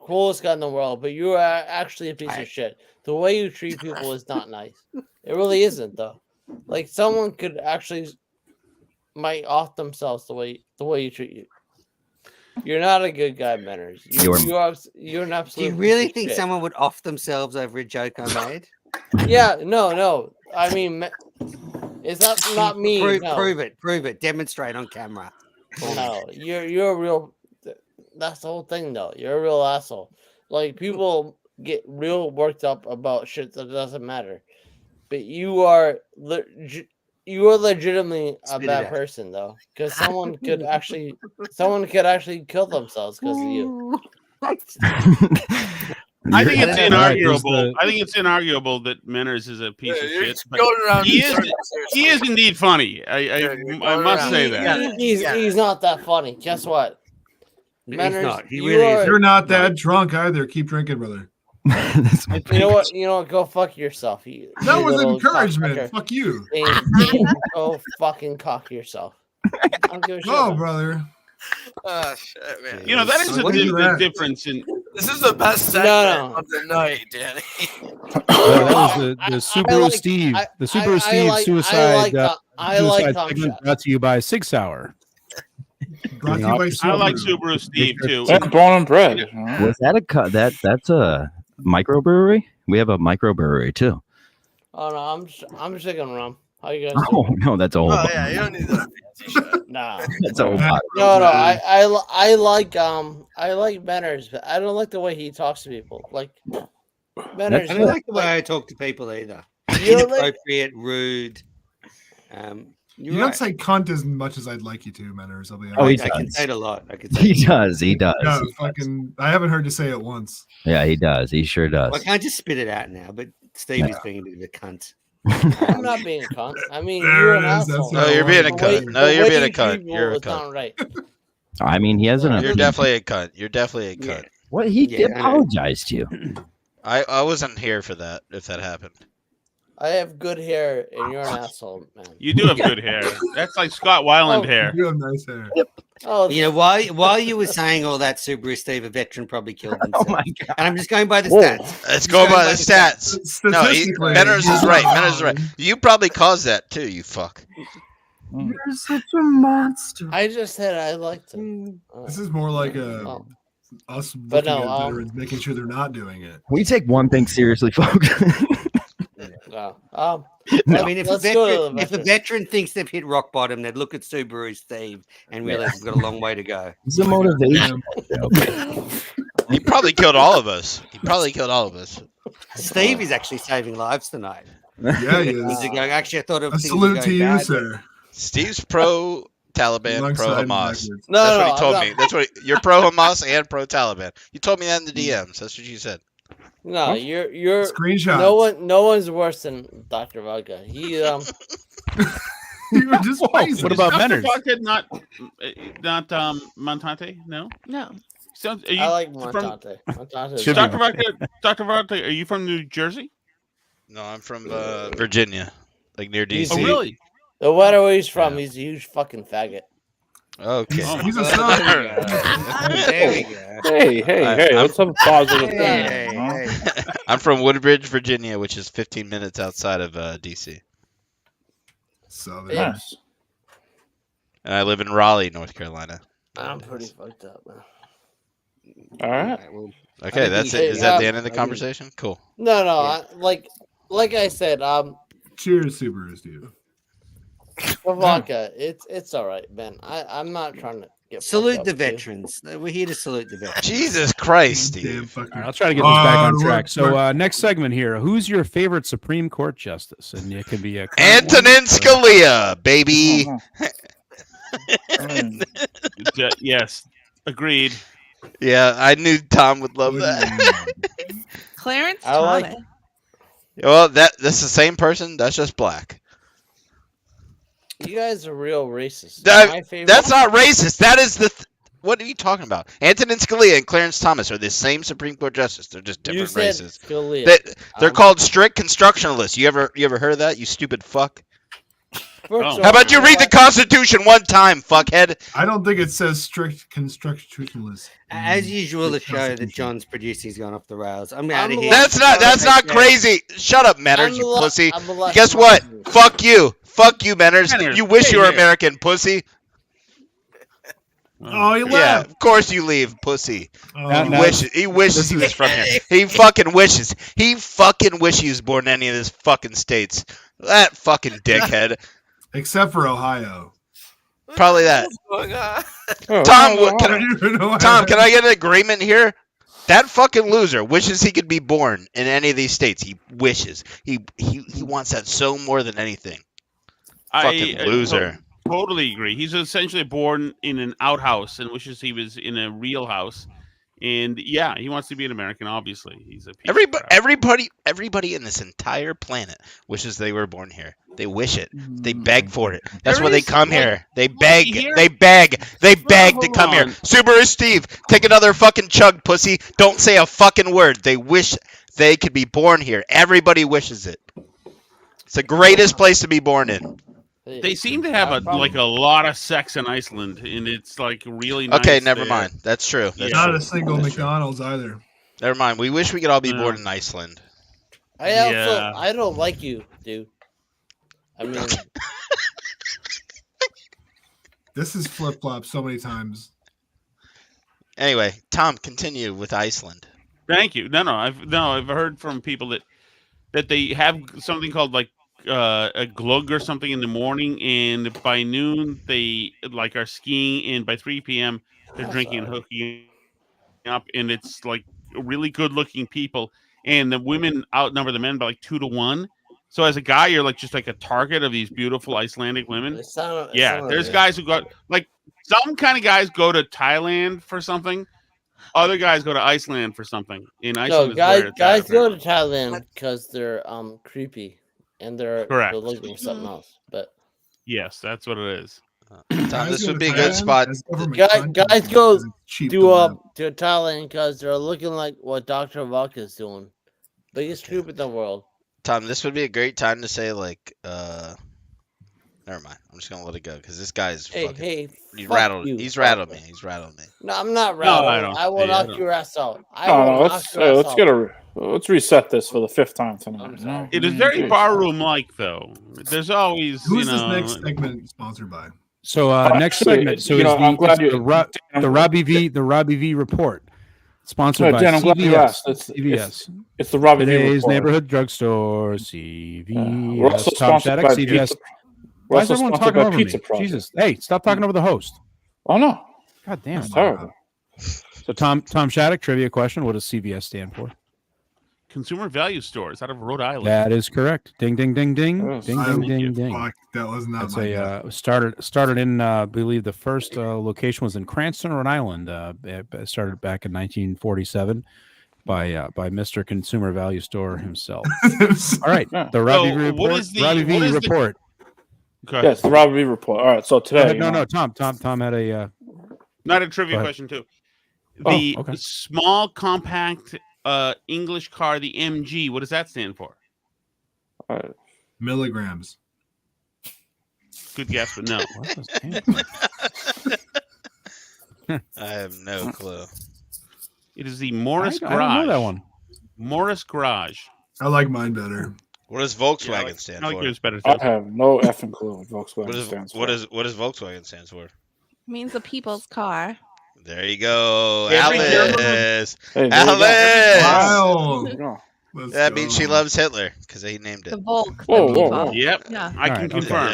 coolest guy in the world, but you are actually a piece of shit. The way you treat people is not nice. It really isn't, though. Like someone could actually might off themselves the way you treat you. You're not a good guy, Manners. You're an absolute. Do you really piece of think shit. someone would off themselves over a joke I made? Yeah, no. I mean, It's not me. Prove it. Demonstrate on camera. No, you're a real. That's the whole thing, though. You're a real asshole. Like people get real worked up about shit that doesn't matter, but you are legitimately a bad person, though, because someone could actually kill themselves because of you. I think it's inarguable. I think it's inarguable that Menners is a piece of shit. But he is indeed funny. I must say that. He's not that funny. Guess what? Menners, not. He really is. You're not that drunk either. Keep drinking, brother. You know what? Go fuck yourself. That was encouragement. Fuck you. Go fucking cock yourself. Oh, brother. Oh shit, man! You know that is the difference in. This is the best segment of the night, Danny. That was the Subaru Steve. The Subaru Steve suicide. Suicide segment brought to you by 6 Hour. Brought to you by I like Subaru Steve too. That's born and bred. Was that that's a microbrewery? We have a microbrewery too. Oh no, I'm just drinking rum. How you guys Oh doing? no, that's a whole. Oh yeah, you don't need that fancy shit. Nah. That's a whole pot. No, I like Menners, but I don't like the way he talks to people. Like Menners, I don't like the way I talk to people either. You don't like- Inappropriate, rude. You don't say cunt as much as I'd like you to, Manners. I'll be honest. Oh, he I can does. say it a lot. He does. He does. Yeah, I haven't heard you say it once. Yeah, he does. He sure does. Well, I can't just spit it out now, but Steve is being a bit of a cunt. I'm not being a cunt. I mean, There you're it an is, asshole. No, you're being a cunt. No, The you're way being a you treat cunt. people You're a is cunt. not right. I mean, he hasn't. You're definitely a cunt. You're definitely a cunt. What he Yeah, I know. apologized to you. I wasn't here for that. If that happened. I have good hair, and you're an asshole, man. You do have good hair. That's like Scott Weiland hair. You have nice hair. Oh, You know, while you were saying all that, Subaru Steve, a veteran probably killed himself. Oh my god! And I'm just going by the Whoa. stats. Let's go by the stats. No, Statistically, Menners is right. Menners is right. wrong. You probably caused that too. You fuck. You're such a monster. I just said I liked him. This is more like Oh. us But looking no, at veterans, making sure they're not doing it. We take one thing seriously, folks. No. I mean, if Let's go to the if a veteran thinks they've hit rock bottom, they'd look at Subaru Steve and realize we've got a long way to go. It's a motivation. He probably killed all of us. He probably killed all of us. Steve is actually saving lives tonight. Yeah, he Years is. ago, actually, I thought of A things were salute going to you, bad, sir. Steve's pro Taliban, Long pro side Hamas. backwards. No, That's no, what he told I'm me. not- That's what you're pro Hamas and pro Taliban. You told me that in the DMs. That's what you said. No, you're Screenshots. No one's worse than Dr. Vodka. He You were just crazy. What about Dr. Menners? Vodka not Montante? No. No. Sounds, are you I like from- Montante. Montante is Should be. Dr. Vodka? Dr. Vodka, are you from New Jersey? No, I'm from Virginia, like near DC. Oh, really? No matter where he's from, he's a huge fucking faggot. Okay. Oh, He's a my son. There we go. Hey, I'm- let's have a positive thing. Hey, you know? hey. I'm from Woodbridge, Virginia, which is 15 minutes outside of DC, Southern. Nice. and I live in Raleigh, North Carolina. I'm pretty fucked up, man. All right. Well, Okay, that's it. Is that the end of the conversation? Cool. No, like I said, Cheers, Subaru Steve. for vodka, it's all right, man. I'm not trying to get salute fucked the up, dude. veterans. We're here to salute the veterans. Jesus Christ, Damn Steve. fucker. All right, I'll try to get this back on we're- track. So we're- next segment here. Who's your favorite Supreme Court justice? And it could be a Antonin Scalia, baby. Yes. Agreed. Yeah, I knew Tom would love that. Clarence I like- Thomas. Well, that's the same person. That's just black. You guys are real racist. That- My favorite. That's not racist. That is the. What are you talking about? Antonin Scalia and Clarence Thomas are the same Supreme Court justice. They're just You different said races. Scalia. They're called strict constructionalists. You ever heard of that? You stupid fuck. First Oh. of How about you all, read the Constitution one time, fuckhead? I don't think it says strict constructionalist. As usual, the Strict show that Constitution. John's producing is gone off the rails. I'm out of I'm here. That's not crazy. Shut up, Manners, I'm you a pussy. I'm a left Guess what? Muslim. Fuck you, Manners. Manners, You wish stay you were here. American, pussy. Oh, he Yeah, left. of course you leave, pussy. Oh, Now- He wishes he was from here. He fucking wishes. He fucking wishes he was born in any of this fucking states. That fucking dickhead. Except for Ohio. Probably that. Oh, Tom, I can don't even know why can I get an agreement here? That fucking loser wishes he could be born in any of these states. He wishes. He wants that so more than anything. Fucking loser. Totally agree. He's essentially born in an outhouse and wishes he was in a real house. And yeah, he wants to be an American. Obviously, he's a piece of crap. Everybody in this entire planet wishes they were born here. They wish it. They beg for it. That's why they come here. They beg. They beg to come here. Subaru Steve, take another fucking chug, pussy. Don't say a fucking word. They wish they could be born here. Everybody wishes it. It's the greatest place to be born in. They seem to have a lot of sex in Iceland, and it's like really nice. Okay, never there. mind. That's true. That's Not true. a single McDonald's either. Never mind. We wish we could all be born in Iceland. I don't like you, dude. I mean, This is flip flop so many times. Anyway, Tom, continue with Iceland. Thank you. I've heard from people that they have something called like a glug or something in the morning, and by noon they like are skiing, and by 3 p.m. they're drinking and hooking up, and it's like really good looking people, and the women outnumber the men by like 2 to 1. So as a guy, you're like just like a target of these beautiful Icelandic women. There's guys who got like some kind of guys go to Thailand for something. Other guys go to Iceland for something. In Iceland, guys go to Thailand because they're creepy and they're looking for something else. But yes, that's what it is. Tom, this would be a good spot. Guys go to Thailand because they're looking like what Dr. Vodka is doing. Biggest troop in the world. Tom, this would be a great time to say like, never mind. I'm just gonna let it go because this guy's he's rattled me. He's rattled me. No, I'm not rattled. I will knock your ass out. Let's reset this for the 5th time tonight. It is very barroom-like, though. There's always Who's this next segment sponsored by? So next segment. So the Robbie V report, sponsored by Dan, I'm glad you asked. CVS. It's the Robbie V Today's report. Neighborhood Drugstore. CVS. We're also Tom sponsored Shattuck, by CVS. Pizza. Why is everyone talking over me? Jesus. Hey, stop talking over the host. Oh no. God damn. That's terrible. So Tom Shattuck, trivia question: what does CVS stand for? Consumer Value Stores out of Rhode Island. That is correct. Ding ding ding ding ding ding ding. Fuck, that was not That's my started in I believe the first location was in Cranston, Rhode Island. It started back in 1947 by Mr. Consumer Value Store himself. All right, the Robbie V report. Robbie V report. Yes, the Robbie V report. All right, so today. No, Tom had a not a trivia question too. The small compact English car, the MG. What does that stand for? Milligrams. Good guess, but no. I have no clue. It is the Morris Garage. I don't know that one. Morris Garage. I like mine better. What does Volkswagen stand I like for? yours better too. I have no effing clue what Volkswagen stands for. What does Volkswagen stands for? Means a people's car. There you go, Every Alice. Hey, Alice. Wow. That means she loves Hitler because he named it. The Volk. Whoa. Yep. Yeah. I can confirm.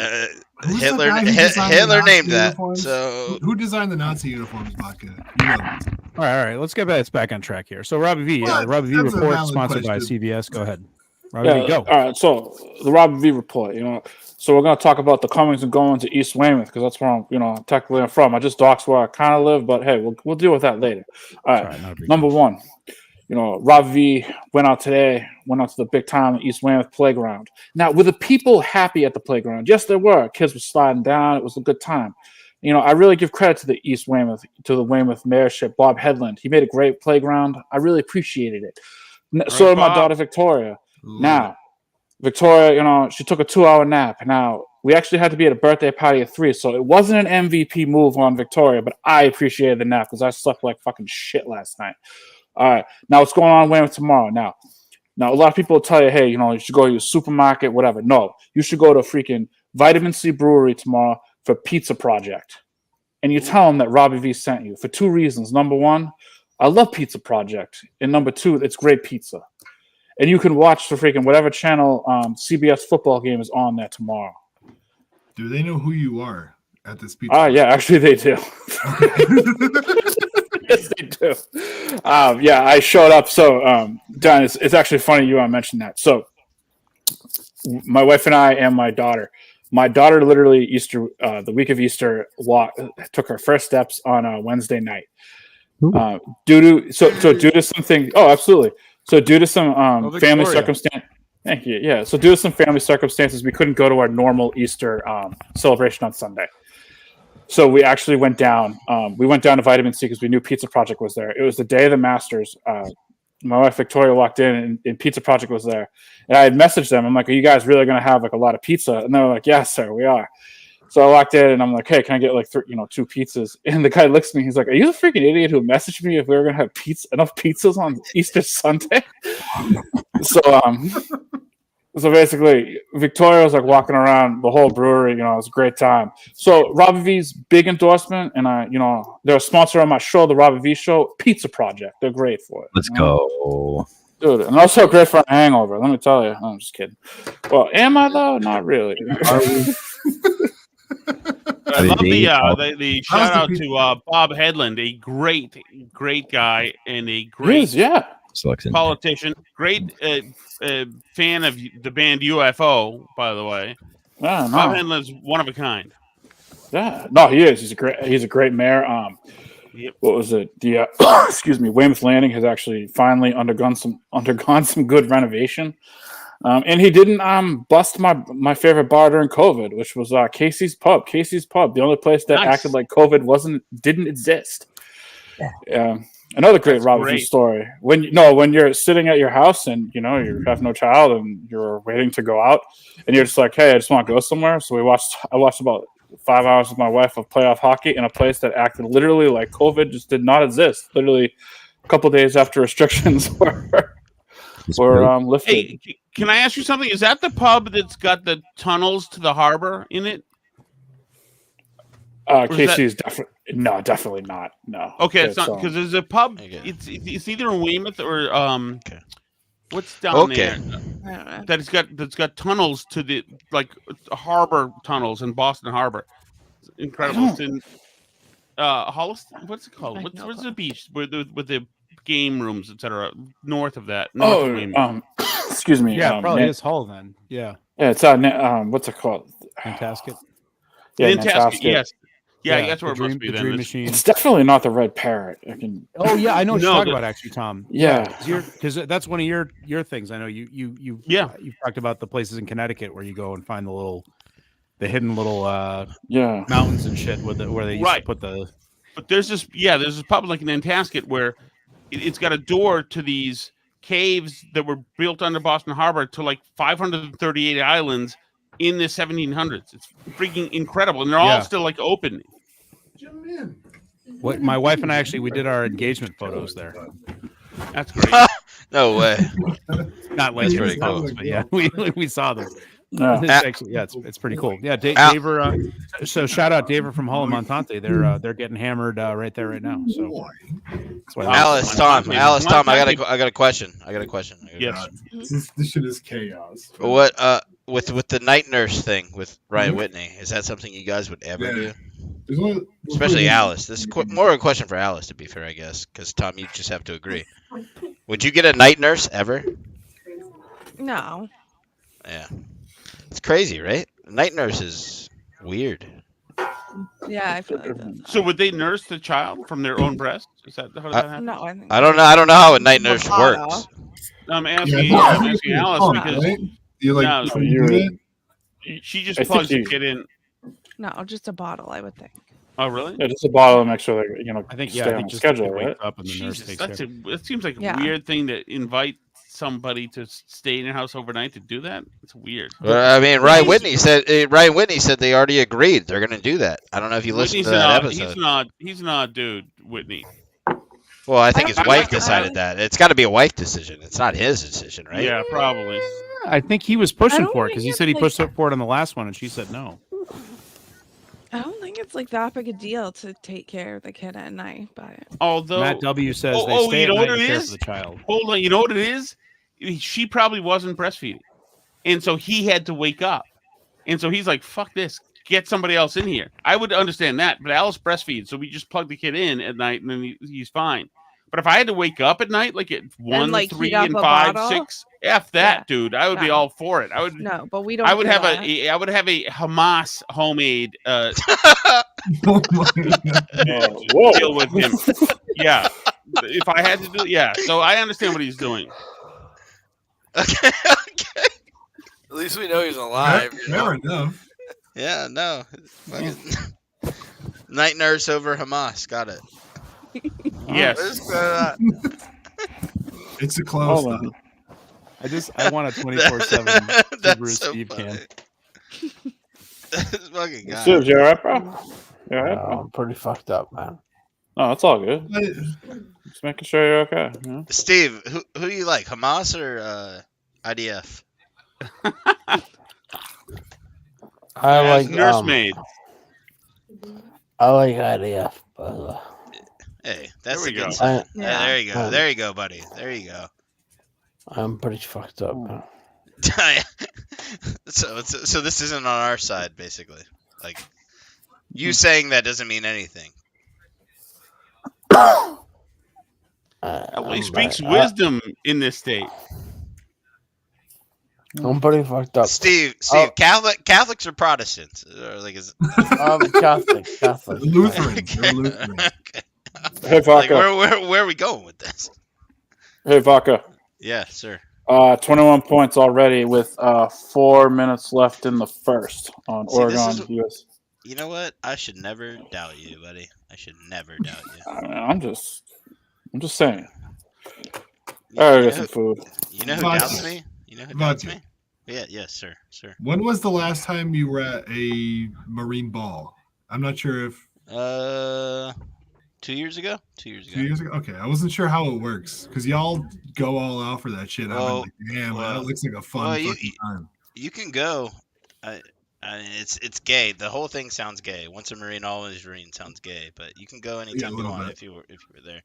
Who's the Hitler guy who designed the Hitler Nazi named that. uniforms? So Who designed the Nazi uniforms, Vodka? You know that. All right. Let's get back on track here. So Robbie V, Well, Robbie V that's a report valid sponsored by question. CVS. Go ahead, Robbie V, go. All right, so the Robbie V report. So we're gonna talk about the comings and goings to East Weymouth because that's where I'm, technically I'm from. I just doxed where I kind of live, but hey, we'll deal with that later. All right, number one. Rob V went out to the big time East Weymouth playground. Now, were the people happy at the playground? Yes, there were. Kids were sliding down. It was a good time. I really give credit to the East Weymouth, to the Weymouth mayorship, Bob Headland. He made a great playground. I really appreciated it. So did my daughter, Victoria. Now, Victoria, she took a 2-hour nap. Now, we actually had to be at a birthday party at 3, so it wasn't an MVP move on Victoria, but I appreciated the nap because I slept like fucking shit last night. All right. Now, what's going on in Weymouth tomorrow? Now, a lot of people will tell you, hey, you should go to your supermarket, whatever. No, you should go to freaking Vitamin C Brewery tomorrow for Pizza Project. And you tell them that Robbie V sent you for 2 reasons. Number one, I love Pizza Project. And number 2, it's great pizza. And you can watch the freaking whatever channel CBS football game is on there tomorrow. Do they know who you are at this pizza? Oh, yeah, actually they do. Yes, they do. Yeah, I showed up. So, Don, it's actually funny you mentioned that. So, my wife and I and my daughter literally the week of Easter took her first steps on a Wednesday night. Due to something. Oh, absolutely. So due to some family circumstance. Thank you. Yeah. So due to some family circumstances, we couldn't go to our normal Easter celebration on Sunday. So we actually went down. We went down to Vitamin C because we knew Pizza Project was there. It was the day of the Masters. My wife Victoria walked in, and Pizza Project was there. And I had messaged them. I'm like, "Are you guys really going to have like a lot of pizza?" And they were like, "Yes, sir, we are." So I walked in, and I'm like, "Hey, can I get like 2 pizzas?" And the guy looks at me. He's like, "Are you the freaking idiot who messaged me if we were going to have enough pizzas on Easter Sunday?" So basically, Victoria was like walking around the whole brewery. It was a great time. So Robbie V's big endorsement, and they're a sponsor on my show, the Robbie V Show. Pizza Project, they're great for it. Let's go, dude. And also great for a hangover. Let me tell you. I'm just kidding. Well, am I though? Not really. I love the shout out to Bob Headland, a great guy and a great politician, great fan of the band UFO, by the way. Yeah, no. Bob Headland's one of a kind. Yeah, no, he is. He's a great mayor. What was it? The excuse me, Weymouth Landing has actually finally undergone some good renovation. And he didn't bust my favorite bar during COVID, which was Casey's Pub. Casey's Pub, the only place that acted like COVID didn't exist. Another great Robert V story. When you're sitting at your house and you have no child and you're waiting to go out and you're just like, hey, I just want to go somewhere. So I watched about 5 hours with my wife of playoff hockey in a place that acted literally like COVID just did not exist. Literally a couple days after restrictions were lifted. Hey, can I ask you something? Is that the pub that's got the tunnels to the harbor in it? Casey's definitely not. No. Okay, it's not because there's a pub. It's either in Weymouth or what's down there that's got tunnels to the harbor tunnels in Boston Harbor. It's incredible. It's in Holliston. What's it called? What's the beach with the game rooms, etc. North of that. Excuse me. Yeah, probably is Hull then. Yeah. Yeah, it's what's it called? Nantasket. Yeah, Nantasket. Yes. Yeah, that's where it must be. The Dream Machine. It's definitely not the Red Parrot. Oh yeah, I know what you're talking about, actually, Tom. Yeah, because that's one of your things. I know you've talked about the places in Connecticut where you go and find the hidden little mountains and shit where they used to put the. But there's this pub like in Nantasket where it's got a door to these caves that were built under Boston Harbor to like 538 islands in the 1700s. It's freaking incredible, and they're all still like open. What my wife and I we did our engagement photos there. That's great. No way. Not like pretty cool. But yeah, we saw them. No. It's pretty cool. Yeah, Daver. So shout out Daver from Hull and Montante. They're getting hammered right there right now. So Alice, Tom, I got a question. Yes. This shit is chaos. What with the night nurse thing with Ryan Whitney, is that something you guys would ever do? Especially Alice. This is more of a question for Alice, to be fair, I guess, because Tom, you just have to agree. Would you get a night nurse ever? No. Yeah. It's crazy, right? Night nurse is weird. Yeah, I feel like that. So would they nurse the child from their own breast? Is that how that happens? No, I don't know. I don't know how a night nurse works. I'm asking Alice because she just plugs the kid in. No, just a bottle, I would think. Oh, really? Yeah, just a bottle to make sure they, I think stay on just schedule, wake right? up and the nurse Jesus, takes care. it seems like a weird thing to invite somebody to stay in your house overnight to do that. It's weird. Well, I mean, Ryan Whitney said they already agreed they're going to do that. I don't know if you listened to that episode. He's not, dude. Whitney. Well, I think his wife decided that. It's got to be a wife decision. It's not his decision, right? Yeah, probably. I think he was pushing for it because he said he pushed for it on the last one, and she said no. I don't think it's like that big a deal to take care of the kid at night, but although Matt W says they stay at night and care for the child. Hold on, you know what it is? She probably wasn't breastfeeding, and so he had to wake up, and so he's like, "Fuck this! get somebody else in here. I would understand that, but Alice breastfeeds, so we just plug the kid in at night and then he's fine. But if I had to wake up at night, like at 1, like, 3, heat up and a 5, bottle? 6, F that, dude. I would be No. all for it. I would. No, but we don't. I would do have that. I would have a Hamas homemade Oh my God. deal with him. Yeah, if I had to do, yeah. So I understand what he's doing. Okay. At least we know he's alive. you know? Fair enough. Yeah, no. Fucking night nurse over Hamas. Got it. Yes. It's a close Hold on. stuff. I want a 24/7 That's Subaru so Steve funny. can. That's fucking God. Steve, you all right, bro? You all right, Oh, bro? I'm pretty fucked up, man. No, it's all good. Just making sure you're okay. You know? Steve, who do you like, Hamas or IDF? I like nursemaid. I like IDF, by the way. Hey, that's There a we go. good sign. Yeah. There you go. Yeah. There you go, buddy. There you go. I'm pretty fucked up, man. So this isn't on our side, basically. Like, you saying that doesn't mean anything. Well, he I'm speaks bad. wisdom in this state. I'm pretty fucked up. Steve, Oh. Catholics or Protestants? Or like is Catholic. Lutheran. They're Lutheran. Okay. Hey, Like, Vodka. where are we going with this? Hey, Vodka. Yeah, sir. 21 points already with 4 minutes left in the first on See, this Oregon, is- US. You know what? I should never doubt you, buddy. I should never doubt you. I mean, I'm just saying. You All right, know get some food. You know who Vodka. doubts me? You know who doubts Vodka. me? Yeah, yes, sir. Sir. When was the last time you were at a Marine ball? I'm not sure if 2 years ago? 2 years ago. 2 years ago. Okay, I wasn't sure how it works because y'all go all out for that shit. Well, I'm like, damn, well, that looks like a fun well, fucking time. You can go. It's gay. The whole thing sounds gay. Once a Marine, always Marine sounds gay. But you can go anytime you little want bit. if you were there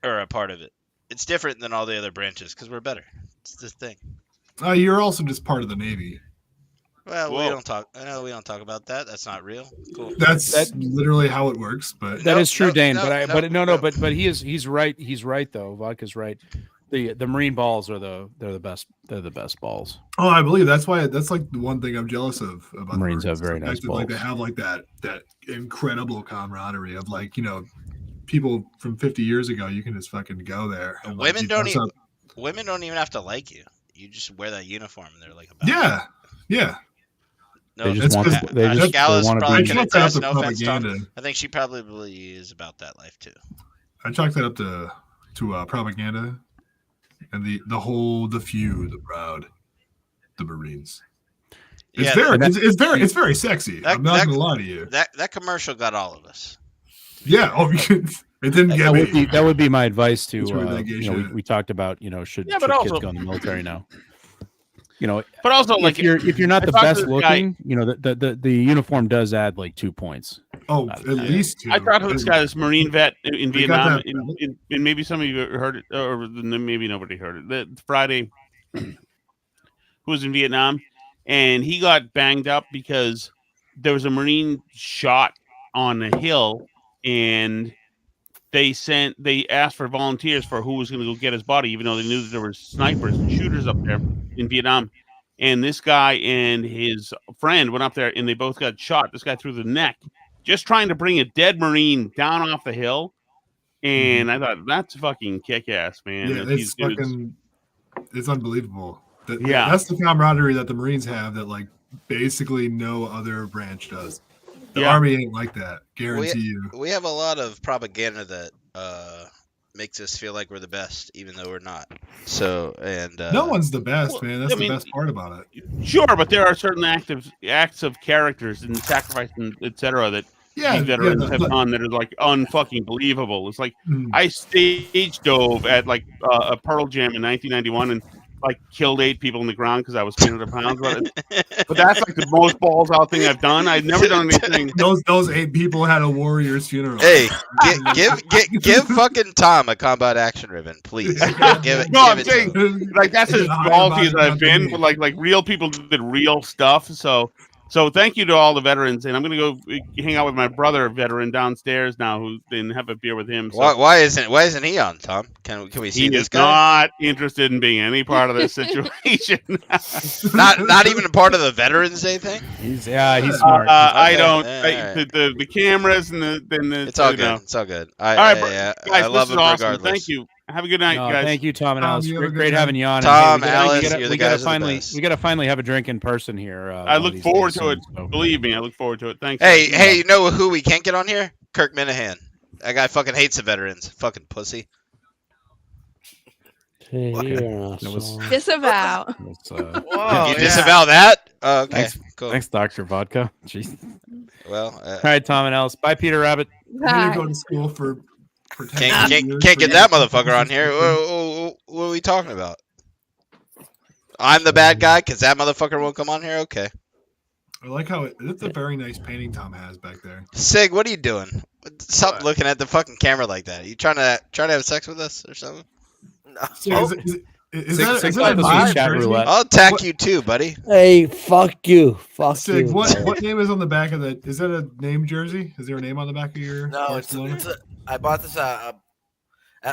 or a part of it. It's different than all the other branches because we're better. It's the thing. You're also just part of the Navy. Well, we Whoa. don't talk. I know we don't talk about that. That's not real. Cool. That's literally how it works. But That is true, no, Dane. no, but no. but he's right. He's right though. Vodka's right. The Marine balls are they're the best. They're the best balls. oh, I believe that's like the one thing I'm jealous of about the Marines have The very fact nice that, like, they balls. have like that incredible camaraderie of like people from 50 years ago. You can just fucking go there. And, like, Women you don't dress even. up. Women don't even have to like you. You just wear that uniform, and they're like, about Yeah. No, They just want It's to- 'cause- they I just- think they Alice wanna probably be- can I chalk that up attest. to No offense, Tom. propaganda. I think she probably is about that life too. I chalk that up to propaganda and the few, the proud, the Marines. It's Yeah, very, that- it's very sexy. I'm not gonna lie to you. That commercial got all of us. Yeah. Oh, it didn't get me. That would be my advice to It's really that gay we talked about should Yeah, but kids also- go in the military now. But also, like, if you're not I the talked to best this guy- looking, the uniform does add like 2 points. Oh, at least two. I talked to this guy, this Marine vet in They got Vietnam, that. and maybe some of you heard it, or maybe nobody heard it. The Friday, who was in Vietnam, and he got banged up because there was a Marine shot on a hill, and they asked for volunteers for who was going to go get his body, even though they knew that there were snipers and shooters up there in Vietnam. And this guy and his friend went up there, and they both got shot. This guy through the neck, just trying to bring a dead Marine down off the hill. And I thought, that's fucking kick-ass, man. Yeah, that it's these dudes- fucking, it's unbelievable. Yeah. That's the camaraderie that the Marines have that like basically no other branch does. The Yeah. Army ain't like that. Guarantee you. We have a lot of propaganda that makes us feel like we're the best, even though we're not. So No one's the best, man. That's I the mean, best part about it. Sure, but there are certain acts of characters and sacrifice and etc. that Yeah, these veterans yeah, have done that are like unfucking believable. It's like Mm. I stage dove at like a Pearl Jam in 1991 and like killed 8 people in the ground because I was 300 pounds. But that's like the most balls out thing I've done. I've never done anything. Those 8 people had a warrior's funeral. Hey, give fucking Tom a combat action ribbon, please. Give it. No, I'm give it to saying him. like that's as It's a high ballsy body as I've been. compliment. But like real people did real stuff. So So thank you to all the veterans, and I'm gonna go hang out with my brother, veteran downstairs now, who then have a beer with him. So Why isn't he on, Tom? Can we see he this is guy? not interested in being any part of this situation. not even a part of the Veterans Day thing. He's smart. I Okay. don't. Yeah, The cameras and the It's all you good. know. It's all good. All right, guys, I love this is him awesome. regardless. Thank you. Have a good night, No, guys. thank you, Tom and Alice. you have a Great good having time. you on. Tom, And Alice, you're the we gotta guys are the finally best. we gotta finally have a drink in person here. I look these forward days to it. soon, so. Believe me, I look forward to it. Thanks. Hey, guys. hey, you know who we can't get on here? Kirk Minahan. That guy fucking hates the veterans. Fucking pussy. Disavow. You disavow that? Oh, okay, Thanks, cool. Thanks, Dr. Vodka. Jeez. Well, All right, Tom and Alice. Bye, Peter Rabbit. I'm gonna go to school for 10 can't years get for that you. motherfucker on here. What are we talking about? I'm the bad guy because that motherfucker won't come on here. Okay. I like how it's a very nice painting Tom has back there. Sig, what are you doing? Stop looking at the fucking camera like that. You trying to have sex with us or something? So is that Six a like this live is chat jersey? roulette. I'll attack you too, buddy. Hey, fuck you. Fuck Sig, you. what name is on the back of that? Is that a name jersey? Is there a name on the back of your No, it's Barcelona? I bought this at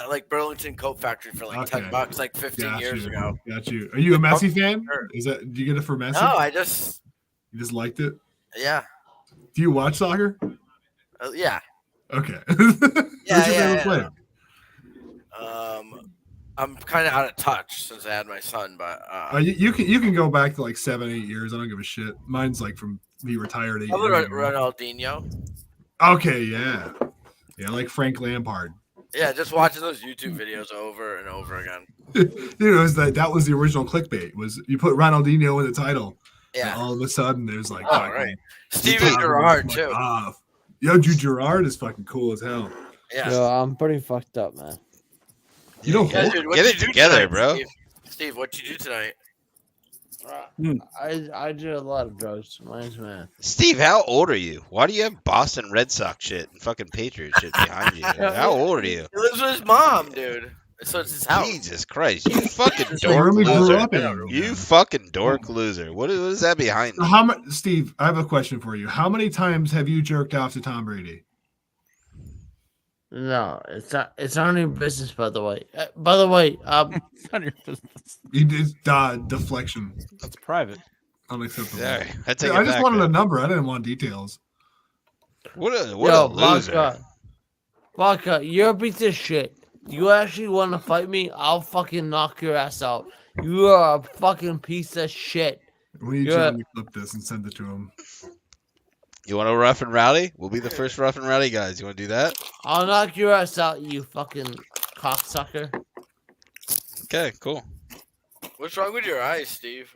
like Burlington Coat Factory for like Okay. $10, like 15 years ago. Got you. Are you a Messi fan? Is that? Did you get it for Messi? No, I just You just liked it. yeah, Do you watch soccer? yeah. Okay. Yeah, Who's your yeah, favorite yeah. player? I'm kind of out of touch since I had my son, but You can go back to like 7-8 years. I don't give a shit. Mine's like from he retired 8 I years would ago. Ronaldinho. Okay, yeah, like Frank Lampard. Yeah, just watching those YouTube videos over and over again. Dude, it was that was the original clickbait. Was you put Ronaldinho in the title? Yeah. And all of a sudden, there's like, Oh, fucking- right. Steven Gerrard, too. Off. Yo, dude, Gerrard is fucking cool as hell. Yeah. Yo, I'm pretty fucked up, man. You know, Yeah, dude, Get it together, bro. Steve, what'd you do tonight? I did a lot of drugs. Mine's man. Steve, how old are you? Why do you have Boston Red Sox shit and fucking Patriot shit behind you? How old are you? He lives with his mom, dude. So it's his house. Jesus Christ, you fucking the dork room we grew loser. up in. You fucking dork loser. What is that behind So you? how much, Steve? I have a question for you. How many times have you jerked off to Tom Brady? No, it's not. It's not your business, by the way. By the way, It's none of your business. You did deflection. That's private. Unacceptable. Sorry, I take Yeah, it I just back, wanted man. a number. I didn't want details. What a yo, loser. Vodka, you're a piece of shit. You actually want to fight me? I'll fucking knock your ass out. You are a fucking piece of shit. We need You're John a- to clip this and send it to him. You want to rough and rowdy? We'll be the first rough and rowdy guys. You want to do that? I'll knock your ass out, you fucking cocksucker. Okay, cool. What's wrong with your eyes, Steve?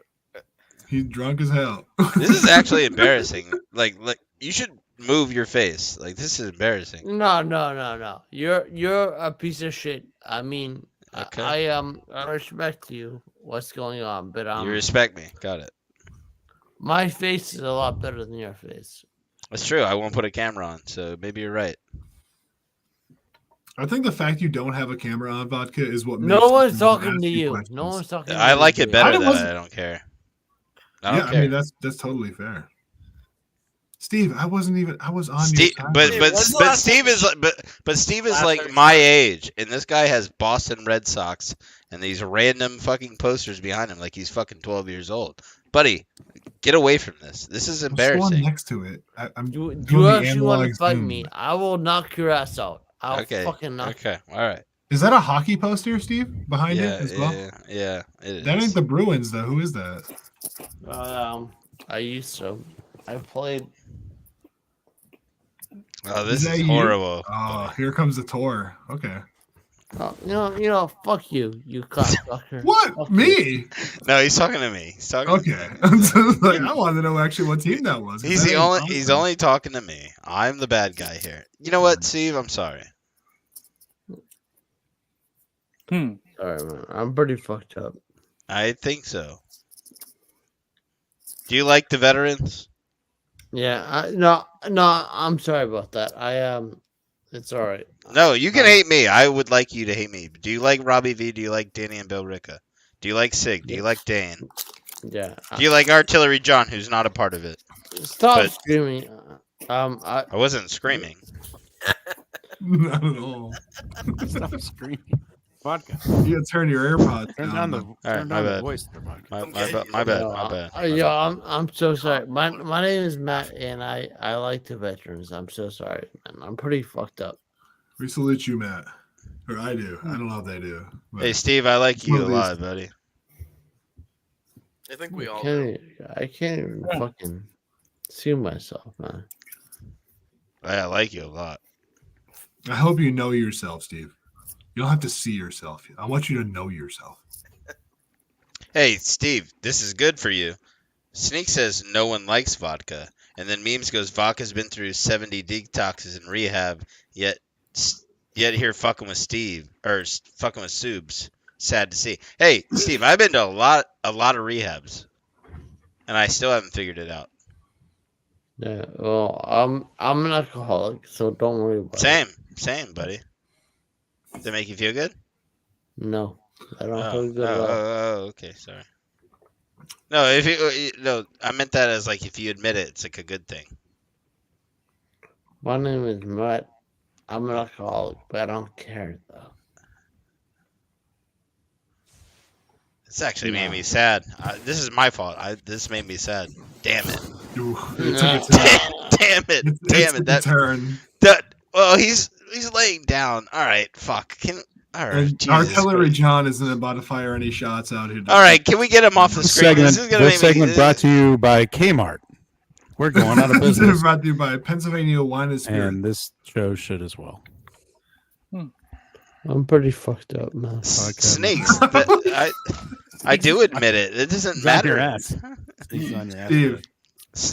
He's drunk as hell. This is actually embarrassing. Like you should move your face. Like this is embarrassing. No. You're a piece of shit. I mean, Okay. I respect you. What's going on? But You respect me. Got it. my face is a lot better than your face. That's true. I won't put a camera on, so maybe you're right. I think the fact you don't have a camera on vodka is what No makes one's you talking ask to you you. questions. No one's talking. I to like you. it better I that wasn't- I don't care. Yeah, I mean that's totally fair. Steve, I was on Steve, your side. but Steve is like, but Steve is like my age, and this guy has Boston Red Sox and these random fucking posters behind him, like he's fucking 12 years old. Buddy, get away from this. This is I'm still embarrassing. next to it. I'm You doing the actually want to analog fight zoom. me? I will knock your ass out. I'll Okay. fucking knock. Okay. All right. Is that a hockey poster, Steve, behind Yeah. it as well? Yeah. It is. That ain't the Bruins, though. Who is that? I used to. I played. Oh, Is this that is you? horrible. Oh, here comes the tour. Okay. Oh, you know, fuck you, you cocksucker. What? Fuck Me? No, he's talking to me. He's talking. Okay. Like, I wanted to know actually what team that was. 'cause He's that the ain't only. awesome. He's only talking to me. I'm the bad guy here. You know what, Steve? I'm sorry. Sorry, man. I'm pretty fucked up. I think so. Do you like the veterans? Yeah, no, I'm sorry about that. It's all right. No, you can hate me. I would like you to hate me. Do you like Robbie V? Do you like Danny and Bill Ricca? Do you like Sig? Do you like Dane? Yeah. Do you like Artillery John, who's not a part of it? Stop But- screaming. I wasn't screaming. Not at all. Stop screaming. Vodka. You gotta turn your AirPods Turn down. down the man. turn my down the bad. voice there, Vodka. My bad. I'm so sorry. My name is Matt, and I like the veterans. I'm so sorry, man. I'm pretty fucked up. We salute you, Matt. Or I do. I don't know if they do. but Hey, Steve, I like it's one you a of these- lot, buddy. I think we all I can't even fucking see myself, man. I like you a lot. I hope you know yourself, Steve. You don't have to see yourself. I want you to know yourself. Hey, Steve, this is good for you. Sneak says no one likes vodka, and then Memes goes, vodka's been through 70 detoxes in rehab, yet here fucking with Steve or fucking with Subs. Sad to see. Hey, Steve, I've been to a lot of rehabs, and I still haven't figured it out. Yeah, well, I'm an alcoholic, so don't worry about it. Same, buddy. Does that make you feel good? No, I don't feel good at all. Oh, okay, sorry. No, if no, I meant that as like if you admit it, it's like a good thing. My name is Matt. I'm an alcoholic, but I don't care though. This actually made me sad. This is my fault. This made me sad. Damn it. Damn it. That turn. Well, he's laying down. All right, fuck. All right. And Artillery John isn't about to fire any shots out here. All right, can we get him off the screen? This segment brought to you by Kmart. We're going out of This is business. brought to you by Pennsylvania Wine and Spirit. And this show should as well. I'm pretty fucked up, man. Snakes. I do admit it. It doesn't It's on matter. your ass. Snakes on your ass. Steve,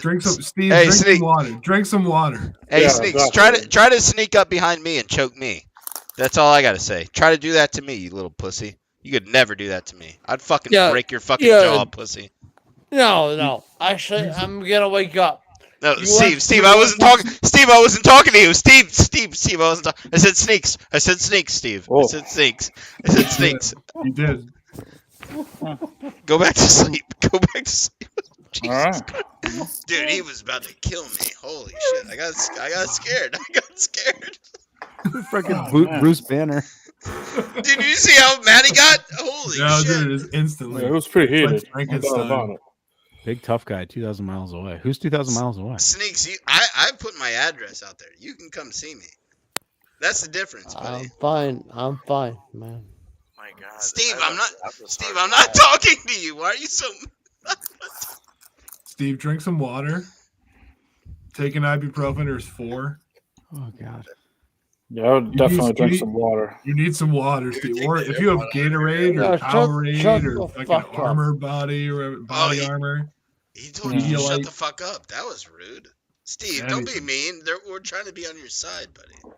drink some. Steve, Hey, drink Sneak. some water. Drink some water. Hey, Sneaks, try to sneak up behind me and choke me. That's all I gotta say. Try to do that to me, you little pussy. You could never do that to me. I'd fucking break your fucking jaw, pussy. No. Actually, I'm gonna wake up. No, Steve, I wasn't talking. Steve, I wasn't talking to you. Steve, I wasn't talking. I said Sneaks. Steve. I said Sneaks. You did. Go back to sleep. Jesus All right. Christ. Dude, he was about to kill me. Holy shit! I got scared. Freaking Bruce Banner. Did you see how mad he got? Holy shit! Dude, it's instantly. Yeah, it was pretty heated. It's like No doubt Frankenstein. about it. Big tough guy, 2,000 miles away. Who's 2,000 miles away? Sneaks, I put my address out there. You can come see me. That's the difference, buddy. I'm fine, man. My God, Steve, I'm not talking to you. Why are you so? Steve, drink some water. Take an ibuprofen. There's 4. Oh God. Yeah, I would definitely drink some water. You need some water, Steve. Or if you have Gatorade or Powerade or fucking Armor Body or Body Armor. He told you to shut the fuck up. That was rude. Steve, don't be mean. We're trying to be on your side, buddy.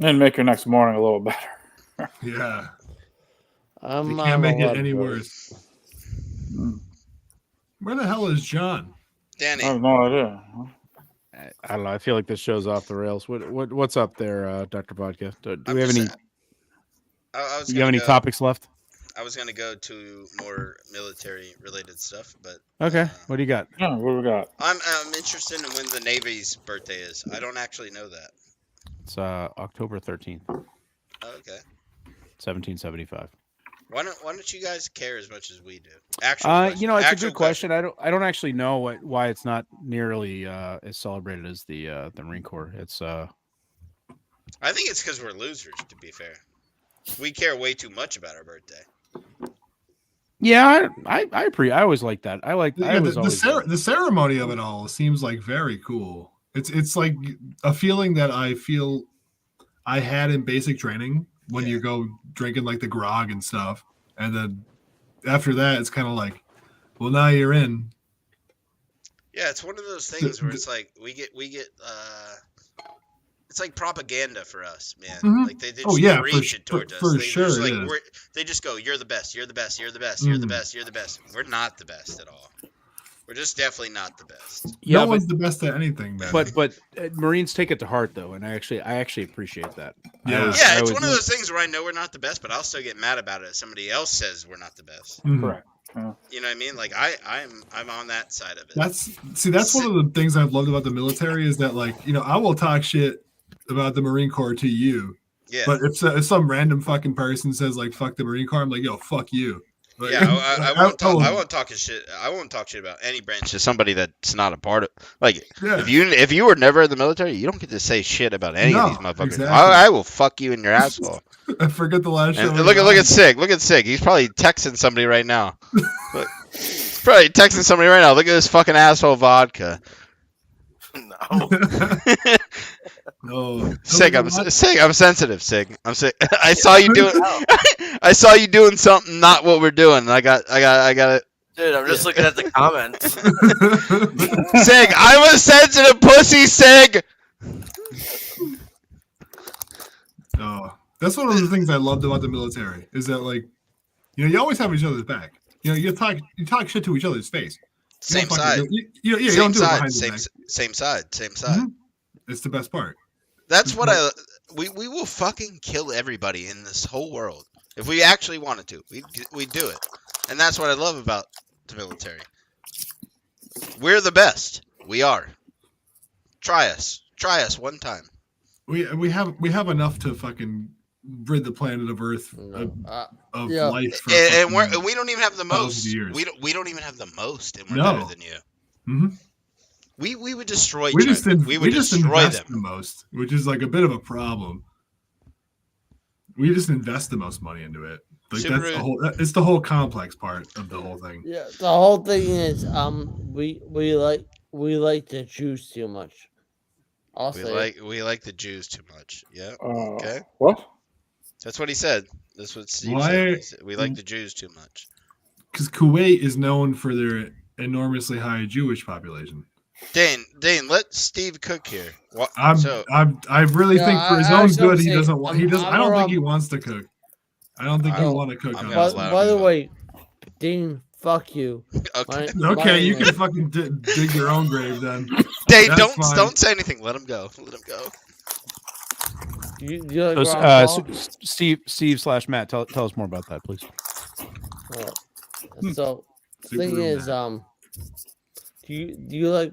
And make your next morning a little better. Yeah. I'm You can't make it allowed any to. worse. Where the hell is John? Danny. I have no idea. I don't know. I feel like this show's off the rails. What's up there, Dr. Vodka? Do I'm we have just any? saying- I was Do you have gonna any go- topics left? I was gonna go to more military-related stuff, but Okay. What do you got? Yeah, what we got? I'm interested in when the Navy's birthday is. I don't actually know that. It's October 13th, Okay. 1775. Why don't you guys care as much as we do? Actual It's a Actual good question. I don't actually know why it's not nearly as celebrated as the Marine Corps. It's I think it's because we're losers. To be fair, we care way too much about our birthday. yeah, I always like that. I was always The ceremony of it all seems like very cool. It's like a feeling that I feel I had in basic training when you go drinking like the grog and stuff, and then after that it's kind of like, well, now you're in. Yeah, it's one of those things where it's like we get it's like propaganda for us, man. Mhm. Like they just Oh, yeah, preach it towards us. for They sure just, it like, is. they just go, "You're the best. You're the best. You're the best. You're the Mm. best. You're the best." We're not the best at all. We're just definitely not the best. Yeah, no but- one's the best at anything, man. But Marines take it to heart though, and I actually appreciate that. Yeah. Yeah, it's one of those things where I know we're not the best, but I'll still get mad about it if somebody else says we're not the best. Mhm. Correct. You You know what I mean? Like I'm on that side of it. That's one of the things I've loved about the military is that, like, you know, I will talk shit about the Marine Corps to you. Yeah. But if some random fucking person says like "fuck the Marine Corps," I'm like, "Yo, fuck you." Like, Yeah, I won't talk. I won't talk shit. I won't talk shit about any branch to somebody that's not a part of. Like, Yeah. if you were never in the military, you don't get to say shit about any of these motherfuckers. Exactly. I will fuck you in your asshole. I forget the last show. And look at Sig. Look at Sig. He's probably texting somebody right now. Look, he's probably texting somebody right now. Look at this fucking asshole vodka. No. No. Sig, I'm sensitive. Sig, I'm sick. I saw you doing. I saw you doing something not what we're doing. I got it. Dude, I'm just looking at the comments. Sig, I'm a sensitive pussy. Sig. Oh, that's one of the things I loved about the military is that, like, you know, you always have each other's back. You know, you talk shit to each other's face. Same side. You same don't do it side. behind Same the back. same side. Same side. Mm-hmm. It's the best part. That's what we will fucking kill everybody in this whole world if we actually wanted to. We do it, and that's what I love about the military. We're the best. We are. Try us one time. We have enough to fucking rid the planet of Earth of life. For And we don't even have the most. Years. We don't even have the most, and we're better than you. Mm-hmm. We would destroy. We just destroy invest them the most, which is like a bit of a problem. We just invest the most money into it. Like that's the whole. It's the whole complex part of the whole thing. Yeah, the whole thing is we like the Jews too much. We like the Jews too much. Yeah. Okay. What? That's what he said. That's what Steve Why? said. He said. We like the Jews too much. Because Kuwait is known for their enormously high Jewish population. Dane, let Steve cook here. I really think for his own good, he doesn't want. He doesn't. I don't think he wants to cook. I don't think he want to cook. By the way, Dean, fuck you. Okay, you can fucking dig your own grave then. Dane, don't say anything. Let him go. Let him go. Steve/Matt, tell us more about that, please. So the thing is, do you like?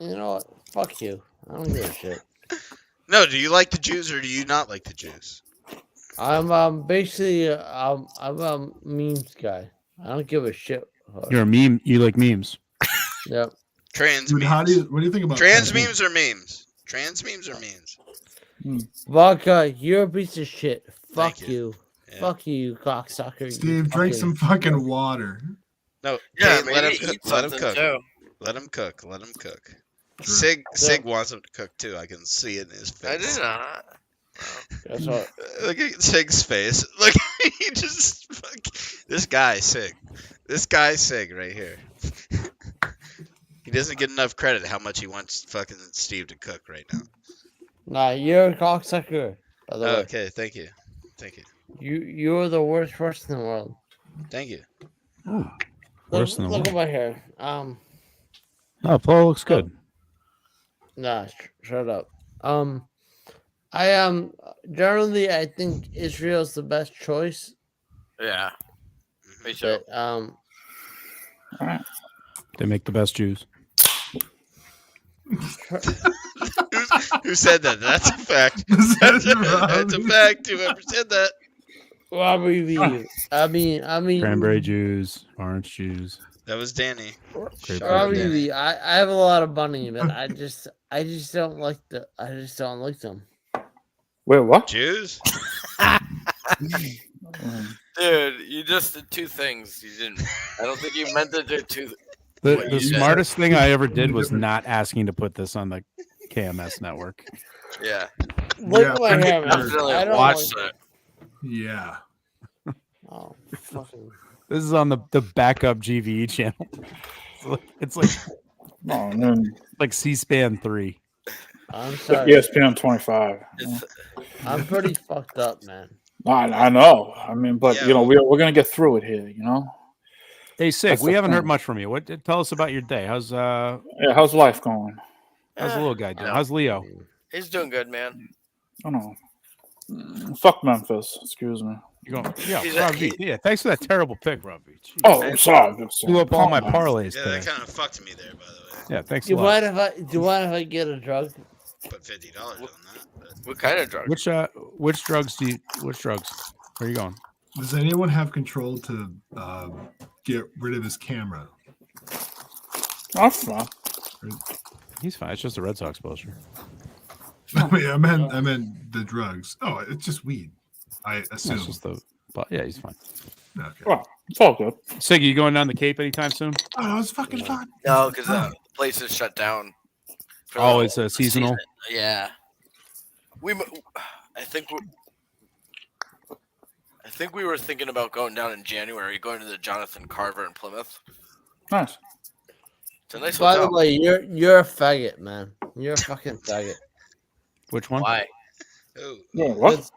You know what? Fuck you. I don't give a shit. No, do you like the Jews or do you not like the Jews? I'm basically I'm a memes guy. I don't give a shit. You're a meme. You like memes. Yep. Trans Dude, memes. What do you think about trans memes or memes? Trans memes or memes? Vodka, you're a piece of shit. Fuck you. Yeah. Fuck you, cocksucker. Steve, drink some fucking water. No, yeah, let him cook. Too. Let him cook. Let him cook. Sure. Sig wants him to cook too. I can see it in his face. I did not. That's what. Look at Sig's face. Look, he just this guy Sig. This guy Sig right here. He doesn't get enough credit how much he wants fucking Steve to cook right now. Nah, you're a cocksucker. By the way. Okay, thank you. You're the worst person in the world. Thank you. Oh, worse than look at my hair. Oh, Paul looks good. Nah, shut up. I generally I think Israel's the best choice. Yeah. Me too. But, they make the best Jews. Who said that? That's a fact. That's a fact. Whoever said that. Robbie V. I mean, cranberry Jews, orange Jews. That was Danny. Robbie V. I have a lot of money, but I just don't like them. Wait, what? Jews? Dude, you just did two things. You didn't. I don't think you meant to do two. The smartest thing I ever did was not asking to put this on the KMS network. Yeah. Look at my hair, man. I don't watch like it. Yeah. Oh, fucking. This is on the backup GVE channel. It's like oh man, like C-SPAN 3. I'm sorry. ESPN 25. I'm pretty fucked up, man. I know. I mean, but you know, we're gonna get through it here. You know. Hey, Sig, we haven't heard much from you. Tell us about your day. How's how's life going? How's the little guy doing? How's Leo? He's doing good, man. I don't know. Fuck Memphis. Excuse me. You going? Yeah, He's Rob a- V. Yeah, thanks for that terrible pick, Rob V. Jeez. Oh, I'm sorry. Blew up all my Come on. parlays Yeah, today. that kind of fucked me there, by the way. Yeah, thanks a Do you lot. mind if I get a drug? Put $50 on that. But... What kind of drug? Which drugs do you? Which drugs? Where are you going? Does anyone have control to get rid of his camera? That's fine. He's fine. It's just a Red Sox poster. I meant the drugs. Oh, it's just weed. I assume. It's just yeah, he's fine. Okay. Well, it's all good. Siggy, you going down the Cape anytime soon? Oh, that was fucking fun. No, because the place is shut down. for Oh, the it's a seasonal. season. Yeah. I think we were thinking about going down in January, going to the Jonathan Carver in Plymouth. Nice. It's a nice By hotel. the way, you're a faggot, man. You're a fucking faggot. Which one? Why? Yeah, what? It's,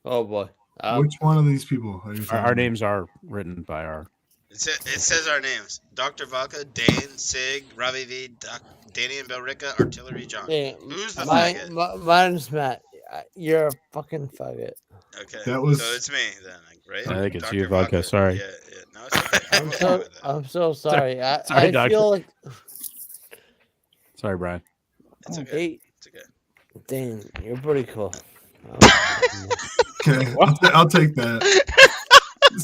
oh boy. Which one of these people are you Our talking names are written by our. It says our names: Dr. Vodka, Dane, Sig, Robbie V, Danny and Belrica, Artillery John. Hey, Who's the my faggot? my name's Matt. You're a fucking faggot. Okay, That was- so it's me then, right? I think it's Dr. you, Vodka. Sorry. Yeah, yeah. No, it's okay. I'm so sorry. Sorry, I Doctor. feel like Sorry, Brian. It's okay. Hey, It's okay. Dang, you're pretty cool. Okay, I'll take that.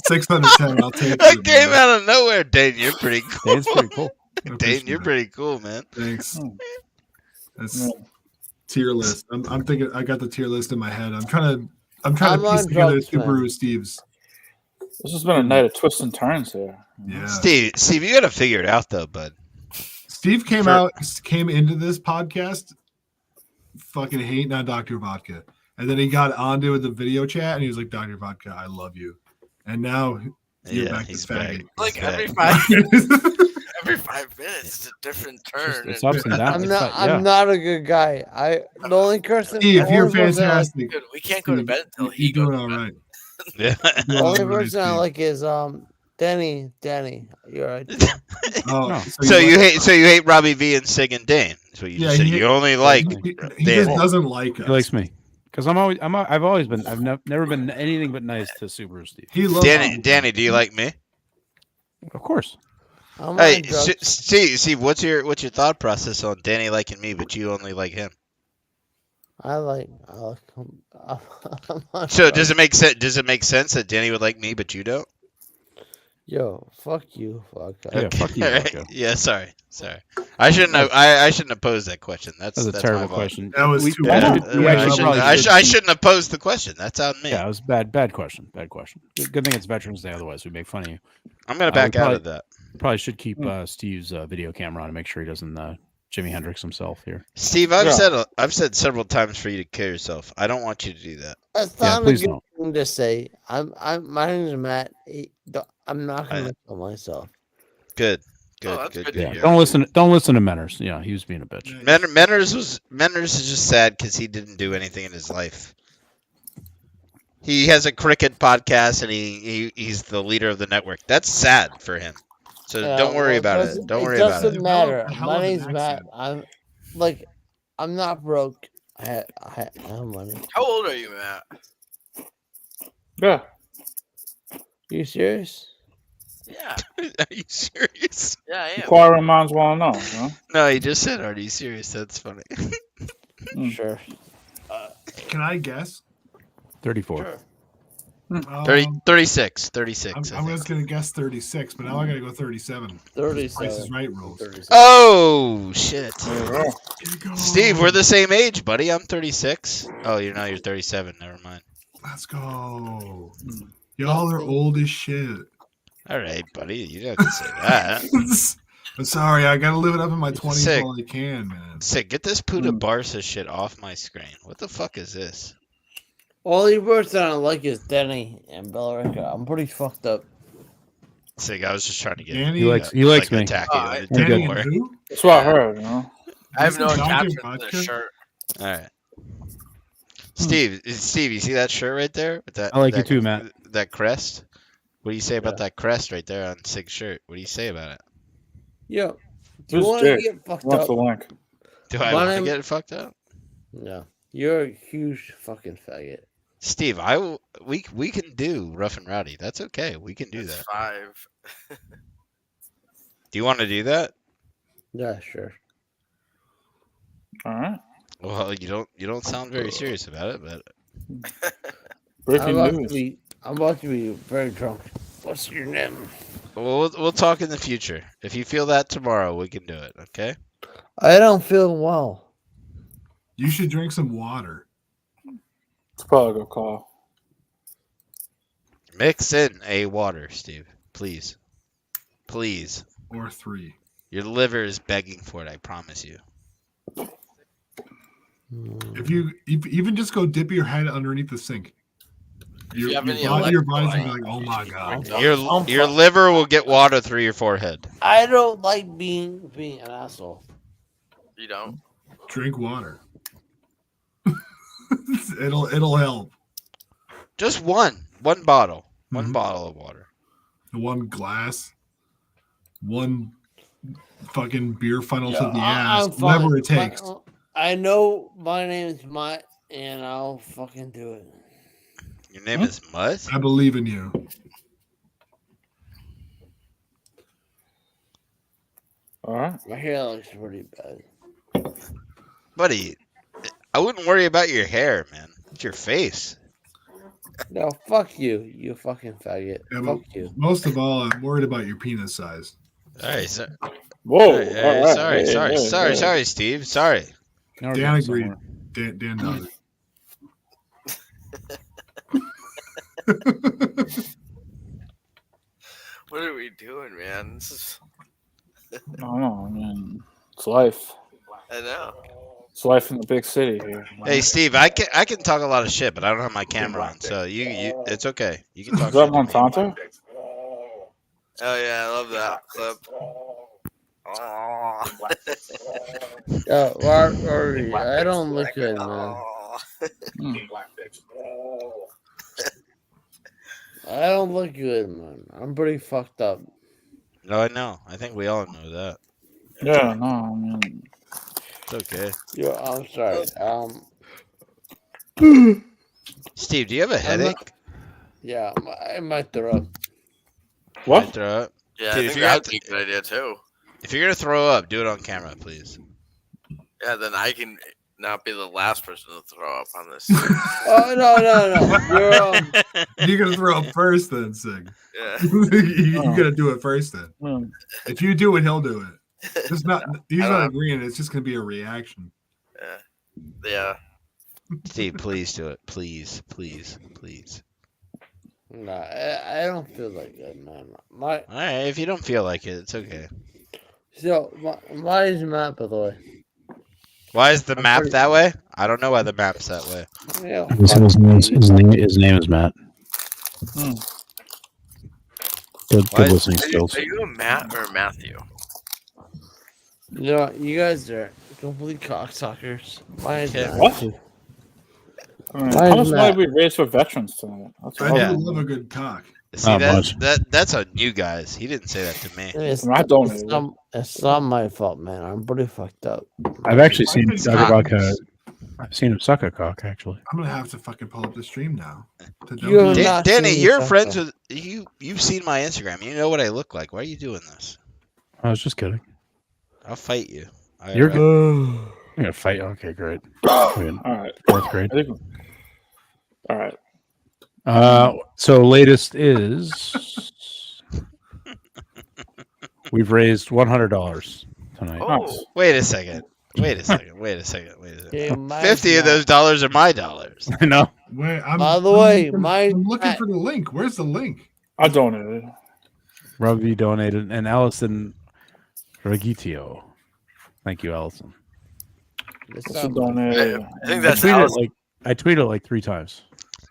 6 out of 10. I'll take That it. came man. out of nowhere, Dane. You're pretty cool. Dane's pretty cool. Dane, you're pretty cool, man. Thanks. Hmm. That's tier list. I'm thinking. I got the tier list in my head. I'm trying I'm to on piece together drugs, man. Subaru Steve's. This has been a night of twists and turns here. Yeah. Steve, you gotta figure it out though, bud. Steve came into this podcast fucking hating on Dr. Vodka. And then he got onto the video chat and he was like, Dr. Vodka, I love you. And now you're Yeah, back to he's faggot. back. Like He's every back. 5 every 5 minutes, it's a different turn. It's ups and downs. I'm not a good guy. The only person. Steve, the you're only person I like- fantastic. Dude, we can't go to bed until he You're goes doing to all bed. right. Yeah. The only person I like is Danny. You're right. Oh, So you hate Robbie V and Sig and Dane. That's what you just said. You only like he Dane. just doesn't like us. He likes me because I've always been. I've never been anything but nice to Subaru Steve. He loves Danny, do you like me? Of course. I'm Hey, on drugs. Steve, what's your thought process on Danny liking me, but you only like him? I like him. I'm on So drugs. does it make sense? Does it make sense that Danny would like me, but you don't? Yo, fuck you, fuck. Yeah, fuck you, All right. Vodka. Yeah, sorry. I shouldn't have. I shouldn't have posed that question. That's a my terrible fault. question. That was We- too we bad. actually- we actually probably I shouldn't have posed the question. That's on me. Yeah, it was bad question. Bad question. Good thing it's Veterans Day, otherwise we make fun of you. I'm gonna back out of that. Probably should keep Steve's video camera on to make sure he doesn't Jimi Hendrix himself here. Steve, I've said several times for you to kill yourself. I don't want you to do that. That's Yeah, not a please good don't. thing to say. My name is Matt. I'm not gonna kill myself. Good. Oh, that's Good. good to Yeah, hear. don't listen to Menners. Yeah, he was being a bitch. Menners is just sad because he didn't do anything in his life. He has a cricket podcast and he's the leader of the network. That's sad for him. So don't worry about it. Don't worry about doesn't it. matter. Hell My of an name's Matt. accent. I'm not broke. I have money. How old are you, Matt? Yeah. You serious? Yeah. Are you serious? Yeah, I am. Inquiring minds want to know. You know? No, he just said, "Are you serious?" That's funny. Sure. Can I guess? 34. Sure. 36. I'm, I I think. was gonna guess 36, but now I gotta go 37. 37. Price is right rules. 37. Oh shit! Here you go. Steve, we're the same age, buddy. I'm 36. Oh, you're 37. Never mind. Let's go. Y'all are old as shit. All right, buddy. You don't have to say that. I'm sorry. I gotta live it up in my 20s Sick. while I can, man. Sick. Get this Puta Barca shit off my screen. What the fuck is this? Only person I like is Denny and Bellerica. I'm pretty fucked up. Sick. I was just trying to get. Danny, He likes me. Attack Oh, you. I- It didn't Danny work. and who? That's what I heard. You know. I have no Dr. attachment to Vodka? the shirt. All right. Steve, you see that shirt right there? With that, I like you that, too, Matt. That crest. What do you say about that crest right there on Sig's shirt? What do you say about it? Yo, do you Who's want to Jake? get fucked What's up? the link? Do I My want to name- get it fucked up? No. You're a huge fucking faggot. Steve, we can do Rough and Rowdy. That's okay. We can do that. 5. Do you want to do that? Yeah, sure. All right. Well, you don't sound very serious about it, but Breaking news. I'm about to be very drunk. What's your name? we'll talk in the future. If you feel that tomorrow, we can do it. Okay. I don't feel well. You should drink some water. It's probably a good call. Mix in a water, Steve. Please. Please. Or 3. Your liver is begging for it, I promise you. If you even just go dip your head underneath the sink, your body's gonna be like, oh my god. Your liver will get water through your forehead. I don't like being an asshole. You don't? Drink water. it'll help. Just one bottle. One bottle of water. One glass. One fucking beer funnel to the ass. Whatever it takes. I know my name is Matt, and I'll fucking do it. Your name is Mutt? I believe in you. All right. My hair looks pretty bad. Buddy, I wouldn't worry about your hair, man. It's your face. No, fuck you, you fucking faggot. Yeah, Fuck you. Most of all, I'm worried about your penis size. All right, so, Whoa. all right, sorry, Steve. Sorry. Dan agreed. Dan nodded. What are we doing, man? This is. I don't know, man. It's life. I know. It's life in the big city here. Hey, Steve, I can talk a lot of shit, but I don't have my camera on, so you it's okay. You can talk. Is that shit to me. Monsanto? Oh yeah, I love that clip. Rory, I don't look good, man. I don't look good, man. I'm pretty fucked up. No, I know. I think we all know that. Yeah, no, I mean, It's okay. Yeah, I'm sorry. Steve, do you have a headache? Yeah, I might throw up. What? Might throw up? Yeah, Dude, I if think you're that'd be a good idea too. If you're gonna throw up, do it on camera, please. Yeah, then I can not be the last person to throw up on this. Oh no! You're gonna throw up first, then, Sig. Yeah. you gotta do it first, then. If you do it, he'll do it. It's not. He's I don't not have- agreeing. It's just gonna be a reaction. Yeah. Steve, please do it. Please. No, I don't feel like it, man. My All right, if you don't feel like it, it's okay. so why is Matt, by the way? Why is the map that way? I don't know why the map's that way. Yeah. His name is Matt. Good listening skills. Are you a Matt or a Matthew? You know, you guys are complete cocksuckers. Why is Matt? What? I mean, how much money we raised for veterans tonight? That's I what do love a good cock. See, that's on you guys. He didn't say that to me. It's not my fault, man. I'm pretty fucked up. I've actually seen him suck a cock. I've seen him suck a cock, actually. I'm gonna have to fucking pull up the stream now. Danny, you're friends with you. You've seen my Instagram. You know what I look like. Why are you doing this? I was just kidding. I'll fight you. You're good. You're gonna fight. Okay, great. All right. Fourth grade. All right. So latest is we've raised $100 tonight. Oh, wait a second. 50 of Matt. those dollars are my dollars. I know. Wait, By the way, I'm looking for the link. Where's the link? I donated. Robbie donated, and Allison Regitio. Thank you, Allison. I donated. I think that's I tweeted like 3 times.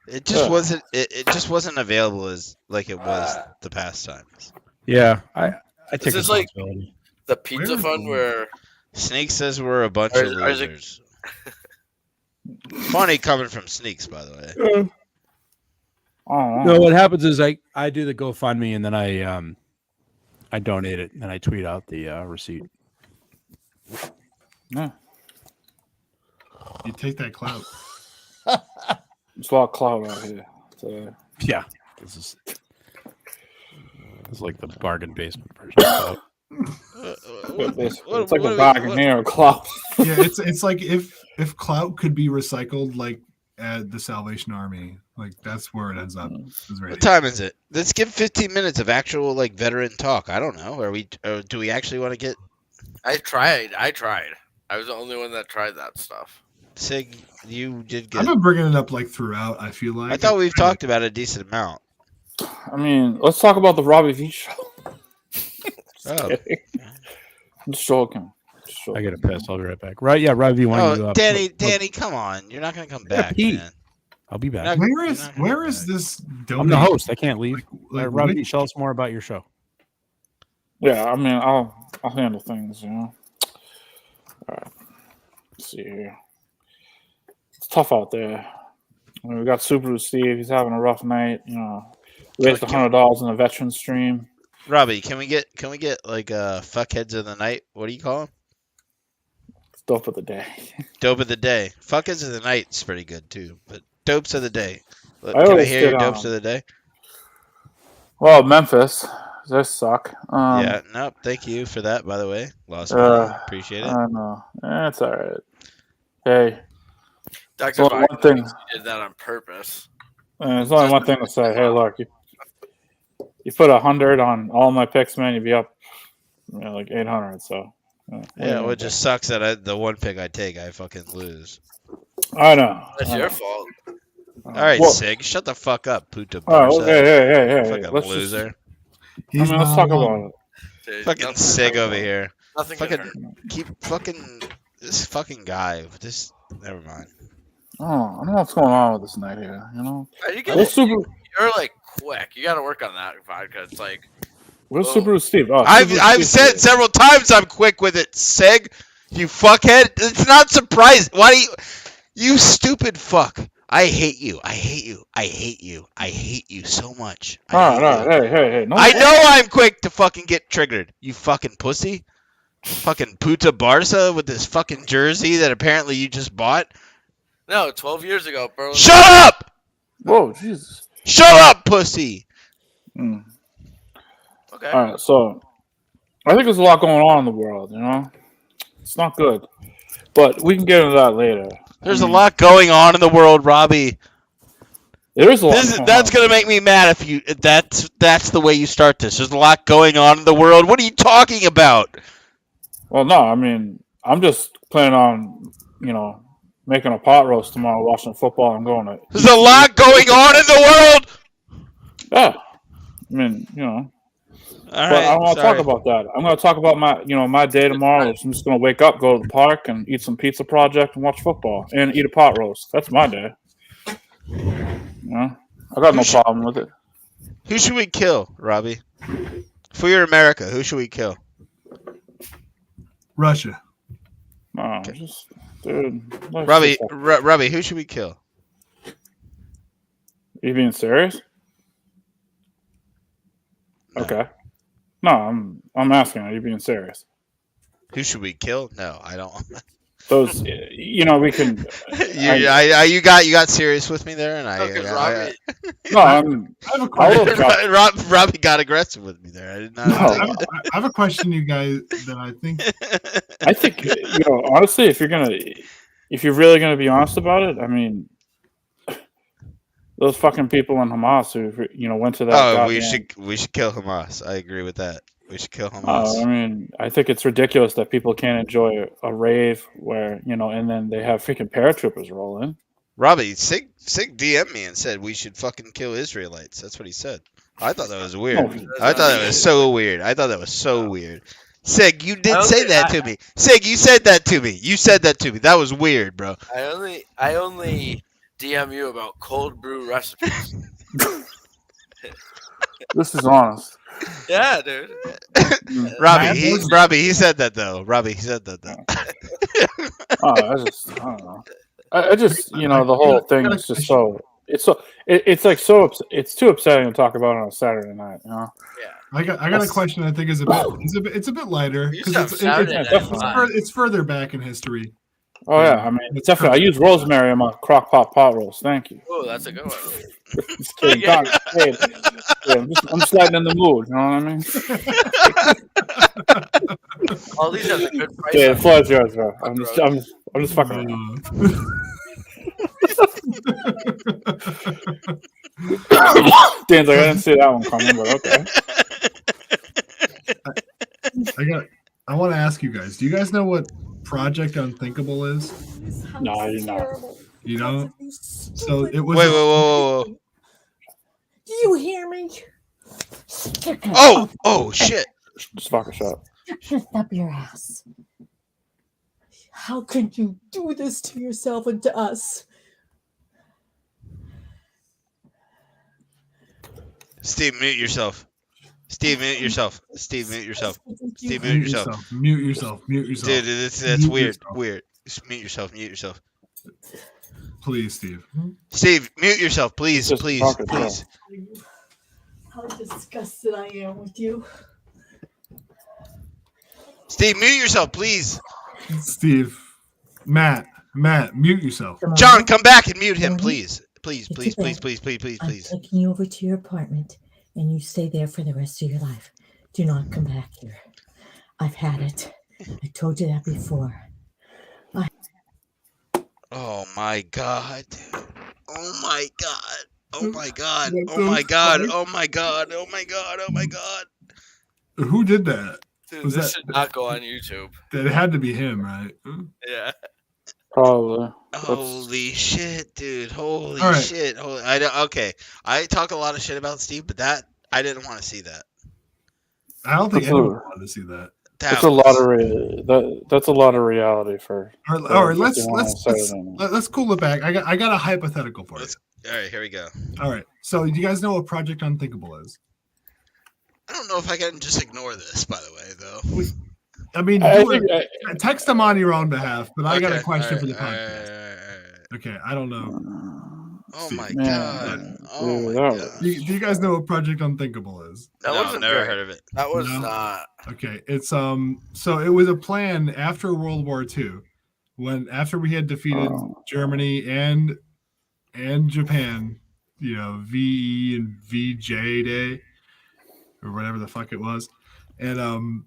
It just wasn't. It just wasn't available as like it was the past times. Yeah, I Is take this like responsibility. the pizza fund where Sneak says we're a bunch Or of is- or is it- losers. Funny coming from Sneaks, by the way. No, what happens is I do the GoFundMe and then I donate it and then I tweet out the receipt. Yeah. You take that clout. There's a lot of clout out here. So. Yeah, this is like the bargain basement version. It's like a bargain here, clout. Yeah, it's like if clout could be recycled, like at the Salvation Army, like that's where it ends up. What time is it? Let's give 15 minutes of actual like veteran talk. I don't know. Do we actually want to get? I tried. I was the only one that tried that stuff. Sig, you did good. I've been bringing it up like throughout. I feel like I thought we've talked about a decent amount. I mean, let's talk about the Robbie V show. Oh. I'm just joking. I gotta piss. I'll be right back. Right? Yeah, Robbie. Danny, come on! You're not gonna come back, man. I'll be back. Where is this? I'm the host. I can't leave. Like, Robbie, tell us more about your show. Yeah, I mean, I'll handle things. You know. All right. Let's see here. It's tough out there. I mean, we got Subaru Steve. He's having a rough night. You know, raised $100 in a veteran stream. Robbie, can we get like fuckheads of the night? What do you call them? Dope of the day. Dope of the day. Fuckheads of the night's pretty good too, but dopes of the day. Can I always hear your get, dopes of the day? Well, Memphis. They suck. Yeah, nope. Thank you for that, by the way. Lost money. Appreciate it. I know. It's all right. Hey. Dr. Well, one thing. Did that on purpose. There's only one thing to say. Hey, look, you put 100 on all my picks, man, you'd be up like 800. So yeah, well, it just sucks that the one pick I take, I fucking lose. I know. That's your fault. All right, well, Sig, shut the fuck up, puta. Oh, hey. Fucking Let's loser. Let's talk about it. Dude, Fucking Sig over here. Nothing Fucking keep fucking this fucking guy. Just never mind. Oh, I don't know what's going on with this night here. You know, You're like quick. You got to work on that vodka. It's like. Where's Subaru Steve? Oh, I've said several times I'm quick with it, Sig. You fuckhead. It's not surprising. Why do you stupid fuck? I hate you. I hate you. I hate you. I hate you so much. No, hey. No, I know I'm quick to fucking get triggered. You fucking pussy. Fucking puta Barca with this fucking jersey that apparently you just bought. No, 12 years ago, bro. Shut up! Whoa, Jesus. Shut up, pussy. Okay. All right, so I think there's a lot going on in the world. You know, it's not good, but we can get into that later. There's a lot going on in the world, Robbie. There is a lot. That's gonna make me mad if that's the way you start this. There's a lot going on in the world. What are you talking about? Well, no, I mean, I'm just planning on, making a pot roast tomorrow, watching football, and going to. There's a lot going on in the world. Yeah, I mean, All but right, I don't want to talk about that. I'm going to talk about my day tomorrow. I'm just going to wake up, go to the park, and eat some Pizza Project and watch football and eat a pot roast. That's my day. I got no problem with it. Who should we kill, Robbie? If we were America, who should we kill? Russia. No, dude. Robbie, who should we kill? You being serious? No. Okay. No, I'm asking. Are you being serious? Who should we kill? No, I don't. Those, we can. You got serious with me there, and I have a question. Robbie got aggressive with me there. I did not. I have a question, you guys. That I think honestly, if you're really gonna be honest about it, I mean, those fucking people in Hamas who went to that. Oh, we should kill Hamas. I agree with that. We should kill Hamas. I mean, I think it's ridiculous that people can't enjoy a rave where and then they have freaking paratroopers roll in. Robbie, Sig DM'd me and said we should fucking kill Israelites. That's what he said. I thought that was weird. I thought that was so weird. Sig, you did say that to me. Sig, you said that to me. That was weird, bro. I only DM you about cold brew recipes. This is honest. Yeah, dude. Robbie, he said that though. I don't know. I just the whole thing is just it's too upsetting to talk about on a Saturday night. Yeah. I got a question. I think it's a bit lighter because it's further back in history. Oh yeah, I mean definitely. I use rosemary in my crock pot roast. Thank you. Oh, that's a good one. Just kidding. God, kidding. Yeah, I'm just letting in the mood. You know what I mean? All these has a good price. Yeah, on the floor is yours, bro. I'm just fucking around. Dan's like, I didn't see that one coming, but okay. I want to ask you guys. Do you guys know what Project Unthinkable is? No, I do not. You know? So it was. Wait, whoa. Do you hear me? Oh, shit. Just fucking shut up. Shut up your ass. How could you do this to yourself and to us? Steve, mute yourself. Steve, mute yourself. Steve, mute yourself. Steve, Mute yourself. Mute yourself. Mute yourself. Dude, that's Mute weird. yourself. Weird. Just mute yourself. Mute yourself. Please, Steve. Steve, mute yourself, please, Just please, talk it please. How disgusted I am with you. Steve, mute yourself, please. Steve. Matt, mute yourself. John, come back and mute him, please. Please. I'm taking you over to your apartment, and you stay there for the rest of your life. Do not come back here. I've had it. I told you that before. Oh my god, dude. Oh my god. Oh my god. What Oh my the god. fuck? Oh my god. Oh my god. Oh my god. Who did that? Dude, Was this that? should not go on YouTube. That had to be him, right? Yeah. Probably. Holy shit, dude. Holy All right. shit. Okay. I talk a lot of shit about Steve, but that I didn't want to see that. I don't think That's anyone a- wanted to see that. That's a lot of that's a lot of reality for. All right, let's Saturday night. let's cool it back. I got a hypothetical for you. All right, here we go. All right, so do you guys know what Project Unthinkable is? I don't know if I can just ignore this, by the way, though. I mean, I do think it- text them on your own behalf, but I got a Okay, question all for the right, all podcast. Okay, I don't know. Oh Steve. my Man, god. Oh my dude, god. Do you guys know what Project Unthinkable is? That No, wasn't never great. heard of it. That was No? not. Okay, it's so it was a plan after World War II, after we had defeated Germany and Japan, you know, VE and VJ Day or whatever the fuck it was, and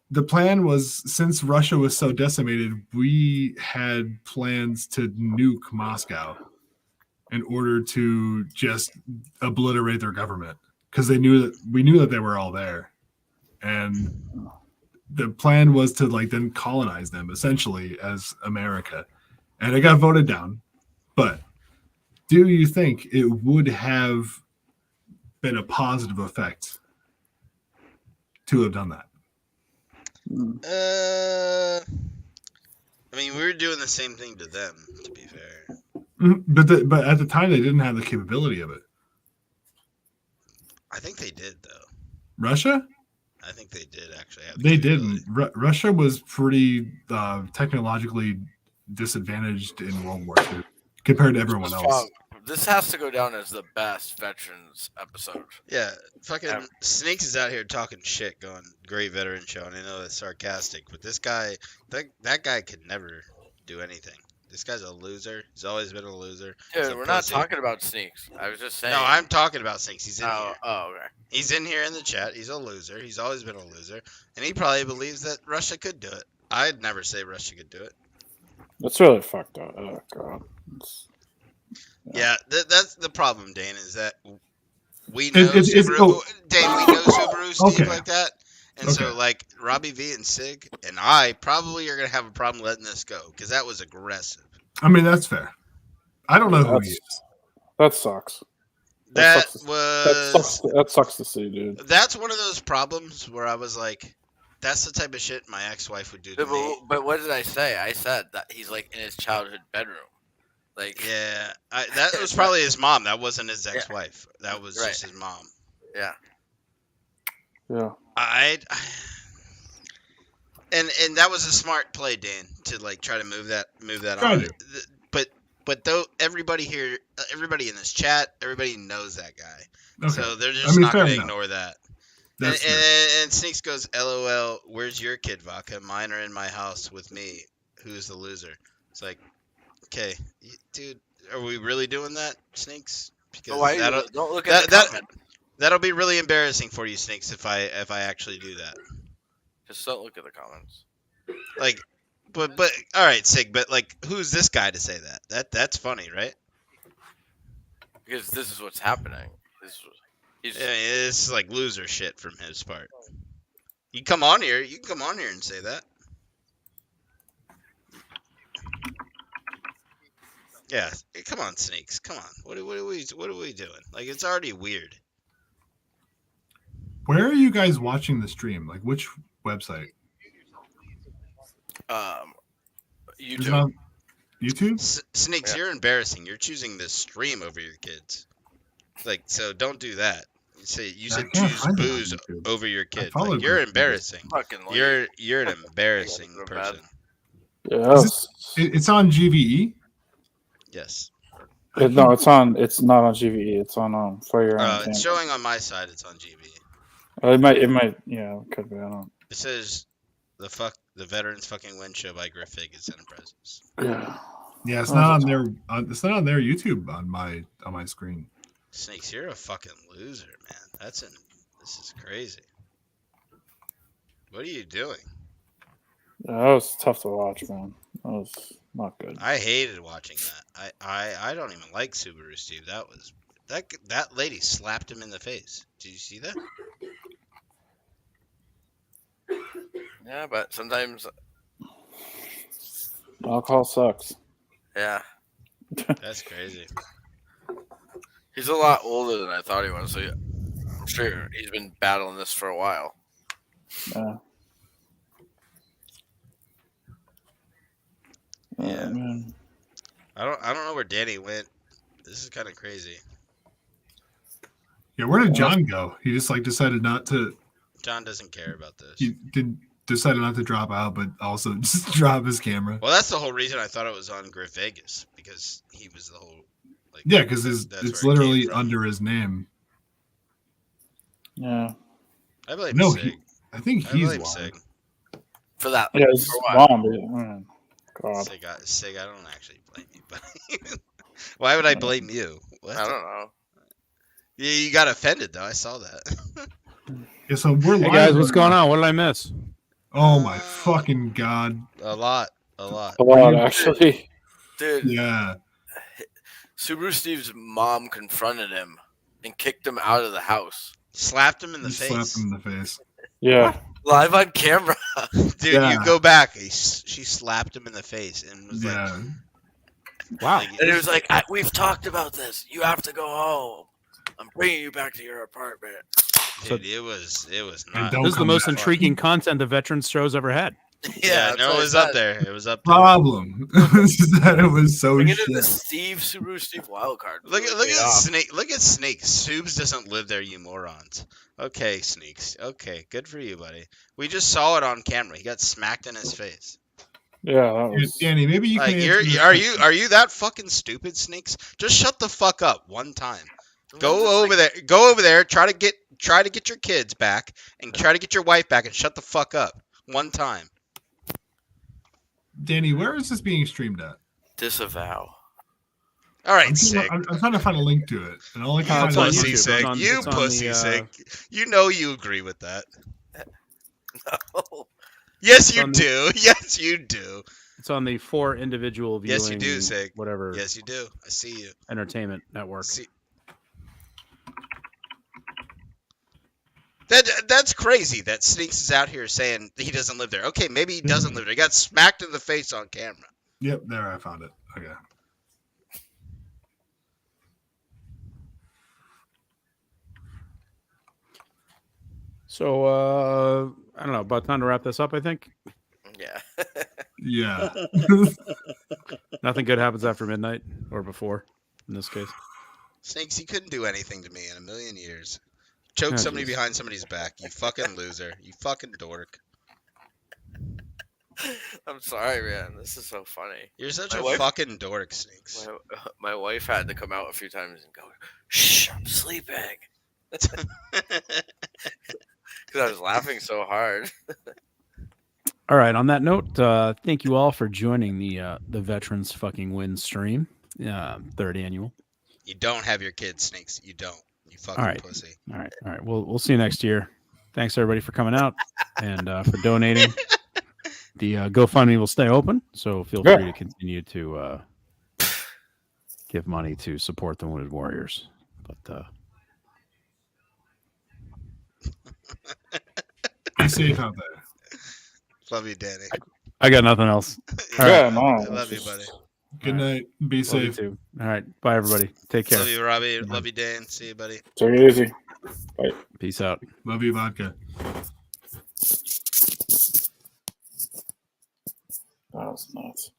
the plan was, since Russia was so decimated, we had plans to nuke Moscow in order to just obliterate their government, because we knew that they were all there, and the plan was to then colonize them essentially as America, and it got voted down. But do you think it would have been a positive effect to have done that? I mean, we were doing the same thing to them, to be fair. But at the time they didn't have the capability of it. I think they did, though. Russia? I think they did actually have. They didn't. Russia was pretty technologically disadvantaged in World War II compared to everyone else. This has to go down as the best veterans episode. Yeah, fucking Snakes is out here talking shit, going great veteran show, and I know that's sarcastic, but this guy, that guy could never do anything. This guy's a loser. He's always been a loser. Dude, we're not talking about Sneaks. I was just saying. No, I'm talking about Snakes. He's in here. Oh, okay. He's in here in the chat. He's a loser. He's always been a loser, and he probably believes that Russia could do it. I'd never say Russia could do it. That's really fucked up. Oh god. Yeah, that's the problem, Dane, is that we know Subaru, Dane, we know Subaru Steve like that. And so, Robbie V and Sig and I probably are going to have a problem letting this go, because that was aggressive. I mean, that's fair. I don't know who he is. That sucks. That sucks to see, dude. That's one of those problems where I was like, that's the type of shit my ex-wife would do to me. But what did I say? I said that he's in his childhood bedroom. Yeah, that was probably his mom. That wasn't his ex-wife. That was just his mom. Yeah. Yeah. And that was a smart play, Dan, to try to move that on. But though everybody here, everybody in this chat, everybody knows that guy. Okay. So they're just not going to ignore that. And Sneaks goes, LOL, where's your kid, Vodka? Mine are in my house with me. Who's the loser? It's like, okay, dude, are we really doing that, Snakes? Because why that'll don't look at the comment. that'll be really embarrassing for you, Snakes, if I actually do that. Just don't look at the comments. Like, but all right, Sig, but like, who's this guy to say that? That's funny, right? Because this is what's happening. It's like loser shit from his part. You can come on here and say that. Yeah, hey, come on, Snakes. Come on. What are we doing? Like, it's already weird. Where are you guys watching the stream? Like, which website? YouTube. Is it on YouTube? Snakes, you're embarrassing. You're choosing the stream over your kids. Like, so don't do that. You said choose booze over your kid. Like, you're embarrassing. You're an embarrassing person. Yes. It's on GVE. Yes. No, it's not on GVE. It's on for your. It's showing on my side. It's on GVE. It might. Yeah, it could be. I don't know. It says the Veterans Fucking Win Show by Griff is Enterprises. Yeah, it's not on their. It's not on their YouTube on my screen. Snakes, you're a fucking loser, man. This is crazy. What are you doing? Yeah, that was tough to watch, man. That was not good. I hated watching that. I don't even like Subaru Steve. That lady slapped him in the face. Did you see that? Yeah, but sometimes alcohol sucks. Yeah. That's crazy. He's a lot older than I thought he was, so I'm sure he's been battling this for a while. Yeah. Yeah. Man. I don't know where Danny went. This is kind of crazy. Yeah, where did John go? He just decided not to. John doesn't care about this. He decided not to drop out, but also just drop his camera. Well, that's the whole reason I thought it was on Griff Vegas, because he was the whole. Yeah, because it's literally under his name. Yeah. I blame Sig. I think he's Sig. For that. Yeah, it's bomb. God. Sig, I don't actually blame you, but why would I blame you? What? I don't know. Yeah, you got offended though. I saw that. Yeah, so we're live. Hey guys, what's going on? What did I miss? Oh my fucking god! A lot, actually. Dude. Yeah. Subaru Steve's mom confronted him and kicked him out of the house. Slapped him in the face. Slapped him in the face. Yeah. Live on camera. Dude, you go back. She slapped him in the face and was like, "Wow!" And it was like, "We've talked about this. You have to go home. I'm bringing you back to your apartment." Dude, it was not. This is the most intriguing content the Veterans show's ever had. Yeah, no, it was up there. It was up there. Problem is that it was so Bring it shit. in the Subaru Steve wildcard. Look at Snake. Look at Snake. Subes doesn't live there, you morons. Okay, Sneaks. Okay, good for you, buddy. We just saw it on camera. He got smacked in his face. Yeah, that was... Danny, maybe you can. Are you that fucking stupid, Sneaks? Just shut the fuck up one time. Go over there. Try to get your kids back and try to get your wife back and shut the fuck up one time. Danny, where is this being streamed at? Disavow. All right, Sig. I'm trying to find a link to it, and all I can find pussy, is Sig. You pussy, Sig. You know you agree with that. No. Yes, you do. Yes, you do. It's on the 4 individual viewing. Yes, you do, Sig. Whatever. Yes, you do. I see you. Entertainment network. That's crazy that Sneaks is out here saying he doesn't live there. Okay, maybe he doesn't live there. He got smacked in the face on camera. Yep, there, I found it. Okay. So, I don't know, about time to wrap this up, I think. Yeah. Yeah. Nothing good happens after midnight or before, in this case. Snakes, he couldn't do anything to me in a million years. Choke somebody behind somebody's back. You fucking loser. You fucking dork. I'm sorry, man. This is so funny. You're such a fucking dork, Snakes. My wife had to come out a few times and go, "Shh, I'm sleeping." Because I was laughing so hard. All right. On that note, thank you all for joining the Veterans Fucking Win stream, third annual. You don't have your kids, Snakes. You don't. You fucking All right. pussy. All right. All right. We'll see you next year. Thanks everybody for coming out and for donating. The GoFundMe will stay open, so feel free to continue to give money to support the Wounded Warriors. But be safe out there. Love you, Danny. I got nothing else. All Yeah, right. no. I love you, buddy. Good night. Be Love you safe. too. All right. Bye, everybody. Take care. Love you, Robbie. Love you, Dan. See you, buddy. Take it easy. Bye. Peace out. Love you, vodka. That was nuts.